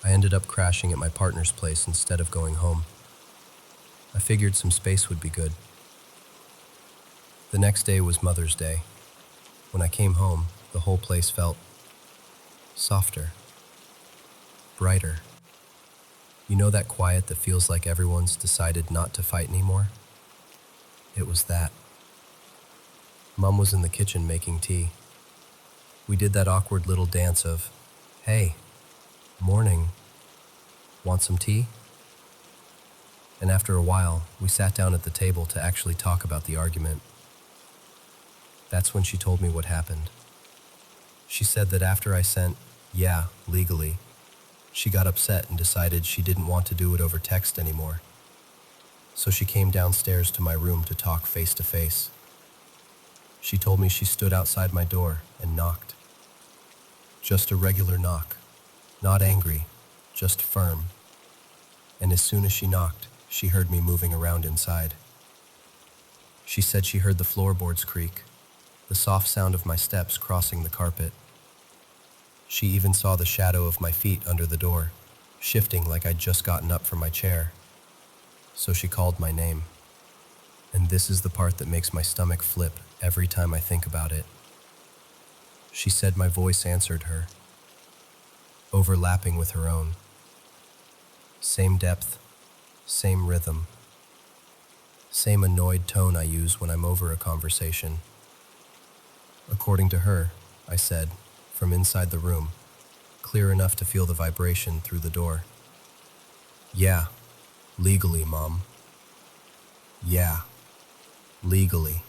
I ended up crashing at my partner's place instead of going home. I figured some space would be good. The next day was Mother's Day. When I came home, the whole place felt softer, brighter. You know that quiet that feels like everyone's decided not to fight anymore? It was that. Mom was in the kitchen making tea. We did that awkward little dance of, "Hey, morning, want some tea?" And after a while, we sat down at the table to actually talk about the argument. That's when she told me what happened. She said that after I sent, "Yeah, legally," she got upset and decided she didn't want to do it over text anymore. So she came downstairs to my room to talk face to face. She told me she stood outside my door and knocked. Just a regular knock, not angry, just firm. And as soon as she knocked, she heard me moving around inside. She said she heard the floorboards creak, the soft sound of my steps crossing the carpet. She even saw the shadow of my feet under the door, shifting like I'd just gotten up from my chair. So she called my name. And this is the part that makes my stomach flip every time I think about it. She said my voice answered her, overlapping with her own. Same depth, same rhythm, same annoyed tone I use when I'm over a conversation. According to her, I said, from inside the room, clear enough to feel the vibration through the door, "Yeah, legally, Mom. Yeah, legally."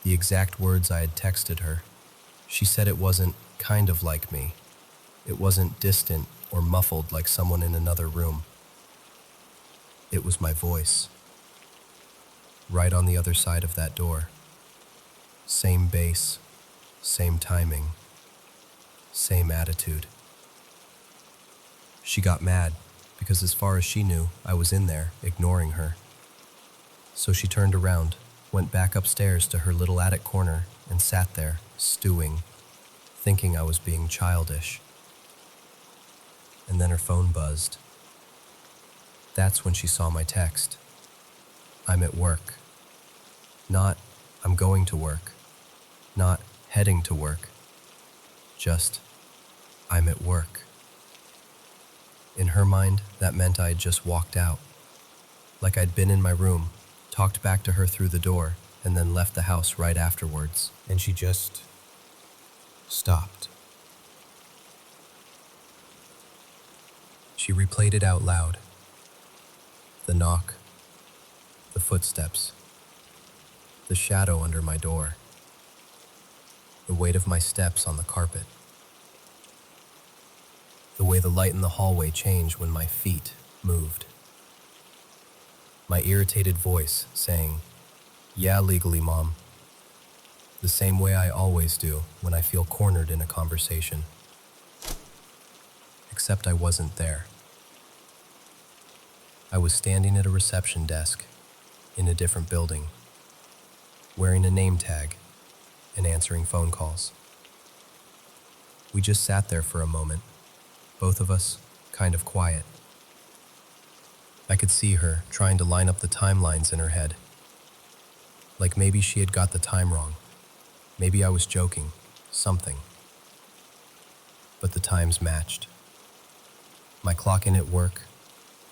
The exact words I had texted her. She said it wasn't kind of like me. It wasn't distant or muffled like someone in another room. It was my voice. Right on the other side of that door. Same bass, same timing, same attitude. She got mad because as far as she knew, I was in there, ignoring her. So she turned around, went back upstairs to her little attic corner, and sat there, stewing, thinking I was being childish. And then her phone buzzed. That's when she saw my text. "I'm at work." Not, "I'm going to work." Not, "heading to work." Just, "I'm at work." In her mind, that meant I had just walked out. Like I'd been in my room, talked back to her through the door, and then left the house right afterwards. And she just stopped. She replayed it out loud. The knock, the footsteps, the shadow under my door, the weight of my steps on the carpet, the way the light in the hallway changed when my feet moved. My irritated voice saying, "Yeah, legally, Mom." The same way I always do when I feel cornered in a conversation. Except I wasn't there. I was standing at a reception desk in a different building, wearing a name tag and answering phone calls. We just sat there for a moment, both of us kind of quiet. I could see her trying to line up the timelines in her head. Like maybe she had got the time wrong. Maybe I was joking. something. But the times matched. My clock in at work,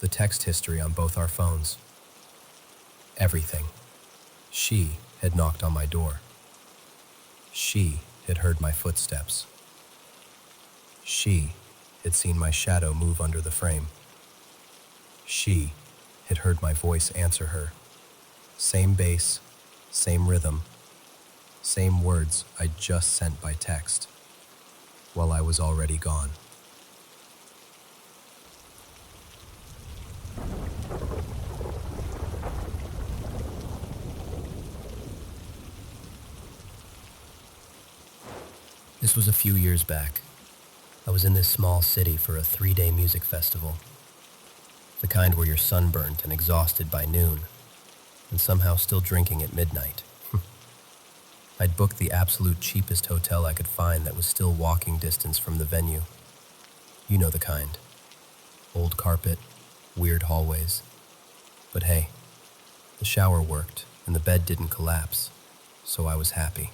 the text history on both our phones. Everything. She had knocked on my door. She had heard my footsteps. She had seen my shadow move under the frame. She had heard my voice answer her. Same bass, same rhythm, same words I'd just sent by text, while I was already gone. This was a few years back. I was in this small city for a 3-day music festival. The kind where you're sunburnt and exhausted by noon, and somehow still drinking at midnight. I'd booked the absolute cheapest hotel I could find that was still walking distance from the venue. You know the kind. Old carpet, weird hallways. But hey, the shower worked and the bed didn't collapse, so I was happy.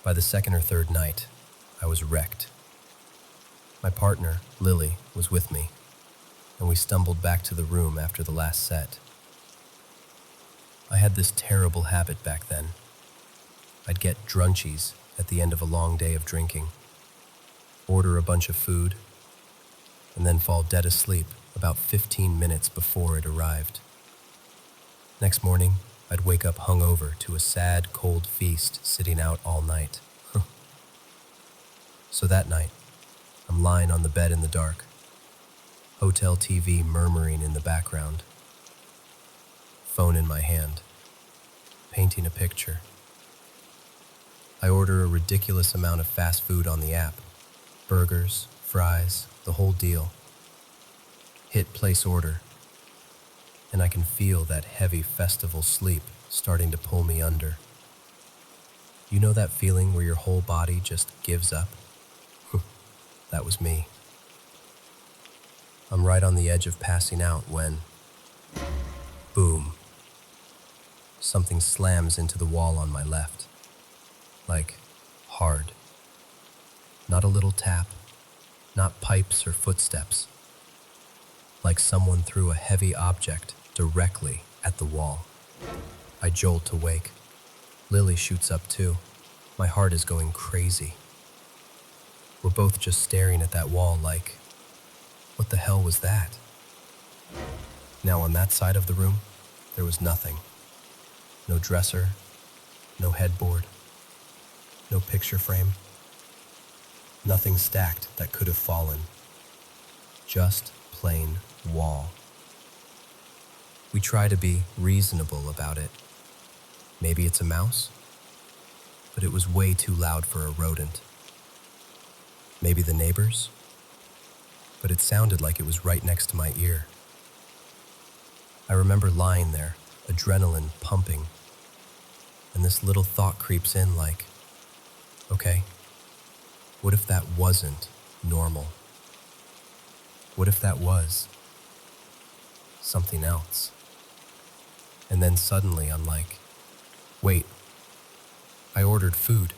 By the second or third night, I was wrecked. My partner, Lily, was with me, and we stumbled back to the room after the last set. I had this terrible habit back then. I'd get drunchies at the end of a long day of drinking, order a bunch of food, and then fall dead asleep about 15 minutes before it arrived. Next morning, I'd wake up hungover to a sad, cold feast sitting out all night. So that night, I'm lying on the bed in the dark, hotel TV murmuring in the background, phone in my hand, painting a picture. I order a ridiculous amount of fast food on the app, burgers, fries, the whole deal. Hit place order, and I can feel that heavy festival sleep starting to pull me under. You know that feeling where your whole body just gives up? That was me. I'm right on the edge of passing out when, boom, something slams into the wall on my left. Like, hard. Not a little tap, not pipes or footsteps. Like someone threw a heavy object directly at the wall. I jolt awake. Lily shoots up too. My heart is going crazy. We're both just staring at that wall like, what the hell was that? Now on that side of the room, there was nothing. No dresser, no headboard, no picture frame. Nothing stacked that could have fallen. Just plain wall. We try to be reasonable about it. Maybe it's a mouse, but it was way too loud for a rodent. Maybe the neighbors, but it sounded like it was right next to my ear. I remember lying there, adrenaline pumping, and this little thought creeps in like, okay, what if that wasn't normal? What if that was something else? And then suddenly I'm like, wait, I ordered food.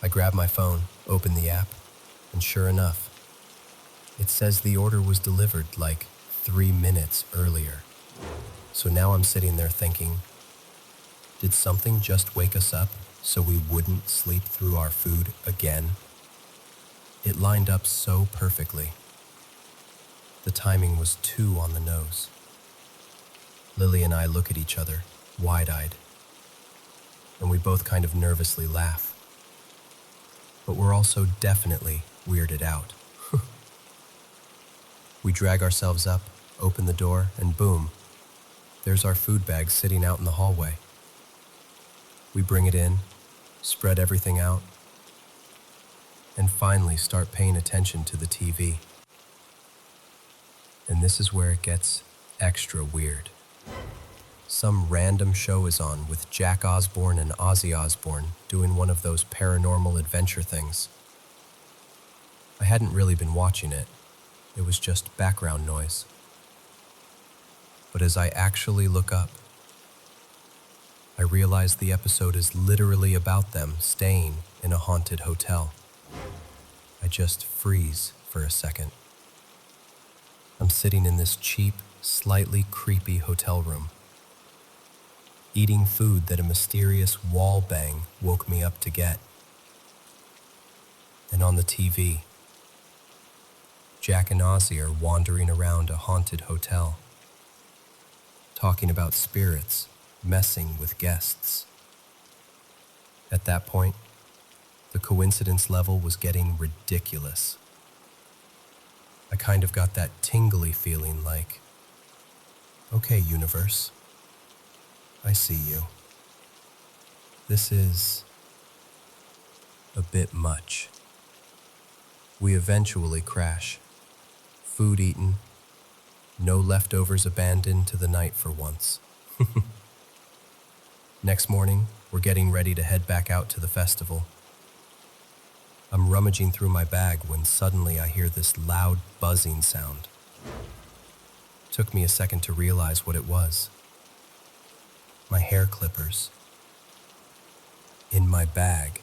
I grab my phone, open the app, and sure enough, it says the order was delivered like 3 minutes earlier. So now I'm sitting there thinking, did something just wake us up so we wouldn't sleep through our food again? It lined up so perfectly. The timing was too on the nose. Lily and I look at each other, wide-eyed, and we both kind of nervously laugh. But we're also definitely weirded out. We drag ourselves up, open the door, and boom, there's our food bag sitting out in the hallway. We bring it in, spread everything out, and finally start paying attention to the TV. And this is where it gets extra weird. Some random show is on with Jack Osborne and Ozzy Osbourne doing one of those paranormal adventure things. I hadn't really been watching it. It was just background noise. But as I actually look up, I realize the episode is literally about them staying in a haunted hotel. I just freeze for a second. I'm sitting in this cheap, slightly creepy hotel room, eating food that a mysterious wall bang woke me up to get. And on the TV, Jack and Ozzy are wandering around a haunted hotel, talking about spirits messing with guests. At that point, the coincidence level was getting ridiculous. I kind of got that tingly feeling like, okay, universe, I see you. This is a bit much. We eventually crash. Food eaten, no leftovers abandoned to the night for once. Next morning, we're getting ready to head back out to the festival. I'm rummaging through my bag when suddenly I hear this loud buzzing sound. Took me a second to realize what it was. My hair clippers. In my bag,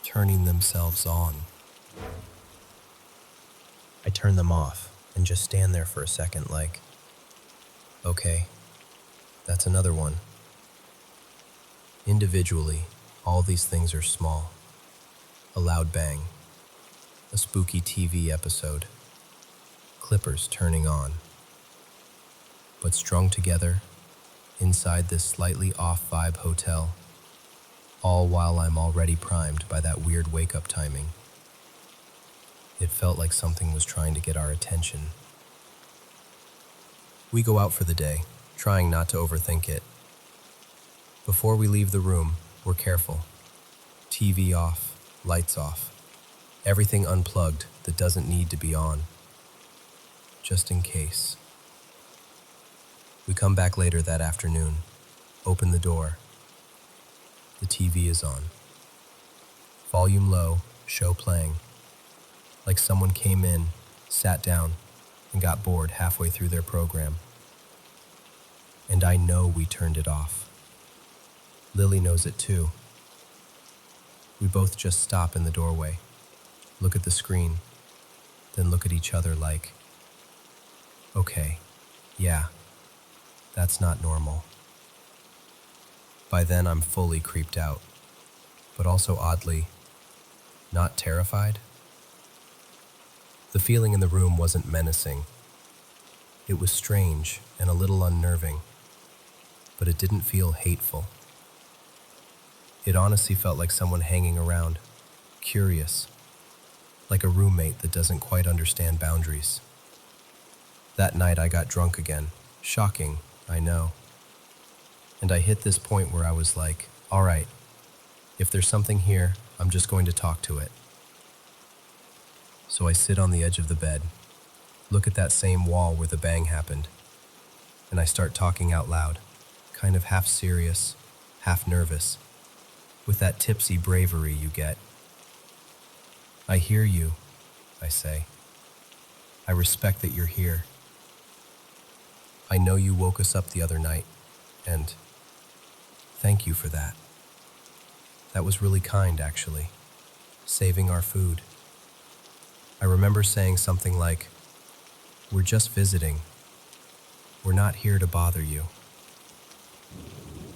turning themselves on. I turn them off and just stand there for a second like, okay, that's another one. Individually, all these things are small. A loud bang, a spooky TV episode, clippers turning on. But strung together, inside this slightly off vibe hotel, all while I'm already primed by that weird wake-up timing. It felt like something was trying to get our attention. We go out for the day, trying not to overthink it. Before we leave the room, we're careful. TV off, lights off, everything unplugged that doesn't need to be on, just in case. We come back later that afternoon, open the door. The TV is on. Volume low, show playing. Like someone came in, sat down, and got bored halfway through their program. And I know we turned it off. Lily knows it too. We both just stop in the doorway, look at the screen, then look at each other like, okay, yeah, that's not normal. By then I'm fully creeped out, but also oddly, not terrified. The feeling in the room wasn't menacing. It was strange and a little unnerving, but it didn't feel hateful. It honestly felt like someone hanging around, curious, like a roommate that doesn't quite understand boundaries. That night I got drunk again. Shocking, I know. And I hit this point where I was like, all right, if there's something here, I'm just going to talk to it. So I sit on the edge of the bed, look at that same wall where the bang happened, and I start talking out loud, kind of half serious, half nervous, with that tipsy bravery you get. I hear you, I say. I respect that you're here. I know you woke us up the other night, and thank you for that. That was really kind, actually, saving our food. I remember saying something like, we're just visiting. We're not here to bother you.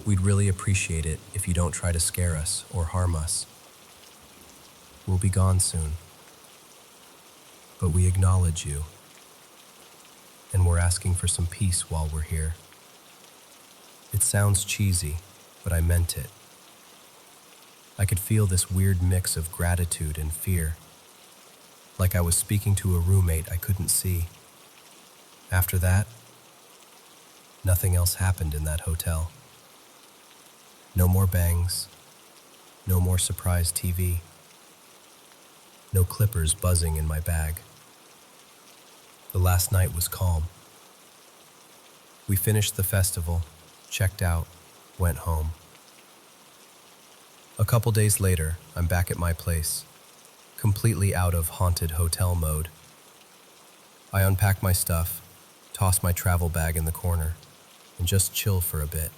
We'd really appreciate it if you don't try to scare us or harm us. We'll be gone soon. But we acknowledge you. And we're asking for some peace while we're here. It sounds cheesy, but I meant it. I could feel this weird mix of gratitude and fear, like I was speaking to a roommate I couldn't see. After that, nothing else happened in that hotel. No more bangs, no more surprise TV, no clippers buzzing in my bag. The last night was calm. We finished the festival, checked out, went home. A couple days later, I'm back at my place, completely out of haunted hotel mode. I unpack my stuff, toss my travel bag in the corner, and just chill for a bit.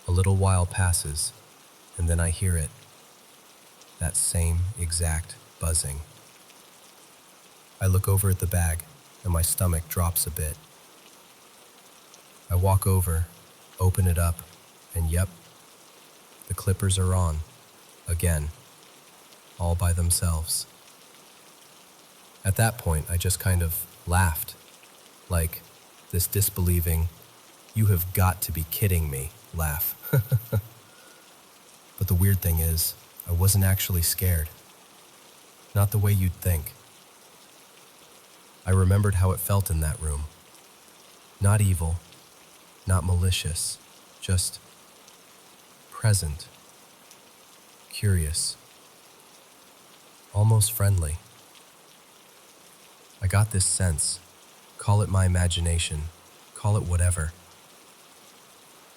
A little while passes, and then I hear it, that same exact buzzing. I look over at the bag, and my stomach drops a bit. I walk over, open it up, and yep, the clippers are on, again, all by themselves. At that point, I just kind of laughed, like this disbelieving, "You have got to be kidding me" laugh. But the weird thing is, I wasn't actually scared. Not the way you'd think. I remembered how it felt in that room. Not evil, not malicious, just present, curious, almost friendly. I got this sense, call it my imagination, call it whatever,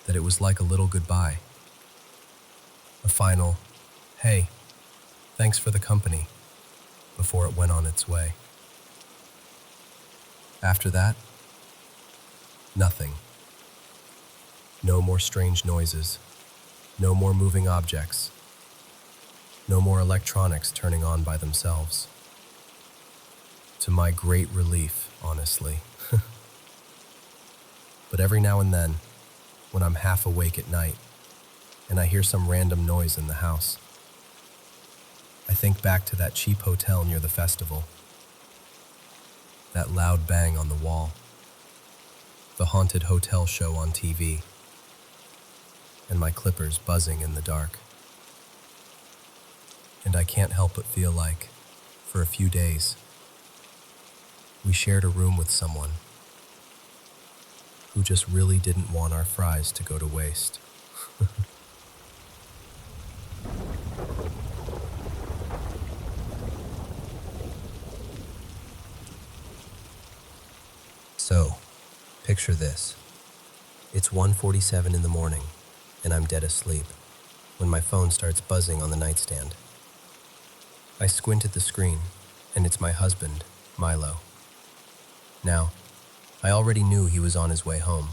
that it was like a little goodbye. A final, "Hey, thanks for the company," before it went on its way. After that, nothing. No more strange noises, no more moving objects, no more electronics turning on by themselves. To my great relief, honestly. But every now and then, when I'm half awake at night, and I hear some random noise in the house, I think back to that cheap hotel near the festival, that loud bang on the wall, the haunted hotel show on TV, and my clippers buzzing in the dark. And I can't help but feel like, for a few days, we shared a room with someone who just really didn't want our fries to go to waste. So, picture this. It's 1:47 in the morning, and I'm dead asleep, when my phone starts buzzing on the nightstand. I squint at the screen, and it's my husband, Milo. Now, I already knew he was on his way home.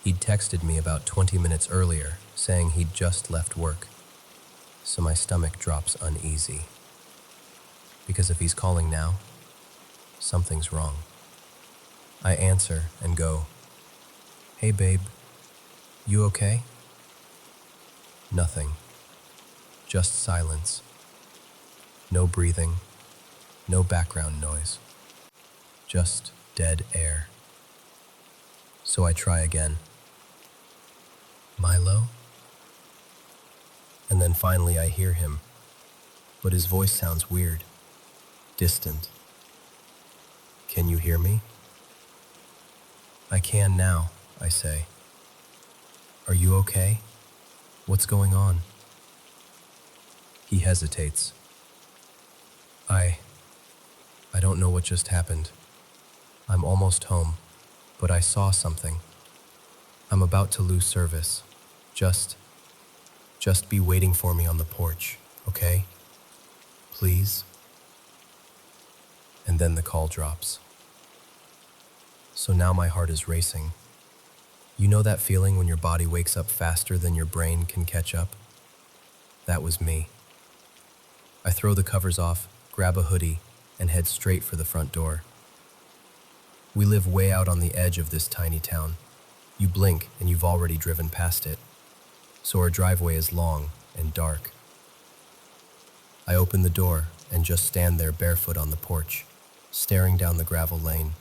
He'd texted me about 20 minutes earlier, saying he'd just left work. So my stomach drops uneasy. Because if he's calling now, something's wrong. I answer and go, "Hey babe, you okay?" Nothing. Just silence. No breathing, no background noise. Just dead air. So I try again. "Milo?" And then finally I hear him, but his voice sounds weird, distant. "Can you hear me?" "I can now," I say. "Are you okay? What's going on?" He hesitates. I don't know what just happened. I'm almost home, but I saw something. I'm about to lose service. Just be waiting for me on the porch, okay? Please? And then the call drops. So now my heart is racing. You know that feeling when your body wakes up faster than your brain can catch up? That was me. I throw the covers off, grab a hoodie, and head straight for the front door. We live way out on the edge of this tiny town. You blink and you've already driven past it. So our driveway is long and dark. I open the door and just stand there barefoot on the porch, staring down the gravel lane,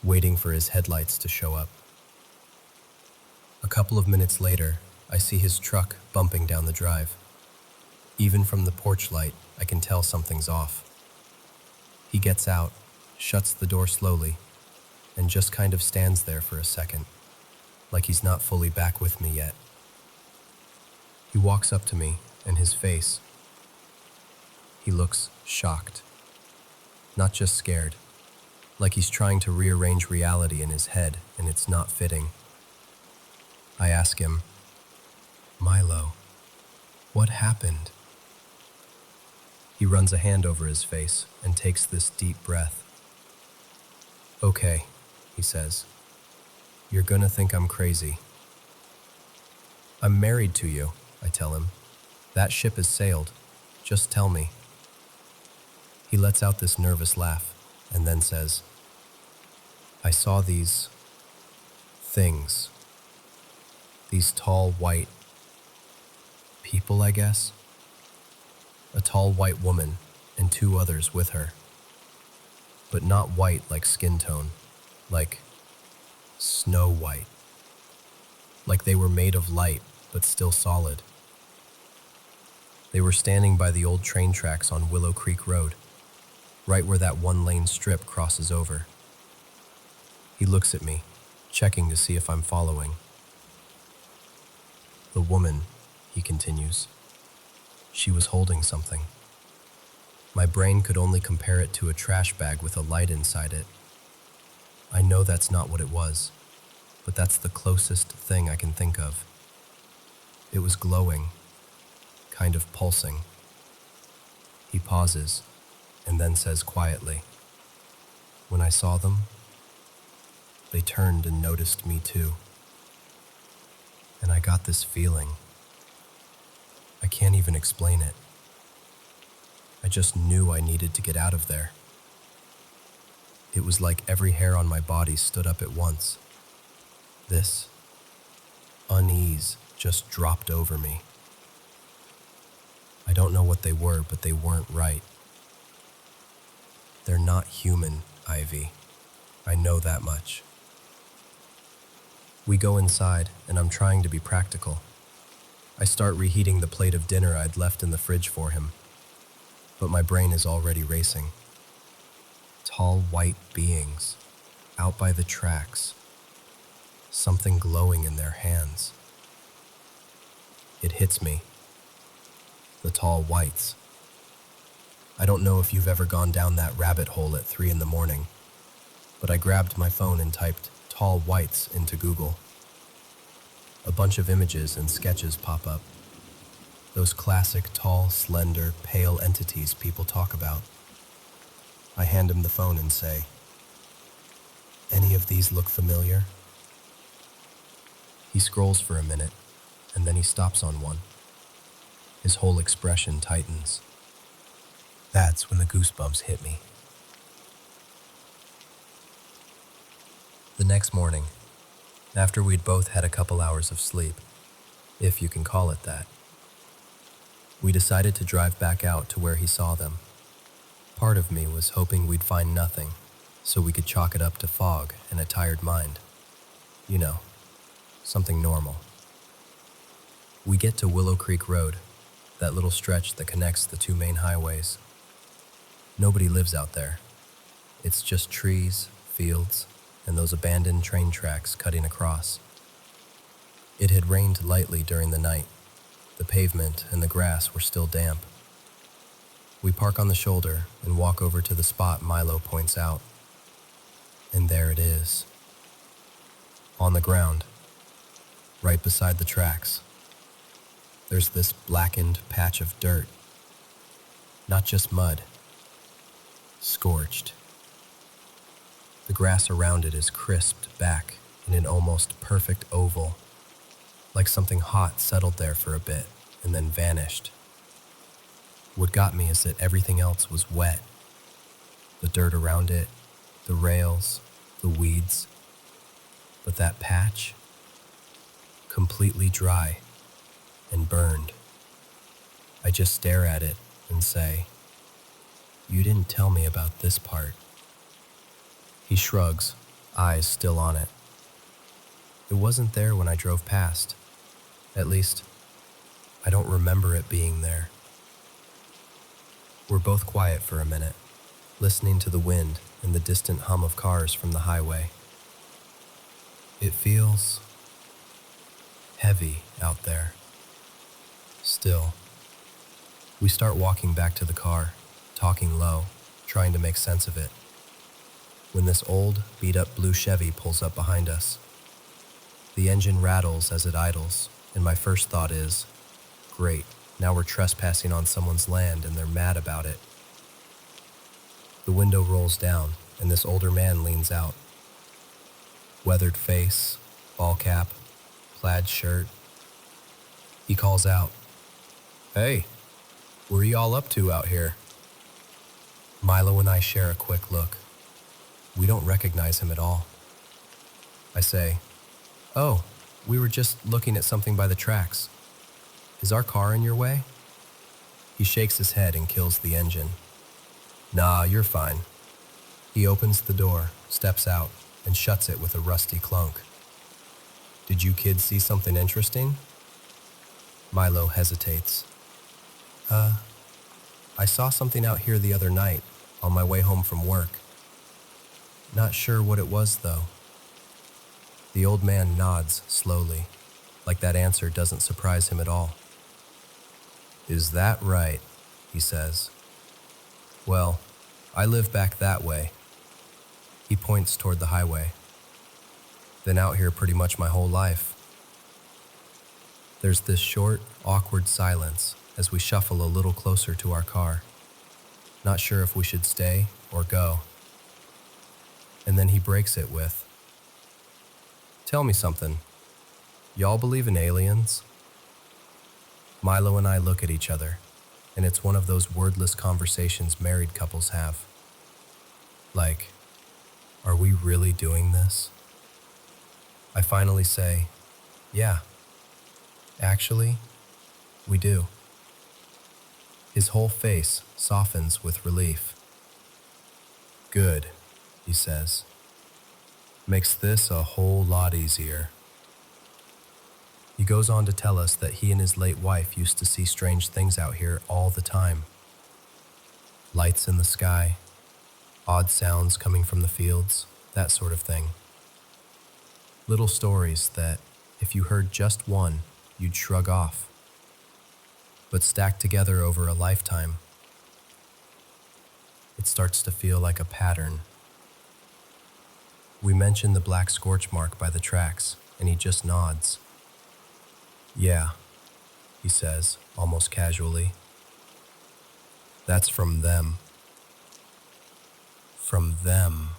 waiting for his headlights to show up. A couple of minutes later, I see his truck bumping down the drive. Even from the porch light, I can tell something's off. He gets out, shuts the door slowly, and just kind of stands there for a second, like he's not fully back with me yet. He walks up to me, and his face, he looks shocked. Not just scared, like he's trying to rearrange reality in his head and it's not fitting. I ask him, "Milo, what happened?" He runs a hand over his face and takes this deep breath. "Okay," he says. "You're gonna think I'm crazy." I'm married to you, I tell him. That ship has sailed. Just tell me. He lets out this nervous laugh and then says, I saw these things. These tall white people, I guess. A tall white woman and two others with her. But not white like skin tone, like snow white. Like they were made of light, but still solid. They were standing by the old train tracks on Willow Creek Road, right where that one-lane strip crosses over. He looks at me, checking to see if I'm following. The woman, he continues, she was holding something. My brain could only compare it to a trash bag with a light inside it. I know that's not what it was, but that's the closest thing I can think of. It was glowing, kind of pulsing. He pauses, and then says quietly, when I saw them, they turned and noticed me too. And I got this feeling. I can't even explain it. I just knew I needed to get out of there. It was like every hair on my body stood up at once. This unease just dropped over me. I don't know what they were, but they weren't right. They're not human, Ivy. I know that much. We go inside, and I'm trying to be practical. I start reheating the plate of dinner I'd left in the fridge for him. But my brain is already racing. Tall white beings, out by the tracks. Something glowing in their hands. It hits me. The tall whites. I don't know if you've ever gone down that rabbit hole at 3 a.m, but I grabbed my phone and typed tall whites into Google. A bunch of images and sketches pop up. Those classic, tall, slender, pale entities people talk about. I hand him the phone and say, any of these look familiar? He scrolls for a minute, and then he stops on one. His whole expression tightens. That's when the goosebumps hit me. The next morning, after we'd both had a couple hours of sleep, if you can call it that, we decided to drive back out to where he saw them. Part of me was hoping we'd find nothing, so we could chalk it up to fog and a tired mind. You know, something normal. We get to Willow Creek Road, that little stretch that connects the two main highways. Nobody lives out there. It's just trees, fields, and those abandoned train tracks cutting across. It had rained lightly during the night. The pavement and the grass were still damp. We park on the shoulder and walk over to the spot Milo points out. And there it is. On the ground, right beside the tracks. There's this blackened patch of dirt. Not just mud. Scorched. The grass around it is crisped back in an almost perfect oval, like something hot settled there for a bit and then vanished. What got me is that everything else was wet. The dirt around it, the rails, the weeds. But that patch, completely dry and burned. I just stare at it and say, you didn't tell me about this part. He shrugs, eyes still on it. It wasn't there when I drove past. At least, I don't remember it being there. We're both quiet for a minute, listening to the wind and the distant hum of cars from the highway. It feels heavy out there. Still, we start walking back to the car, talking low, trying to make sense of it. When this old, beat-up blue Chevy pulls up behind us. The engine rattles as it idles, and my first thought is, great, now we're trespassing on someone's land and they're mad about it. The window rolls down, and this older man leans out. Weathered face, ball cap, plaid shirt, He calls out, "Hey, what are y'all up to out here?" Milo and I share a quick look. We don't recognize him at all. I say, "Oh, we were just looking at something by the tracks. Is our car in your way?" He shakes his head and kills the engine. "Nah, you're fine." He opens the door, steps out, and shuts it with a rusty clunk. "Did you kids see something interesting?" Milo hesitates. I saw something out here the other night on my way home from work. Not sure what it was, though." The old man nods slowly, like that answer doesn't surprise him at all. "Is that right?" he says. "Well, I live back that way." He points toward the highway. "Been out here pretty much my whole life." There's this short, awkward silence as we shuffle a little closer to our car, not sure if we should stay or go. And then he breaks it with, "Tell me something. Y'all believe in aliens?" Milo and I look at each other, and it's one of those wordless conversations married couples have. Like, are we really doing this? I finally say, "Yeah, actually, we do." His whole face softens with relief. "Good," he says. "Makes this a whole lot easier." He goes on to tell us that he and his late wife used to see strange things out here all the time. Lights in the sky, odd sounds coming from the fields, that sort of thing. Little stories that, if you heard just one, you'd shrug off. But stacked together over a lifetime, it starts to feel like a pattern. We mention the black scorch mark by the tracks, and he just nods. "Yeah," he says, almost casually. "That's from them." From them.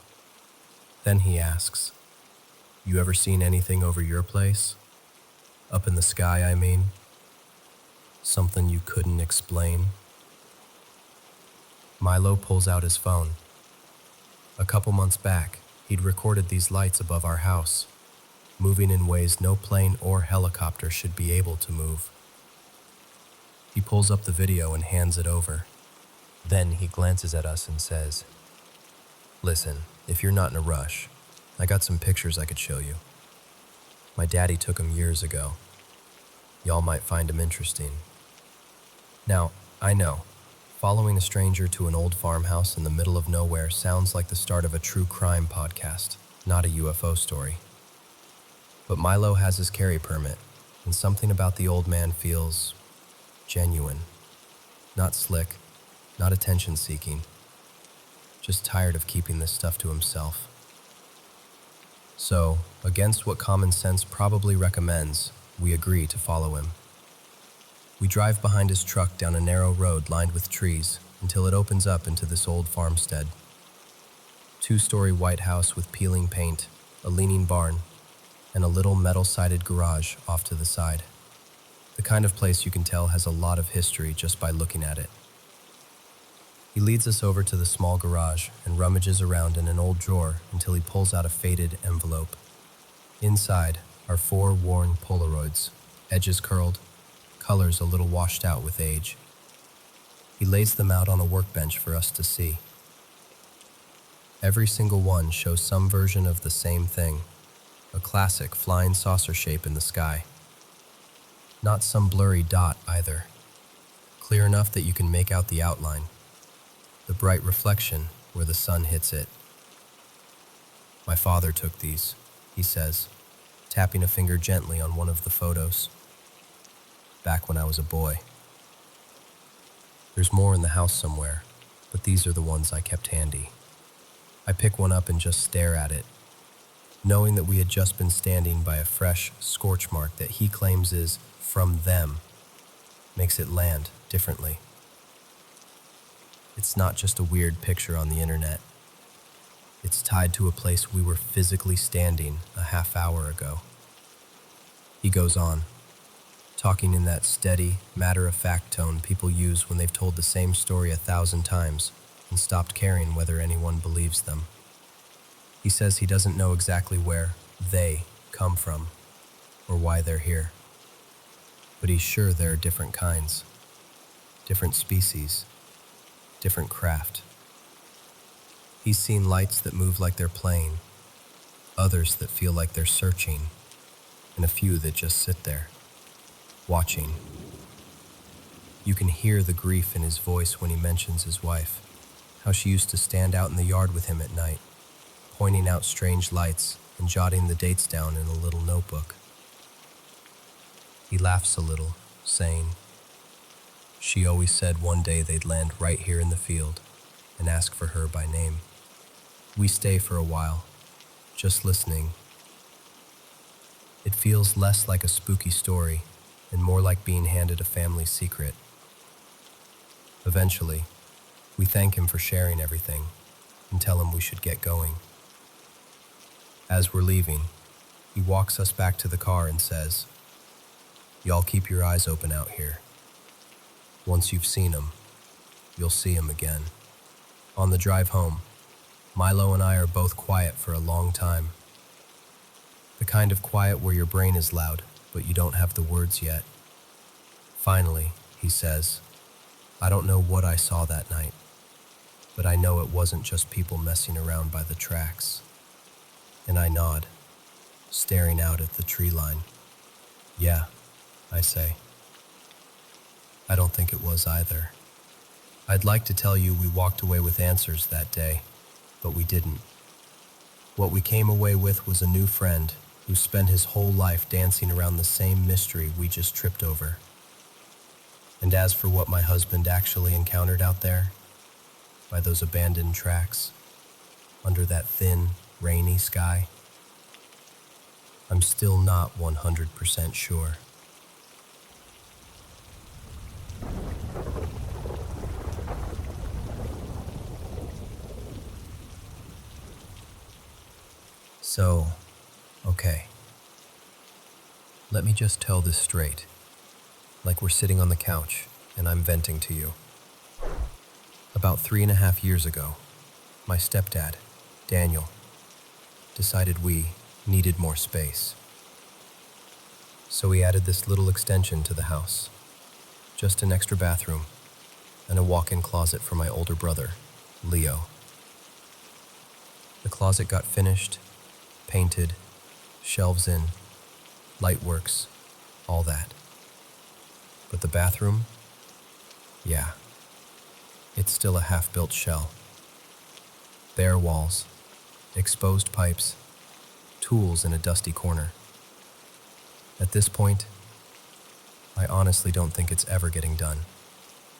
Then he asks, "You ever seen anything over your place? Up in the sky, I mean? Something you couldn't explain?" Milo pulls out his phone. A couple months back, he'd recorded these lights above our house, moving in ways no plane or helicopter should be able to move. He pulls up the video and hands it over. Then he glances at us and says, "Listen, if you're not in a rush, I got some pictures I could show you. My daddy took them years ago. Y'all might find them interesting." Now, I know, following a stranger to an old farmhouse in the middle of nowhere sounds like the start of a true crime podcast, not a UFO story. But Milo has his carry permit, and something about the old man feels genuine. Not slick, not attention-seeking. Just tired of keeping this stuff to himself. So, against what common sense probably recommends, we agree to follow him. We drive behind his truck down a narrow road lined with trees until it opens up into this old farmstead. Two-story white house with peeling paint, a leaning barn, and a little metal-sided garage off to the side. The kind of place you can tell has a lot of history just by looking at it. He leads us over to the small garage and rummages around in an old drawer until he pulls out a faded envelope. Inside are 4 worn Polaroids, edges curled, colors a little washed out with age. He lays them out on a workbench for us to see. Every single one shows some version of the same thing, a classic flying saucer shape in the sky. Not some blurry dot either, clear enough that you can make out the outline, the bright reflection where the sun hits it. "My father took these," he says, tapping a finger gently on one of the photos. "Back when I was a boy. There's more in the house somewhere, but these are the ones I kept handy." I pick one up and just stare at it, knowing that we had just been standing by a fresh scorch mark that he claims is from them, makes it land differently. It's not just a weird picture on the internet. It's tied to a place we were physically standing a half hour ago. He goes on, talking in that steady, matter-of-fact tone people use when they've told the same story 1,000 times and stopped caring whether anyone believes them. He says he doesn't know exactly where they come from or why they're here, but he's sure there are different kinds, different species, different craft. He's seen lights that move like they're playing, others that feel like they're searching, and a few that just sit there, watching. You can hear the grief in his voice when he mentions his wife, how she used to stand out in the yard with him at night, pointing out strange lights and jotting the dates down in a little notebook. He laughs a little, saying, "She always said one day they'd land right here in the field and ask for her by name." We stay for a while, just listening. It feels less like a spooky story and more like being handed a family secret. Eventually, we thank him for sharing everything and tell him we should get going. As we're leaving, he walks us back to the car and says, "Y'all keep your eyes open out here. Once you've seen him, you'll see him again." On the drive home, Milo and I are both quiet for a long time. The kind of quiet where your brain is loud, but you don't have the words yet. Finally, he says, "I don't know what I saw that night, but I know it wasn't just people messing around by the tracks." And I nod, staring out at the tree line. "Yeah," I say. "I don't think it was either." I'd like to tell you we walked away with answers that day, but we didn't. What we came away with was a new friend who spent his whole life dancing around the same mystery we just tripped over. And as for what my husband actually encountered out there, by those abandoned tracks, under that thin, rainy sky, I'm still not 100% sure. So, okay. Let me just tell this straight, like we're sitting on the couch and I'm venting to you. About 3.5 years ago, my stepdad, Daniel, decided we needed more space. So he added this little extension to the house, just an extra bathroom and a walk-in closet for my older brother, Leo. The closet got finished, painted, shelves in, light works, all that. But the bathroom? Yeah, it's still a half-built shell. Bare walls, exposed pipes, tools in a dusty corner. At this point, I honestly don't think it's ever getting done,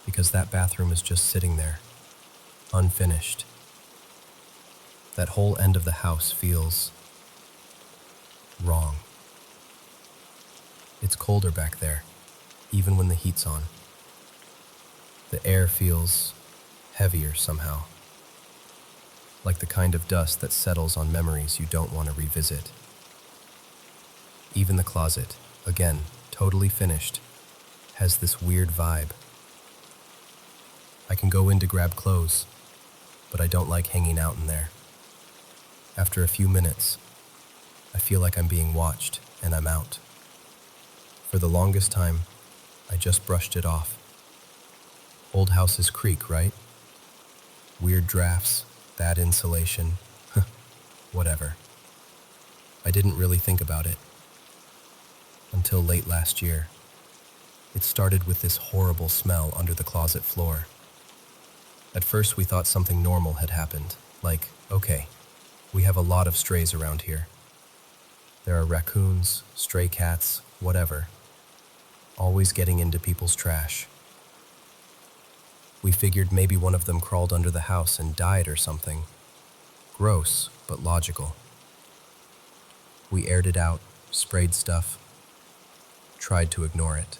because that bathroom is just sitting there, unfinished. That whole end of the house feels wrong. It's colder back there, even when the heat's on. The air feels heavier somehow, like the kind of dust that settles on memories you don't want to revisit. Even the closet, again, totally finished, has this weird vibe. I can go in to grab clothes, but I don't like hanging out in there. After a few minutes, I feel like I'm being watched and I'm out. For the longest time, I just brushed it off. Old houses creak, right? Weird drafts, bad insulation, whatever. I didn't really think about it until late last year. It started with this horrible smell under the closet floor. At first we thought something normal had happened, like, okay, we have a lot of strays around here. There are raccoons, stray cats, whatever, always getting into people's trash. We figured maybe one of them crawled under the house and died or something. Gross, but logical. We aired it out, sprayed stuff, tried to ignore it.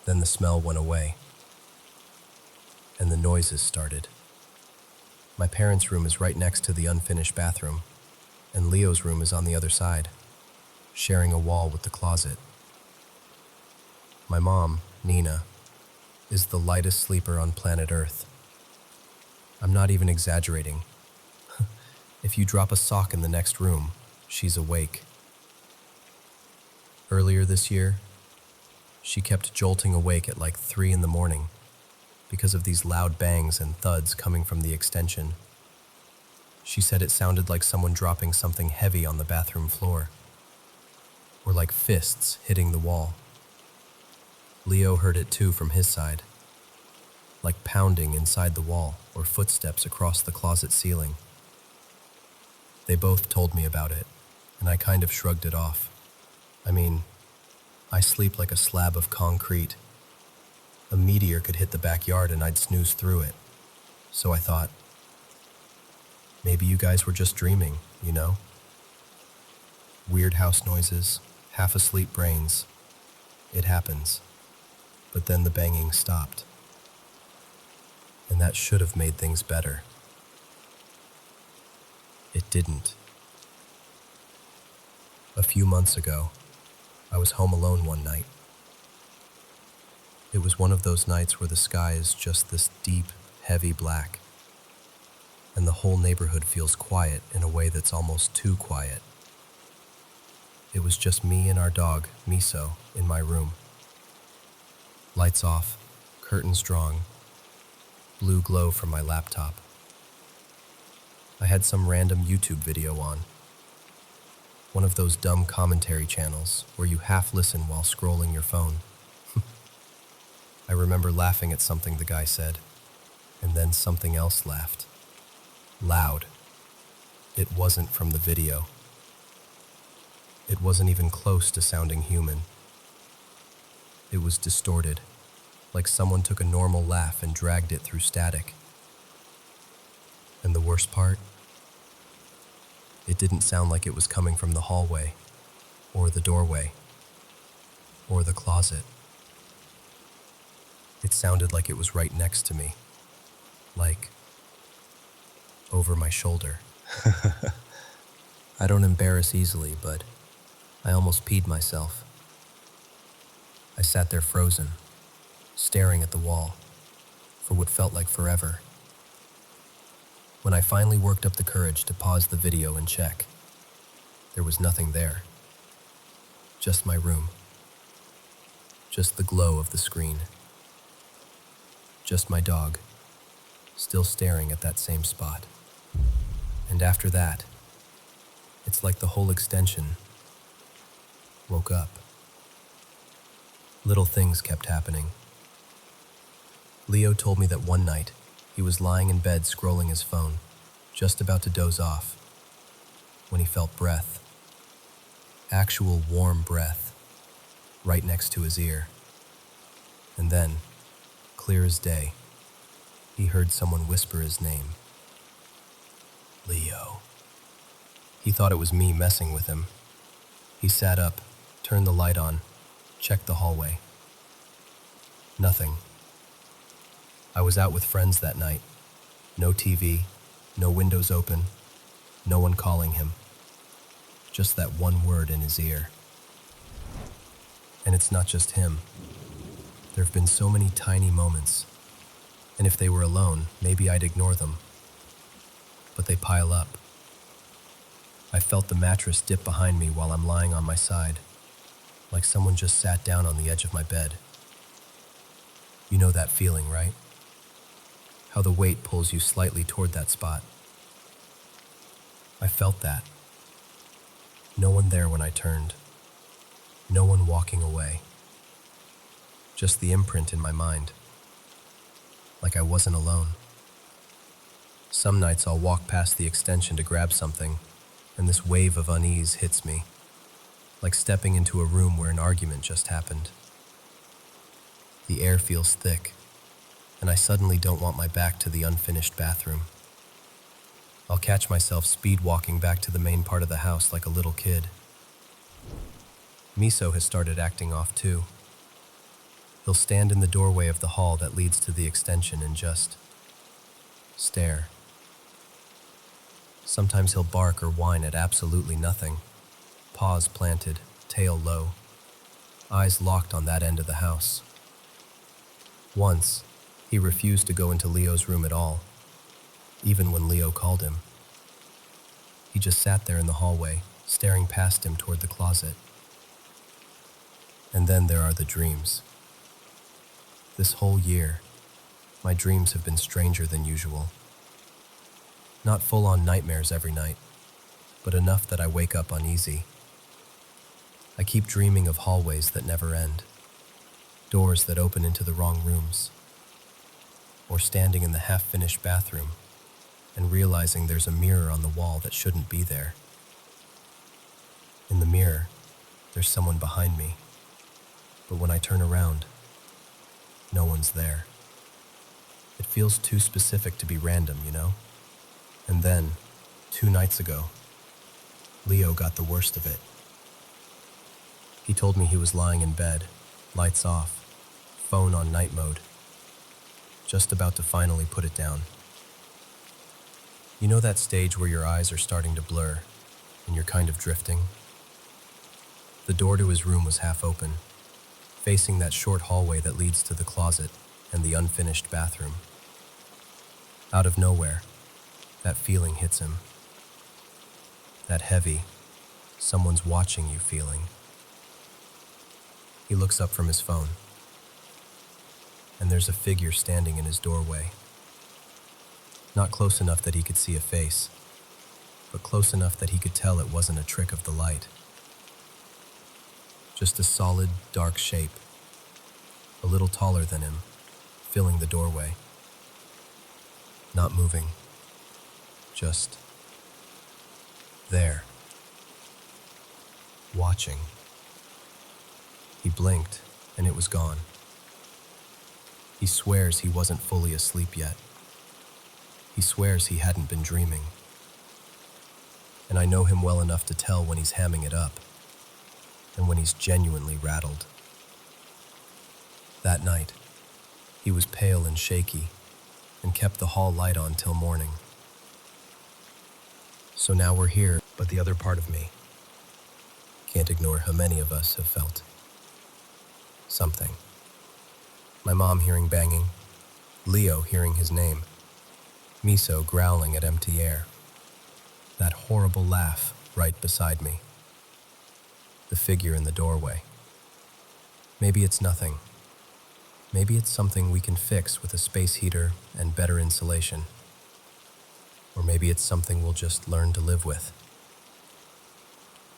Then the smell went away, and the noises started. My parents' room is right next to the unfinished bathroom, and Leo's room is on the other side, sharing a wall with the closet. My mom, Nina, is the lightest sleeper on planet Earth. I'm not even exaggerating. If you drop a sock in the next room, she's awake. Earlier this year, she kept jolting awake at like 3 in the morning because of these loud bangs and thuds coming from the extension. She said it sounded like someone dropping something heavy on the bathroom floor, or like fists hitting the wall. Leo heard it too from his side, like pounding inside the wall or footsteps across the closet ceiling. They both told me about it, and I kind of shrugged it off. I mean, I sleep like a slab of concrete. A meteor could hit the backyard and I'd snooze through it. So I thought, maybe you guys were just dreaming, you know? Weird house noises, half-asleep brains. It happens. But then the banging stopped. And that should have made things better. It didn't. A few months ago, I was home alone one night. It was one of those nights where the sky is just this deep, heavy black, and the whole neighborhood feels quiet in a way that's almost too quiet. It was just me and our dog, Miso, in my room. Lights off, curtains drawn, blue glow from my laptop. I had some random YouTube video on. One of those dumb commentary channels where you half listen while scrolling your phone. I remember laughing at something the guy said, and then something else laughed. Loud. It wasn't from the video. It wasn't even close to sounding human. It was distorted, like someone took a normal laugh and dragged it through static. And the worst part? It didn't sound like it was coming from the hallway, or the doorway, or the closet. It sounded like it was right next to me, like over my shoulder. I don't embarrass easily, but I almost peed myself. I sat there frozen, staring at the wall, for what felt like forever. When I finally worked up the courage to pause the video and check, there was nothing there. Just my room. Just the glow of the screen. Just my dog, still staring at that same spot. And after that, it's like the whole extension woke up. Little things kept happening. Leo told me that one night, he was lying in bed scrolling his phone, just about to doze off, when he felt breath. Actual warm breath, right next to his ear. And then, clear as day, he heard someone whisper his name. Leo. He thought it was me messing with him. He sat up, turned the light on, checked the hallway. Nothing. I was out with friends that night. No TV, no windows open, no one calling him. Just that one word in his ear. And it's not just him. There have been so many tiny moments, and if they were alone, maybe I'd ignore them. But they pile up. I felt the mattress dip behind me while I'm lying on my side, like someone just sat down on the edge of my bed. You know that feeling, right? How the weight pulls you slightly toward that spot. I felt that. No one there when I turned. No one walking away. Just the imprint in my mind. Like I wasn't alone. Some nights I'll walk past the extension to grab something, and this wave of unease hits me, like stepping into a room where an argument just happened. The air feels thick, and I suddenly don't want my back to the unfinished bathroom. I'll catch myself speed walking back to the main part of the house like a little kid. Miso has started acting off too. He'll stand in the doorway of the hall that leads to the extension and just stare. Sometimes he'll bark or whine at absolutely nothing, paws planted, tail low, eyes locked on that end of the house. Once, he refused to go into Leo's room at all, even when Leo called him. He just sat there in the hallway, staring past him toward the closet. And then there are the dreams. This whole year, my dreams have been stranger than usual. Not full-on nightmares every night, but enough that I wake up uneasy. I keep dreaming of hallways that never end, doors that open into the wrong rooms, or standing in the half-finished bathroom and realizing there's a mirror on the wall that shouldn't be there. In the mirror, there's someone behind me, but when I turn around, no one's there. It feels too specific to be random, you know? And then, 2 nights ago, Leo got the worst of it. He told me he was lying in bed, lights off, phone on night mode, just about to finally put it down. You know that stage where your eyes are starting to blur and you're kind of drifting? The door to his room was half open, facing that short hallway that leads to the closet and the unfinished bathroom. Out of nowhere, that feeling hits him. That heavy, someone's watching you feeling. He looks up from his phone, and there's a figure standing in his doorway. Not close enough that he could see a face, but close enough that he could tell it wasn't a trick of the light. Just a solid, dark shape, a little taller than him, filling the doorway. Not moving, just there, watching. He blinked, and it was gone. He swears he wasn't fully asleep yet. He swears he hadn't been dreaming. And I know him well enough to tell when he's hamming it up, and when he's genuinely rattled. That night, he was pale and shaky, and kept the hall light on till morning. So now we're here, but the other part of me can't ignore how many of us have felt something. My mom hearing banging, Leo hearing his name, Miso growling at empty air, that horrible laugh right beside me, the figure in the doorway. Maybe it's nothing. Maybe it's something we can fix with a space heater and better insulation. Or maybe it's something we'll just learn to live with.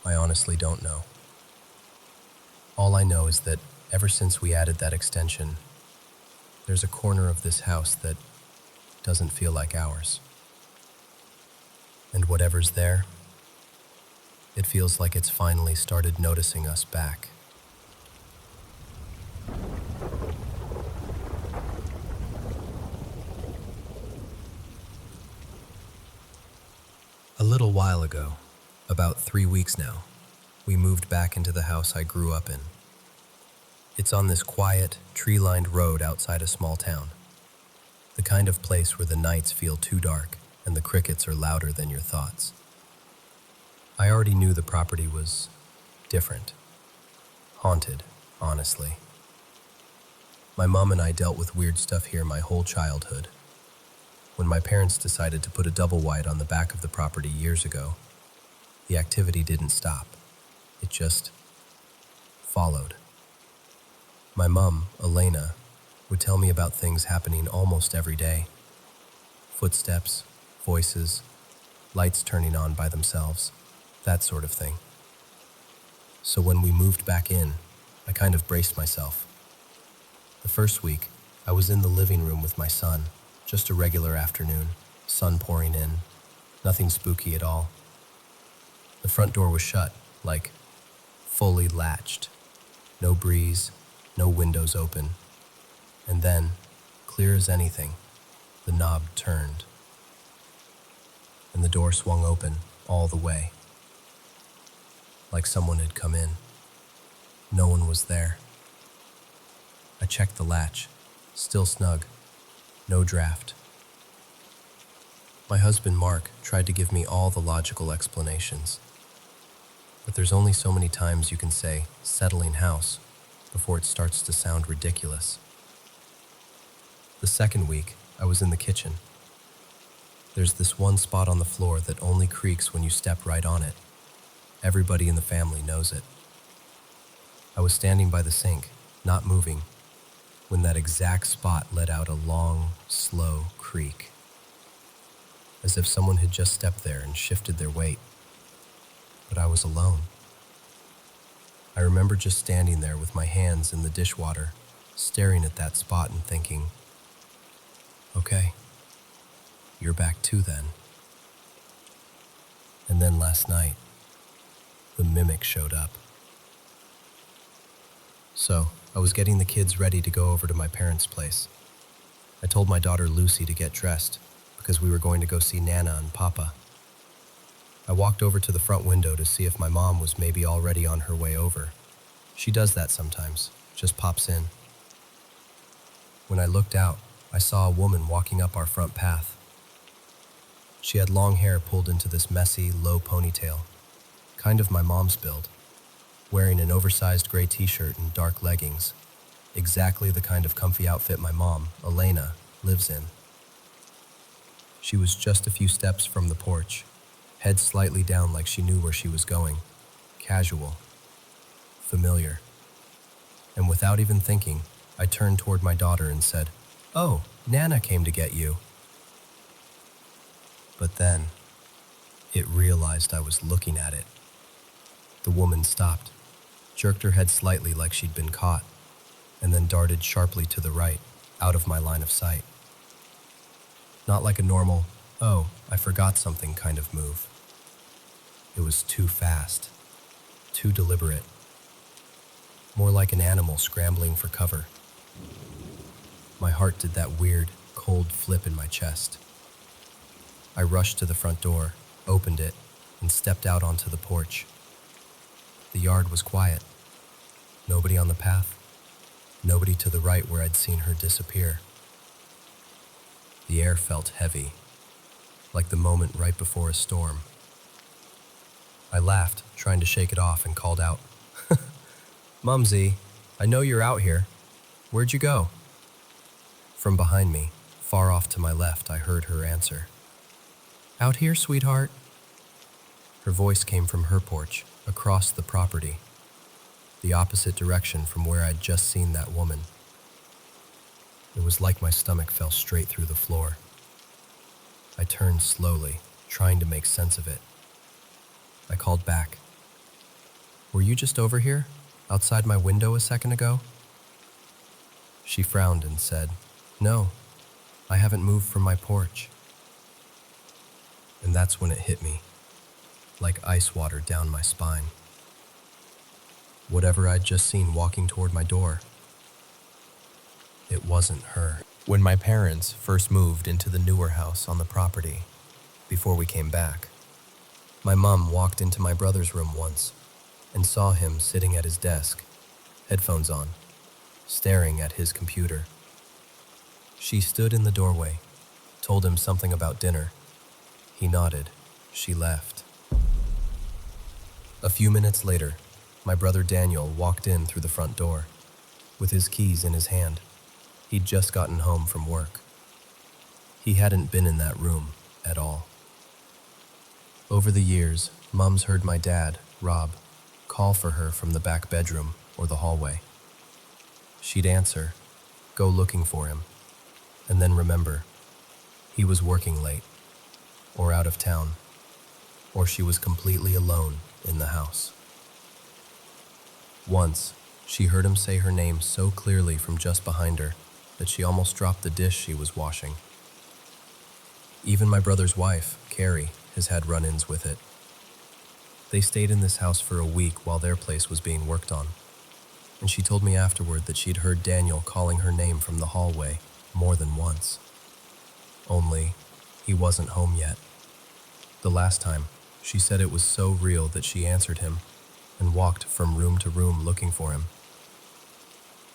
I honestly don't know. All I know is that ever since we added that extension, there's a corner of this house that doesn't feel like ours. And whatever's there, it feels like it's finally started noticing us back. A little while ago, about 3 weeks now, we moved back into the house I grew up in. It's on this quiet, tree-lined road outside a small town. The kind of place where the nights feel too dark and the crickets are louder than your thoughts. I already knew the property was different. Haunted, honestly. My mom and I dealt with weird stuff here my whole childhood. When my parents decided to put a double wide on the back of the property years ago, the activity didn't stop. It just followed. My mom, Elena, would tell me about things happening almost every day. Footsteps, voices, lights turning on by themselves, that sort of thing. So when we moved back in, I kind of braced myself. The first week, I was in the living room with my son, just a regular afternoon, sun pouring in, nothing spooky at all. The front door was shut, like fully latched. No breeze, no windows open. And then, clear as anything, the knob turned. And the door swung open all the way. Like someone had come in. No one was there. I checked the latch, still snug, no draft. My husband Mark tried to give me all the logical explanations. But there's only so many times you can say, settling house, before it starts to sound ridiculous. The second week, I was in the kitchen. There's this one spot on the floor that only creaks when you step right on it. Everybody in the family knows it. I was standing by the sink, not moving, when that exact spot let out a long, slow creak, as if someone had just stepped there and shifted their weight. But I was alone. I remember just standing there with my hands in the dishwater, staring at that spot and thinking, okay, you're back too then. And then last night, the mimic showed up. So, I was getting the kids ready to go over to my parents' place. I told my daughter Lucy to get dressed because we were going to go see Nana and Papa. I walked over to the front window to see if my mom was maybe already on her way over. She does that sometimes, just pops in. When I looked out, I saw a woman walking up our front path. She had long hair pulled into this messy, low ponytail, kind of my mom's build, wearing an oversized gray t-shirt and dark leggings, exactly the kind of comfy outfit my mom, Elena, lives in. She was just a few steps from the porch, head slightly down like she knew where she was going, casual, familiar. And without even thinking, I turned toward my daughter and said, "Oh, Nana came to get you." But then, it realized I was looking at it. The woman stopped, jerked her head slightly like she'd been caught, and then darted sharply to the right, out of my line of sight. Not like a normal, "oh, I forgot something" kind of move. It was too fast, too deliberate, more like an animal scrambling for cover. My heart did that weird, cold flip in my chest. I rushed to the front door, opened it, and stepped out onto the porch. The yard was quiet. Nobody on the path. Nobody to the right where I'd seen her disappear. The air felt heavy, like the moment right before a storm. I laughed, trying to shake it off, and called out, "Mumsy, I know you're out here. Where'd you go?" From behind me, far off to my left, I heard her answer, "Out here, sweetheart." Her voice came from her porch, across the property, the opposite direction from where I'd just seen that woman. It was like my stomach fell straight through the floor. I turned slowly, trying to make sense of it. I called back, "Were you just over here, outside my window a second ago?" She frowned and said, "No, I haven't moved from my porch." And that's when it hit me, like ice water down my spine. Whatever I'd just seen walking toward my door, it wasn't her. When my parents first moved into the newer house on the property, before we came back, my mom walked into my brother's room once and saw him sitting at his desk, headphones on, staring at his computer. She stood in the doorway, told him something about dinner. He nodded. She left. A few minutes later, my brother Daniel walked in through the front door, with his keys in his hand. He'd just gotten home from work. He hadn't been in that room at all. Over the years, Mums heard my dad, Rob, call for her from the back bedroom or the hallway. She'd answer, go looking for him, and then remember, he was working late, or out of town, or she was completely alone in the house. Once, she heard him say her name so clearly from just behind her that she almost dropped the dish she was washing. Even my brother's wife, Carrie, has had run-ins with it. They stayed in this house for a week while their place was being worked on, and she told me afterward that she'd heard Daniel calling her name from the hallway more than once. Only, he wasn't home yet. The last time, she said it was so real that she answered him and walked from room to room looking for him.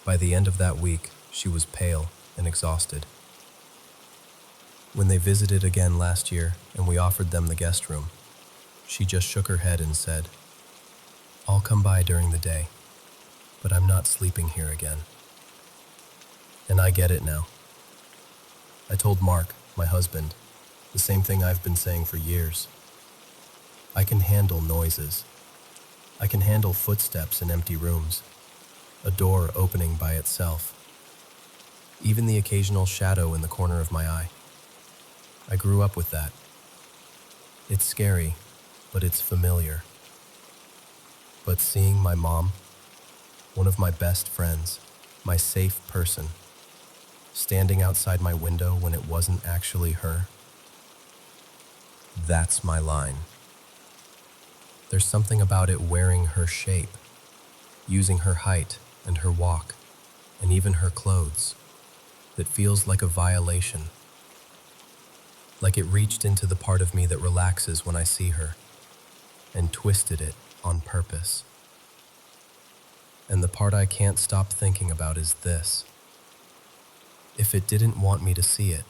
By the end of that week, she was pale and exhausted. When they visited again last year and we offered them the guest room, she just shook her head and said, "I'll come by during the day." but I'm not sleeping here again. And I get it now. I told Mark, my husband, the same thing I've been saying for years. I can handle noises. I can handle footsteps in empty rooms, a door opening by itself, even the occasional shadow in the corner of my eye. I grew up with that. It's scary, but it's familiar. But seeing my mom, one of my best friends, my safe person, standing outside my window when it wasn't actually her, that's my line. There's something about it wearing her shape, using her height and her walk, and even her clothes, that feels like a violation. Like it reached into the part of me that relaxes when I see her, and twisted it on purpose. And the part I can't stop thinking about is this. If it didn't want me to see it,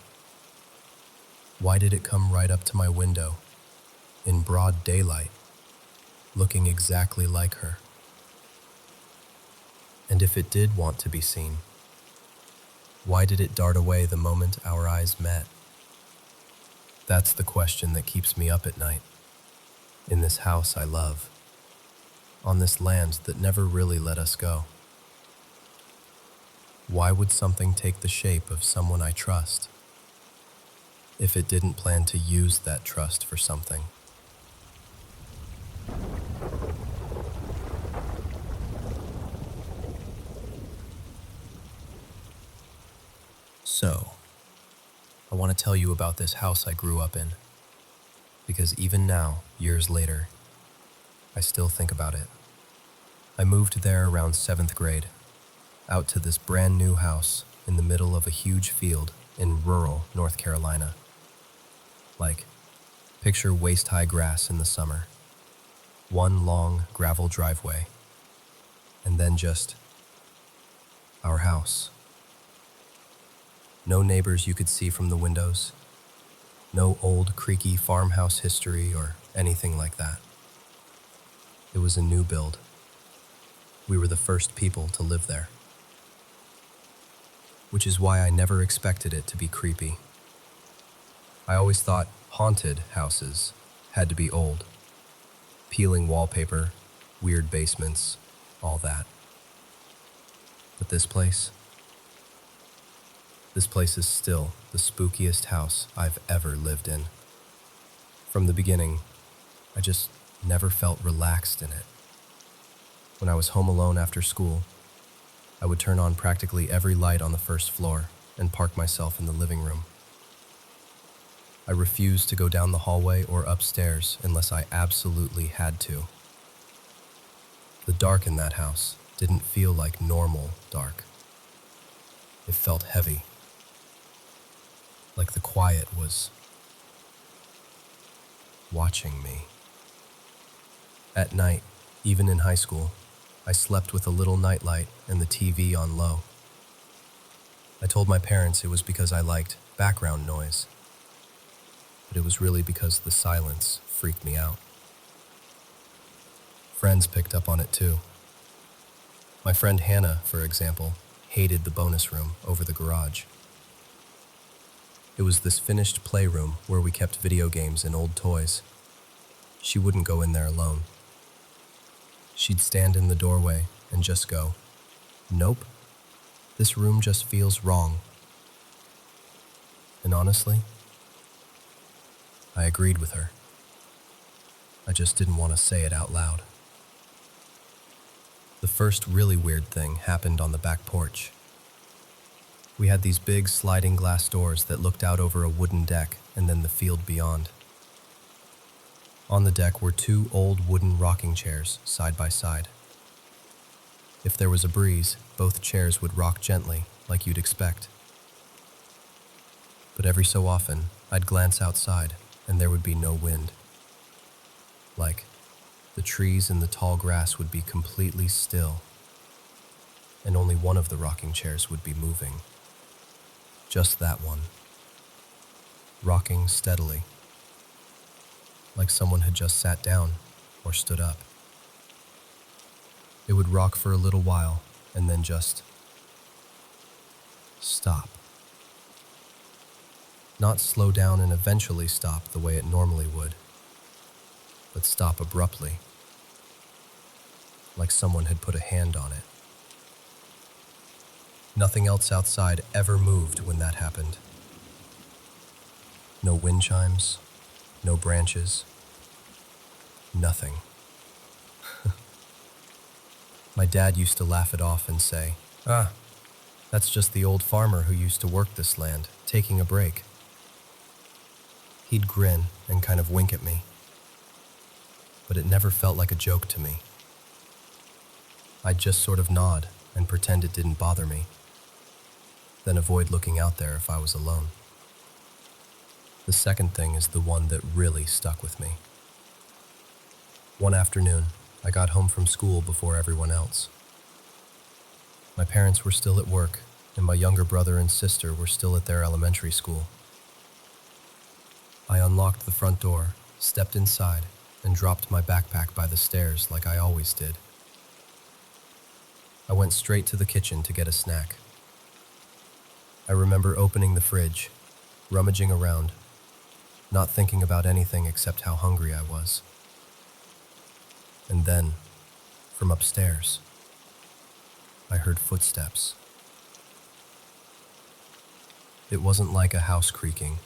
why did it come right up to my window, in broad daylight, looking exactly like her? And if it did want to be seen, why did it dart away the moment our eyes met? That's the question that keeps me up at night, in this house I love, on this land that never really let us go. Why would something take the shape of someone I trust, if it didn't plan to use that trust for something? So, I want to tell you about this house I grew up in, because even now, years later, I still think about it. I moved there around 7th grade, out to this brand new house in the middle of a huge field in rural North Carolina. Like, picture waist-high grass in the summer, one long gravel driveway, and then just our house. No neighbors you could see from the windows, no old creaky farmhouse history or anything like that. It was a new build. We were the first people to live there. Which is why I never expected it to be creepy. I always thought haunted houses had to be old. Peeling wallpaper, weird basements, all that. But this place is still the spookiest house I've ever lived in. From the beginning, I just never felt relaxed in it. When I was home alone after school, I would turn on practically every light on the first floor and park myself in the living room. I refused to go down the hallway or upstairs unless I absolutely had to. The dark in that house didn't feel like normal dark. It felt heavy. Like the quiet was watching me. At night, even in high school, I slept with a little nightlight and the TV on low. I told my parents it was because I liked background noise, but it was really because the silence freaked me out. Friends picked up on it too. My friend Hannah, for example, hated the bonus room over the garage. It was this finished playroom where we kept video games and old toys. She wouldn't go in there alone. She'd stand in the doorway and just go, "Nope, this room just feels wrong." And honestly, I agreed with her. I just didn't want to say it out loud. The first really weird thing happened on the back porch. We had these big sliding glass doors that looked out over a wooden deck and then the field beyond. On the deck were two old wooden rocking chairs side by side. If there was a breeze, both chairs would rock gently, like you'd expect. But every so often, I'd glance outside and there would be no wind. Like, the trees and the tall grass would be completely still, and only one of the rocking chairs would be moving. Just that one. Rocking steadily, like someone had just sat down or stood up. It would rock for a little while and then just stop. Not slow down and eventually stop the way it normally would, but stop abruptly, like someone had put a hand on it. Nothing else outside ever moved when that happened. No wind chimes, no branches, nothing. My dad used to laugh it off and say, "Ah, that's just the old farmer who used to work this land, taking a break." He'd grin and kind of wink at me, but it never felt like a joke to me. I'd just sort of nod and pretend it didn't bother me, then avoid looking out there if I was alone. The second thing is the one that really stuck with me. One afternoon, I got home from school before everyone else. My parents were still at work, and my younger brother and sister were still at their elementary school. I unlocked the front door, stepped inside, and dropped my backpack by the stairs like I always did. I went straight to the kitchen to get a snack. I remember opening the fridge, rummaging around, not thinking about anything except how hungry I was. And then, from upstairs, I heard footsteps. It wasn't like a house creaking.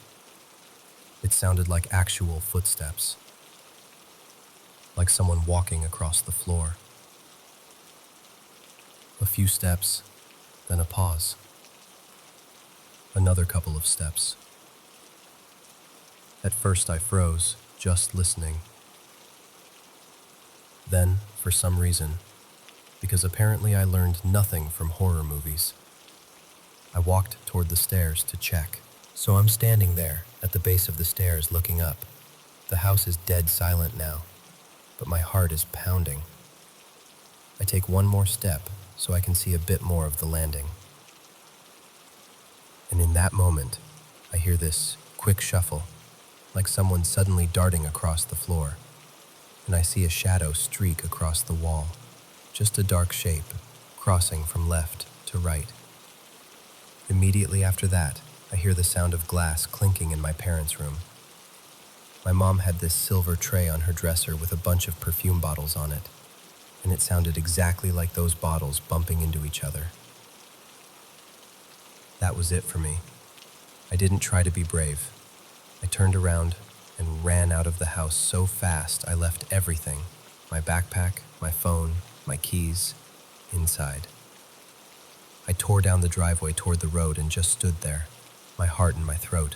It sounded like actual footsteps, like someone walking across the floor. A few steps, then a pause. Another couple of steps. At first I froze, just listening. Then, for some reason, because apparently I learned nothing from horror movies, I walked toward the stairs to check. So I'm standing there at the base of the stairs looking up. The house is dead silent now, but my heart is pounding. I take one more step so I can see a bit more of the landing. And in that moment, I hear this quick shuffle, like someone suddenly darting across the floor, and I see a shadow streak across the wall, just a dark shape, crossing from left to right. Immediately after that, I hear the sound of glass clinking in my parents' room. My mom had this silver tray on her dresser with a bunch of perfume bottles on it, and it sounded exactly like those bottles bumping into each other. That was it for me. I didn't try to be brave. I turned around and ran out of the house so fast I left everything, my backpack, my phone, my keys, inside. I tore down the driveway toward the road and just stood there, my heart in my throat,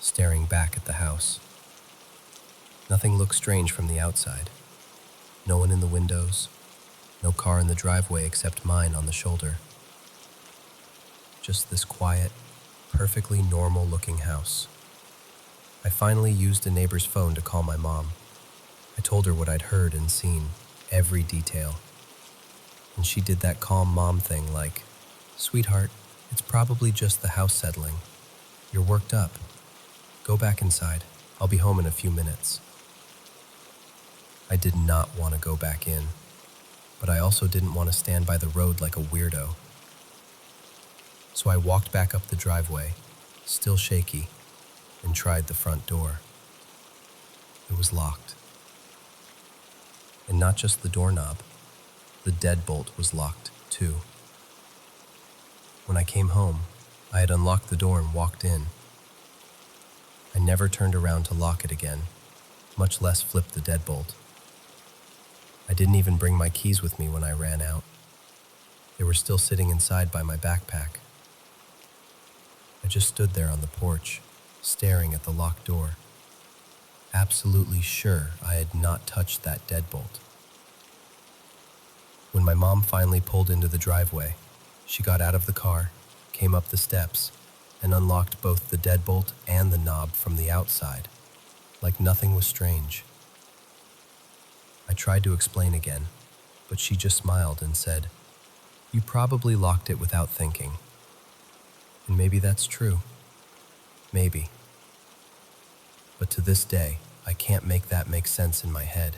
staring back at the house. Nothing looked strange from the outside. No one in the windows, no car in the driveway except mine on the shoulder. Just this quiet, perfectly normal-looking house. I finally used a neighbor's phone to call my mom. I told her what I'd heard and seen, every detail. And she did that calm mom thing like, "Sweetheart, it's probably just the house settling. You're worked up. Go back inside. I'll be home in a few minutes." I did not want to go back in, but I also didn't want to stand by the road like a weirdo. So I walked back up the driveway, still shaky, and tried the front door. It was locked. And not just the doorknob, the deadbolt was locked too. When I came home, I had unlocked the door and walked in. I never turned around to lock it again, much less flip the deadbolt. I didn't even bring my keys with me when I ran out. They were still sitting inside by my backpack. I just stood there on the porch, staring at the locked door, absolutely sure I had not touched that deadbolt. When my mom finally pulled into the driveway, she got out of the car, came up the steps, and unlocked both the deadbolt and the knob from the outside, like nothing was strange. I tried to explain again, but she just smiled and said, "You probably locked it without thinking." And maybe that's true. Maybe. But to this day, I can't make that make sense in my head.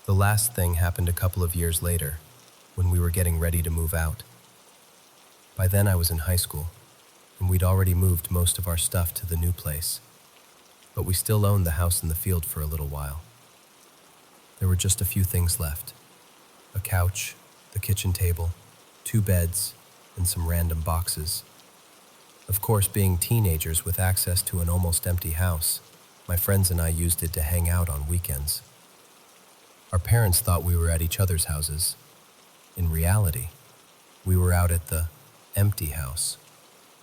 The last thing happened a couple of years later, when we were getting ready to move out. By then I was in high school, and we'd already moved most of our stuff to the new place, but we still owned the house in the field for a little while. There were just a few things left: a couch, the kitchen table, 2 beds, and some random boxes. Of course, being teenagers with access to an almost empty house, my friends and I used it to hang out on weekends. Our parents thought we were at each other's houses. In reality, we were out at the empty house,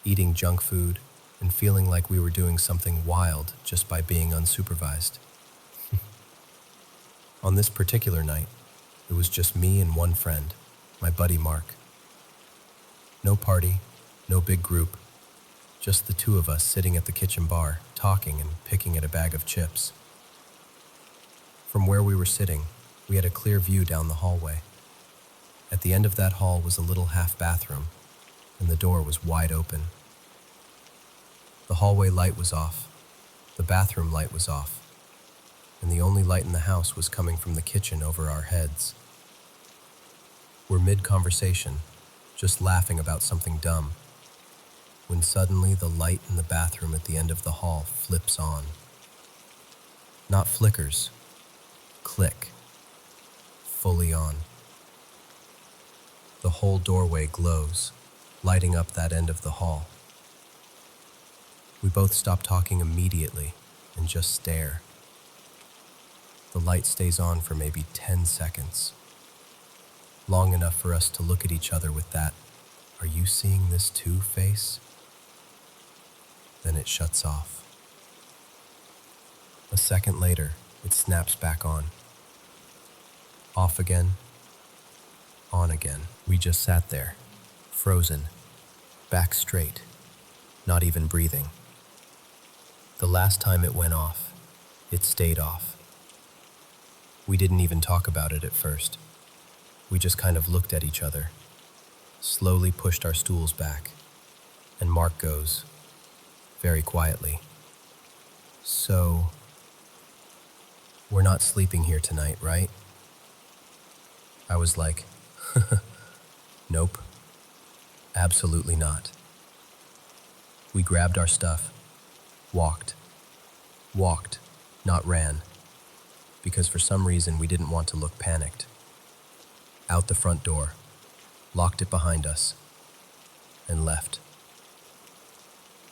eating junk food and feeling like we were doing something wild just by being unsupervised. On this particular night, it was just me and one friend, my buddy Mark. No party, no big group, just the 2 of us sitting at the kitchen bar, talking and picking at a bag of chips. From where we were sitting, we had a clear view down the hallway. At the end of that hall was a little half bathroom, and the door was wide open. The hallway light was off, the bathroom light was off, and the only light in the house was coming from the kitchen over our heads. We're mid-conversation, just laughing about something dumb, when suddenly the light in the bathroom at the end of the hall flips on. Not flickers, click, fully on. The whole doorway glows, lighting up that end of the hall. We both stop talking immediately and just stare. The light stays on for maybe 10 seconds, long enough for us to look at each other with that "Are you seeing this too?" face. Then it shuts off. A second later, it snaps back on. Off again, on again. We just sat there, frozen, back straight, not even breathing. The last time it went off, it stayed off. We didn't even talk about it at first. We just kind of looked at each other, slowly pushed our stools back, and Mark goes, very quietly, "So, we're not sleeping here tonight, right?" I was like, "Nope, absolutely not." We grabbed our stuff, walked, not ran, because for some reason we didn't want to look panicked. Out the front door, locked it behind us, and left.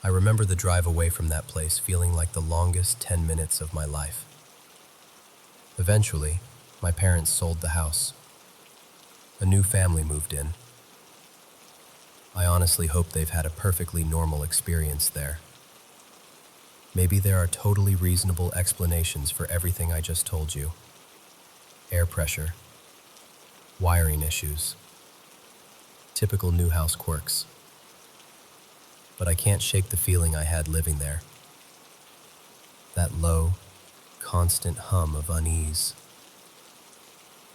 I remember the drive away from that place feeling like the longest 10 minutes of my life. Eventually, my parents sold the house. A new family moved in. I honestly hope they've had a perfectly normal experience there. Maybe there are totally reasonable explanations for everything I just told you. Air pressure, wiring issues, typical new house quirks. But I can't shake the feeling I had living there. That low, constant hum of unease.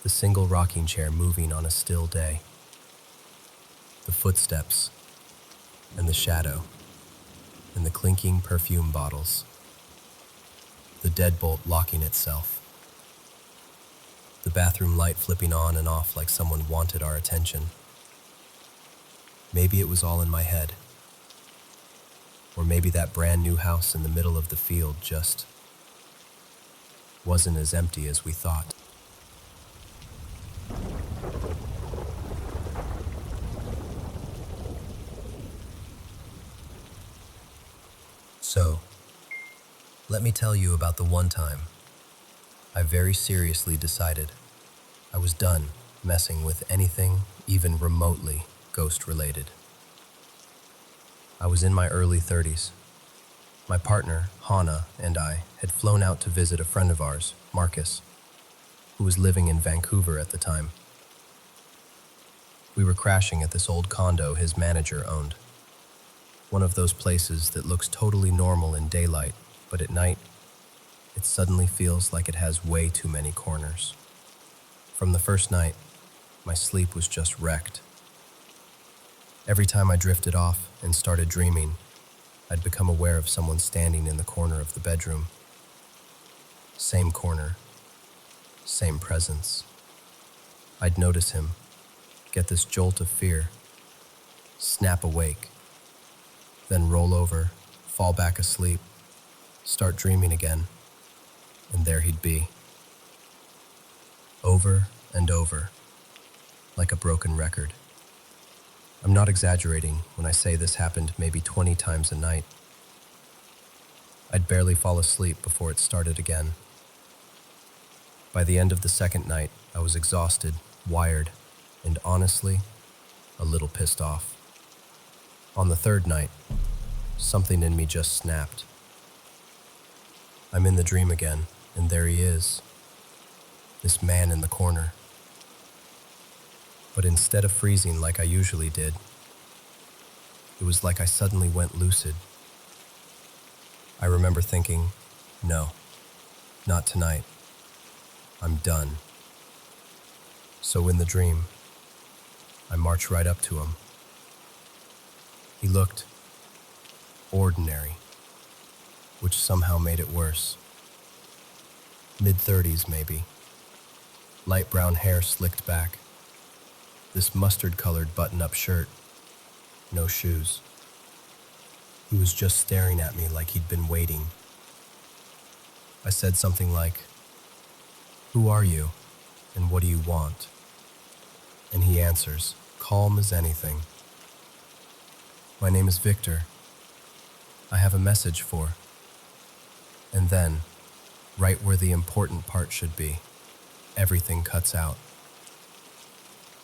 The single rocking chair moving on a still day. The footsteps, and the shadow, and the clinking perfume bottles. The deadbolt locking itself. The bathroom light flipping on and off like someone wanted our attention. Maybe it was all in my head. Or maybe that brand new house in the middle of the field just wasn't as empty as we thought. So, let me tell you about the one time I very seriously decided I was done messing with anything even remotely ghost-related. I was in my early 30s. My partner, Hannah, and I had flown out to visit a friend of ours, Marcus, who was living in Vancouver at the time. We were crashing at this old condo his manager owned. One of those places that looks totally normal in daylight, but at night, it suddenly feels like it has way too many corners. From the first night, my sleep was just wrecked. Every time I drifted off and started dreaming, I'd become aware of someone standing in the corner of the bedroom. Same corner, same presence. I'd notice him, get this jolt of fear, snap awake, then roll over, fall back asleep, start dreaming again, and there he'd be. Over and over, like a broken record. I'm not exaggerating when I say this happened maybe 20 times a night. I'd barely fall asleep before it started again. By the end of the second night, I was exhausted, wired, and honestly, a little pissed off. On the third night, something in me just snapped. I'm in the dream again, and there he is, this man in the corner. But instead of freezing like I usually did, it was like I suddenly went lucid. I remember thinking, no, not tonight. I'm done. So in the dream, I marched right up to him. He looked ordinary, which somehow made it worse. Mid-30s maybe. Light brown hair slicked back. This mustard-colored button-up shirt. No shoes. He was just staring at me like he'd been waiting. I said something like, "Who are you, and what do you want?" And he answers, calm as anything. "My name is Victor. I have a message for..." And then, right where the important part should be, everything cuts out.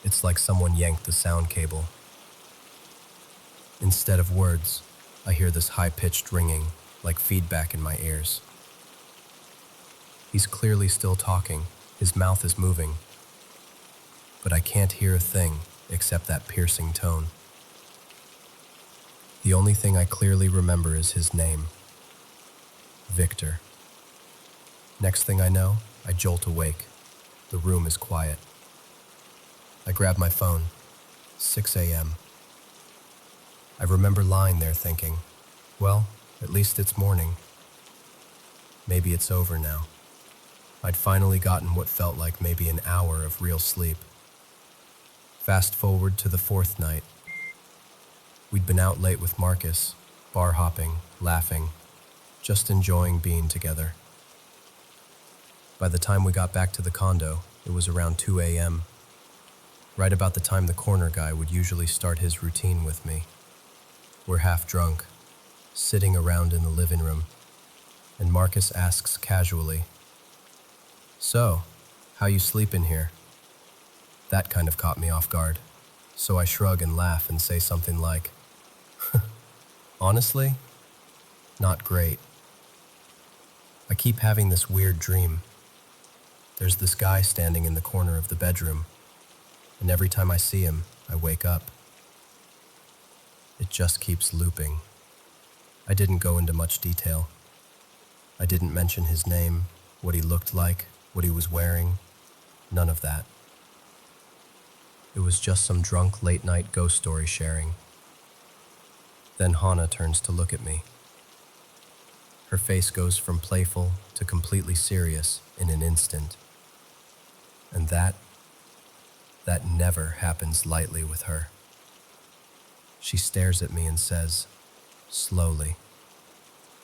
It's like someone yanked the sound cable. Instead of words, I hear this high-pitched ringing, like feedback in my ears. He's clearly still talking, his mouth is moving, but I can't hear a thing except that piercing tone. The only thing I clearly remember is his name, Victor. Next thing I know, I jolt awake. The room is quiet. I grab my phone, 6 a.m. I remember lying there thinking, well, at least it's morning. Maybe it's over now. I'd finally gotten what felt like maybe an hour of real sleep. Fast forward to the fourth night. We'd been out late with Marcus, bar hopping, laughing, just enjoying being together. By the time we got back to the condo, it was around 2 a.m., right about the time the corner guy would usually start his routine with me. We're half drunk, sitting around in the living room, and Marcus asks casually, "So, how you sleeping here?" That kind of caught me off guard, so I shrug and laugh and say something like, "Honestly, not great. I keep having this weird dream. There's this guy standing in the corner of the bedroom, and every time I see him, I wake up. It just keeps looping." I didn't go into much detail. I didn't mention his name, what he looked like, what he was wearing, none of that. It was just some drunk late-night ghost story sharing. Then Hannah turns to look at me. Her face goes from playful to completely serious in an instant. And that never happens lightly with her. She stares at me and says, slowly,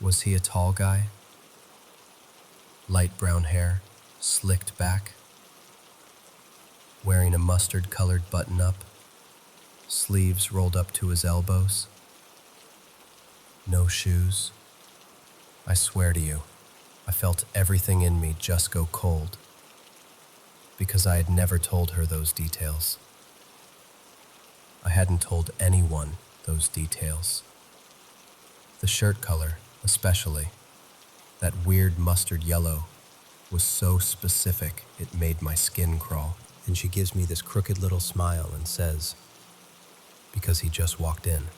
"Was he a tall guy? Light brown hair, slicked back, wearing a mustard-colored button-up, sleeves rolled up to his elbows, no shoes?" I swear to you, I felt everything in me just go cold, because I had never told her those details. I hadn't told anyone those details. The shirt color, especially, that weird mustard yellow, was so specific it made my skin crawl. And she gives me this crooked little smile and says, "Because he just walked in."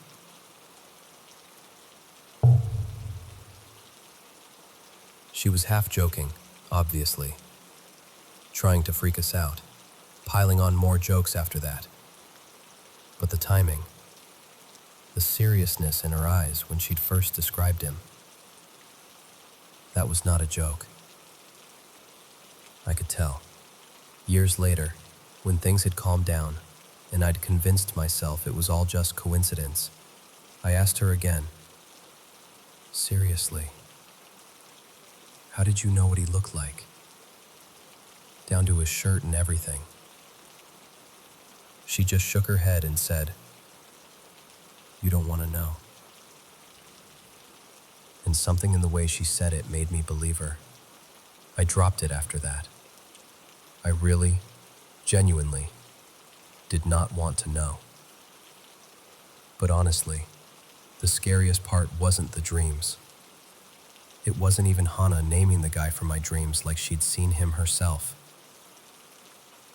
She was half joking, obviously, trying to freak us out, piling on more jokes after that. But the timing, the seriousness in her eyes when she'd first described him, that was not a joke. I could tell. Years later, when things had calmed down and I'd convinced myself it was all just coincidence, I asked her again, "Seriously, how did you know what he looked like? Down to his shirt and everything." She just shook her head and said, "You don't want to know." And something in the way she said it made me believe her. I dropped it after that. I really, genuinely, did not want to know. But honestly, the scariest part wasn't the dreams. It wasn't even Hannah naming the guy from my dreams like she'd seen him herself.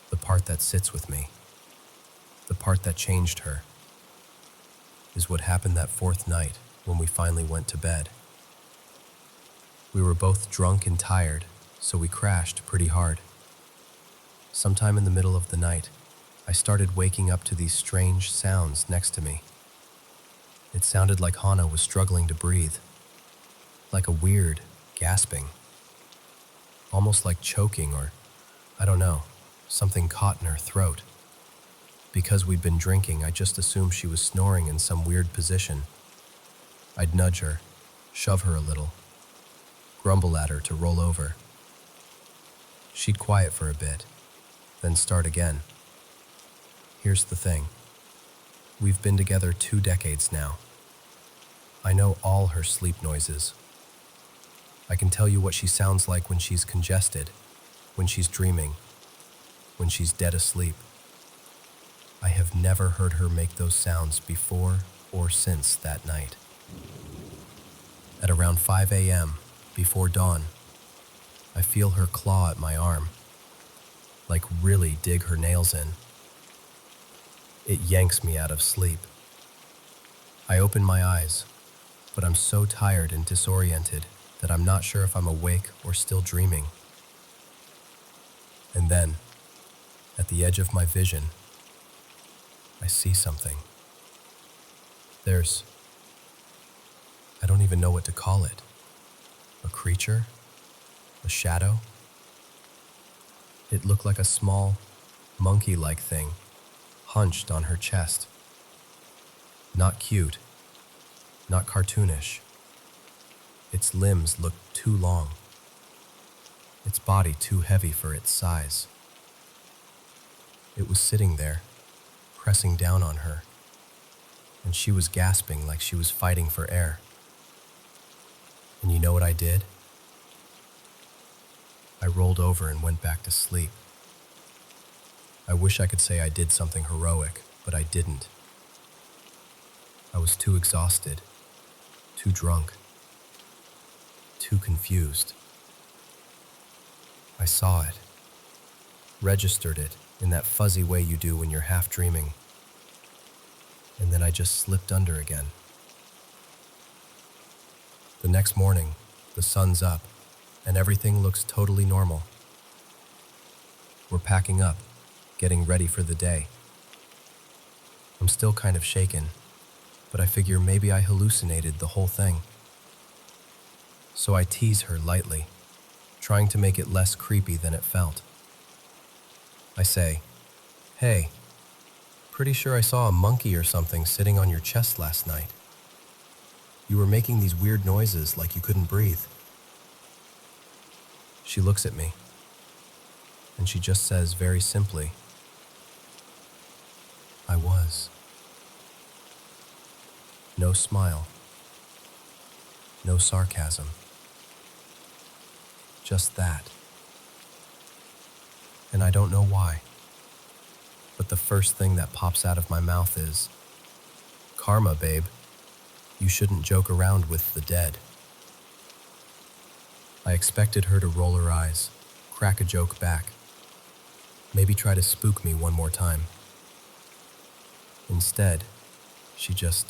The part that sits with me, the part that changed her, is what happened that fourth night when we finally went to bed. We were both drunk and tired, so we crashed pretty hard. Sometime in the middle of the night, I started waking up to these strange sounds next to me. It sounded like Hannah was struggling to breathe, like a weird gasping, almost like choking or, I don't know, something caught in her throat. Because we'd been drinking, I just assumed she was snoring in some weird position. I'd nudge her, shove her a little, grumble at her to roll over. She'd quiet for a bit, then start again. Here's the thing. We've been together 2 decades now. I know all her sleep noises. I can tell you what she sounds like when she's congested, when she's dreaming, when she's dead asleep. I have never heard her make those sounds before or since that night. At around 5 a.m., before dawn, I feel her claw at my arm, like really dig her nails in. It yanks me out of sleep. I open my eyes, but I'm so tired and disoriented that I'm not sure if I'm awake or still dreaming. And then, at the edge of my vision, I see something. I don't even know what to call it. A creature? A shadow? It looked like a small, monkey-like thing, hunched on her chest. Not cute, not cartoonish. Its limbs looked too long, its body too heavy for its size. It was sitting there, pressing down on her, and she was gasping like she was fighting for air. And you know what I did? I rolled over and went back to sleep. I wish I could say I did something heroic, but I didn't. I was too exhausted, too drunk, too confused. I saw it, registered it in that fuzzy way you do when you're half dreaming, and then I just slipped under again. The next morning, the sun's up, and everything looks totally normal. We're packing up, getting ready for the day. I'm still kind of shaken, but I figure maybe I hallucinated the whole thing. So I tease her lightly, trying to make it less creepy than it felt. I say, "Hey, pretty sure I saw a monkey or something sitting on your chest last night. You were making these weird noises like you couldn't breathe." She looks at me, and she just says very simply, "I was." No smile, no sarcasm, just that. And I don't know why, but the first thing that pops out of my mouth is, "Karma, babe. You shouldn't joke around with the dead." I expected her to roll her eyes, crack a joke back, maybe try to spook me one more time. Instead, she just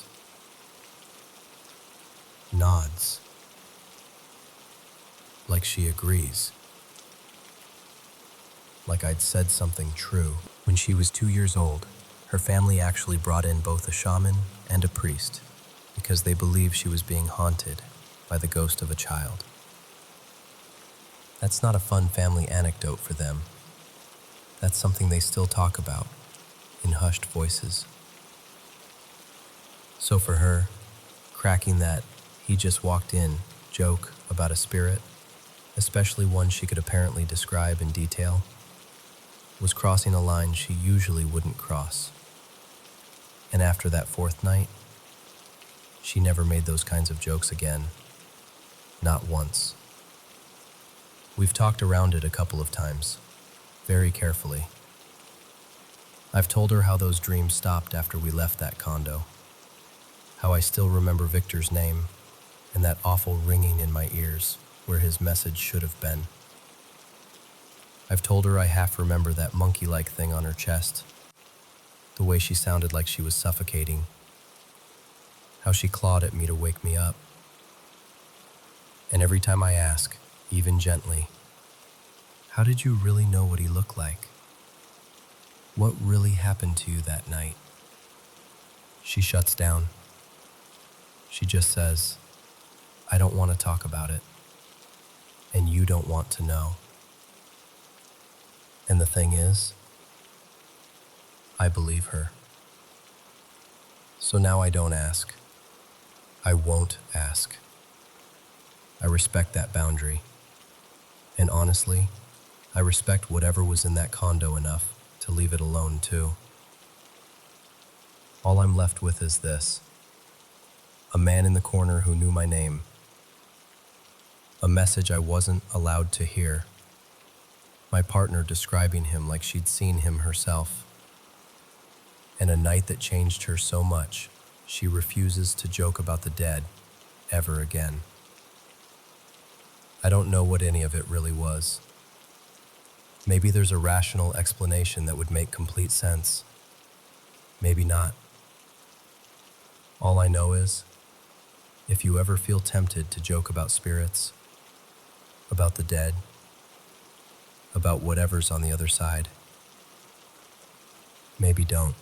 nods, like she agrees, like I'd said something true. When she was 2 years old, her family actually brought in both a shaman and a priest because they believed she was being haunted by the ghost of a child. That's not a fun family anecdote for them, That's something they still talk about in hushed voices. So for her, cracking that "he just walked in" joke about a spirit, especially one she could apparently describe in detail, was crossing a line she usually wouldn't cross. And after that fourth night, she never made those kinds of jokes again. Not once. We've talked around it a couple of times, very carefully. I've told her how those dreams stopped after we left that condo, how I still remember Victor's name and that awful ringing in my ears where his message should have been. I've told her I half remember that monkey-like thing on her chest, the way she sounded like she was suffocating, how she clawed at me to wake me up. And every time I ask, even gently, "How did you really know what he looked like? What really happened to you that night?" she shuts down. She just says, "I don't want to talk about it, and you don't want to know." And the thing is, I believe her. So now I don't ask. I won't ask. I respect that boundary. And honestly, I respect whatever was in that condo enough to leave it alone too. All I'm left with is this: a man in the corner who knew my name, a message I wasn't allowed to hear, my partner describing him like she'd seen him herself, and a night that changed her so much she refuses to joke about the dead ever again. I don't know what any of it really was. Maybe there's a rational explanation that would make complete sense. Maybe not. All I know is, if you ever feel tempted to joke about spirits, about the dead, about whatever's on the other side, maybe don't.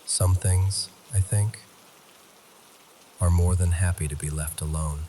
Some things, I think, are more than happy to be left alone.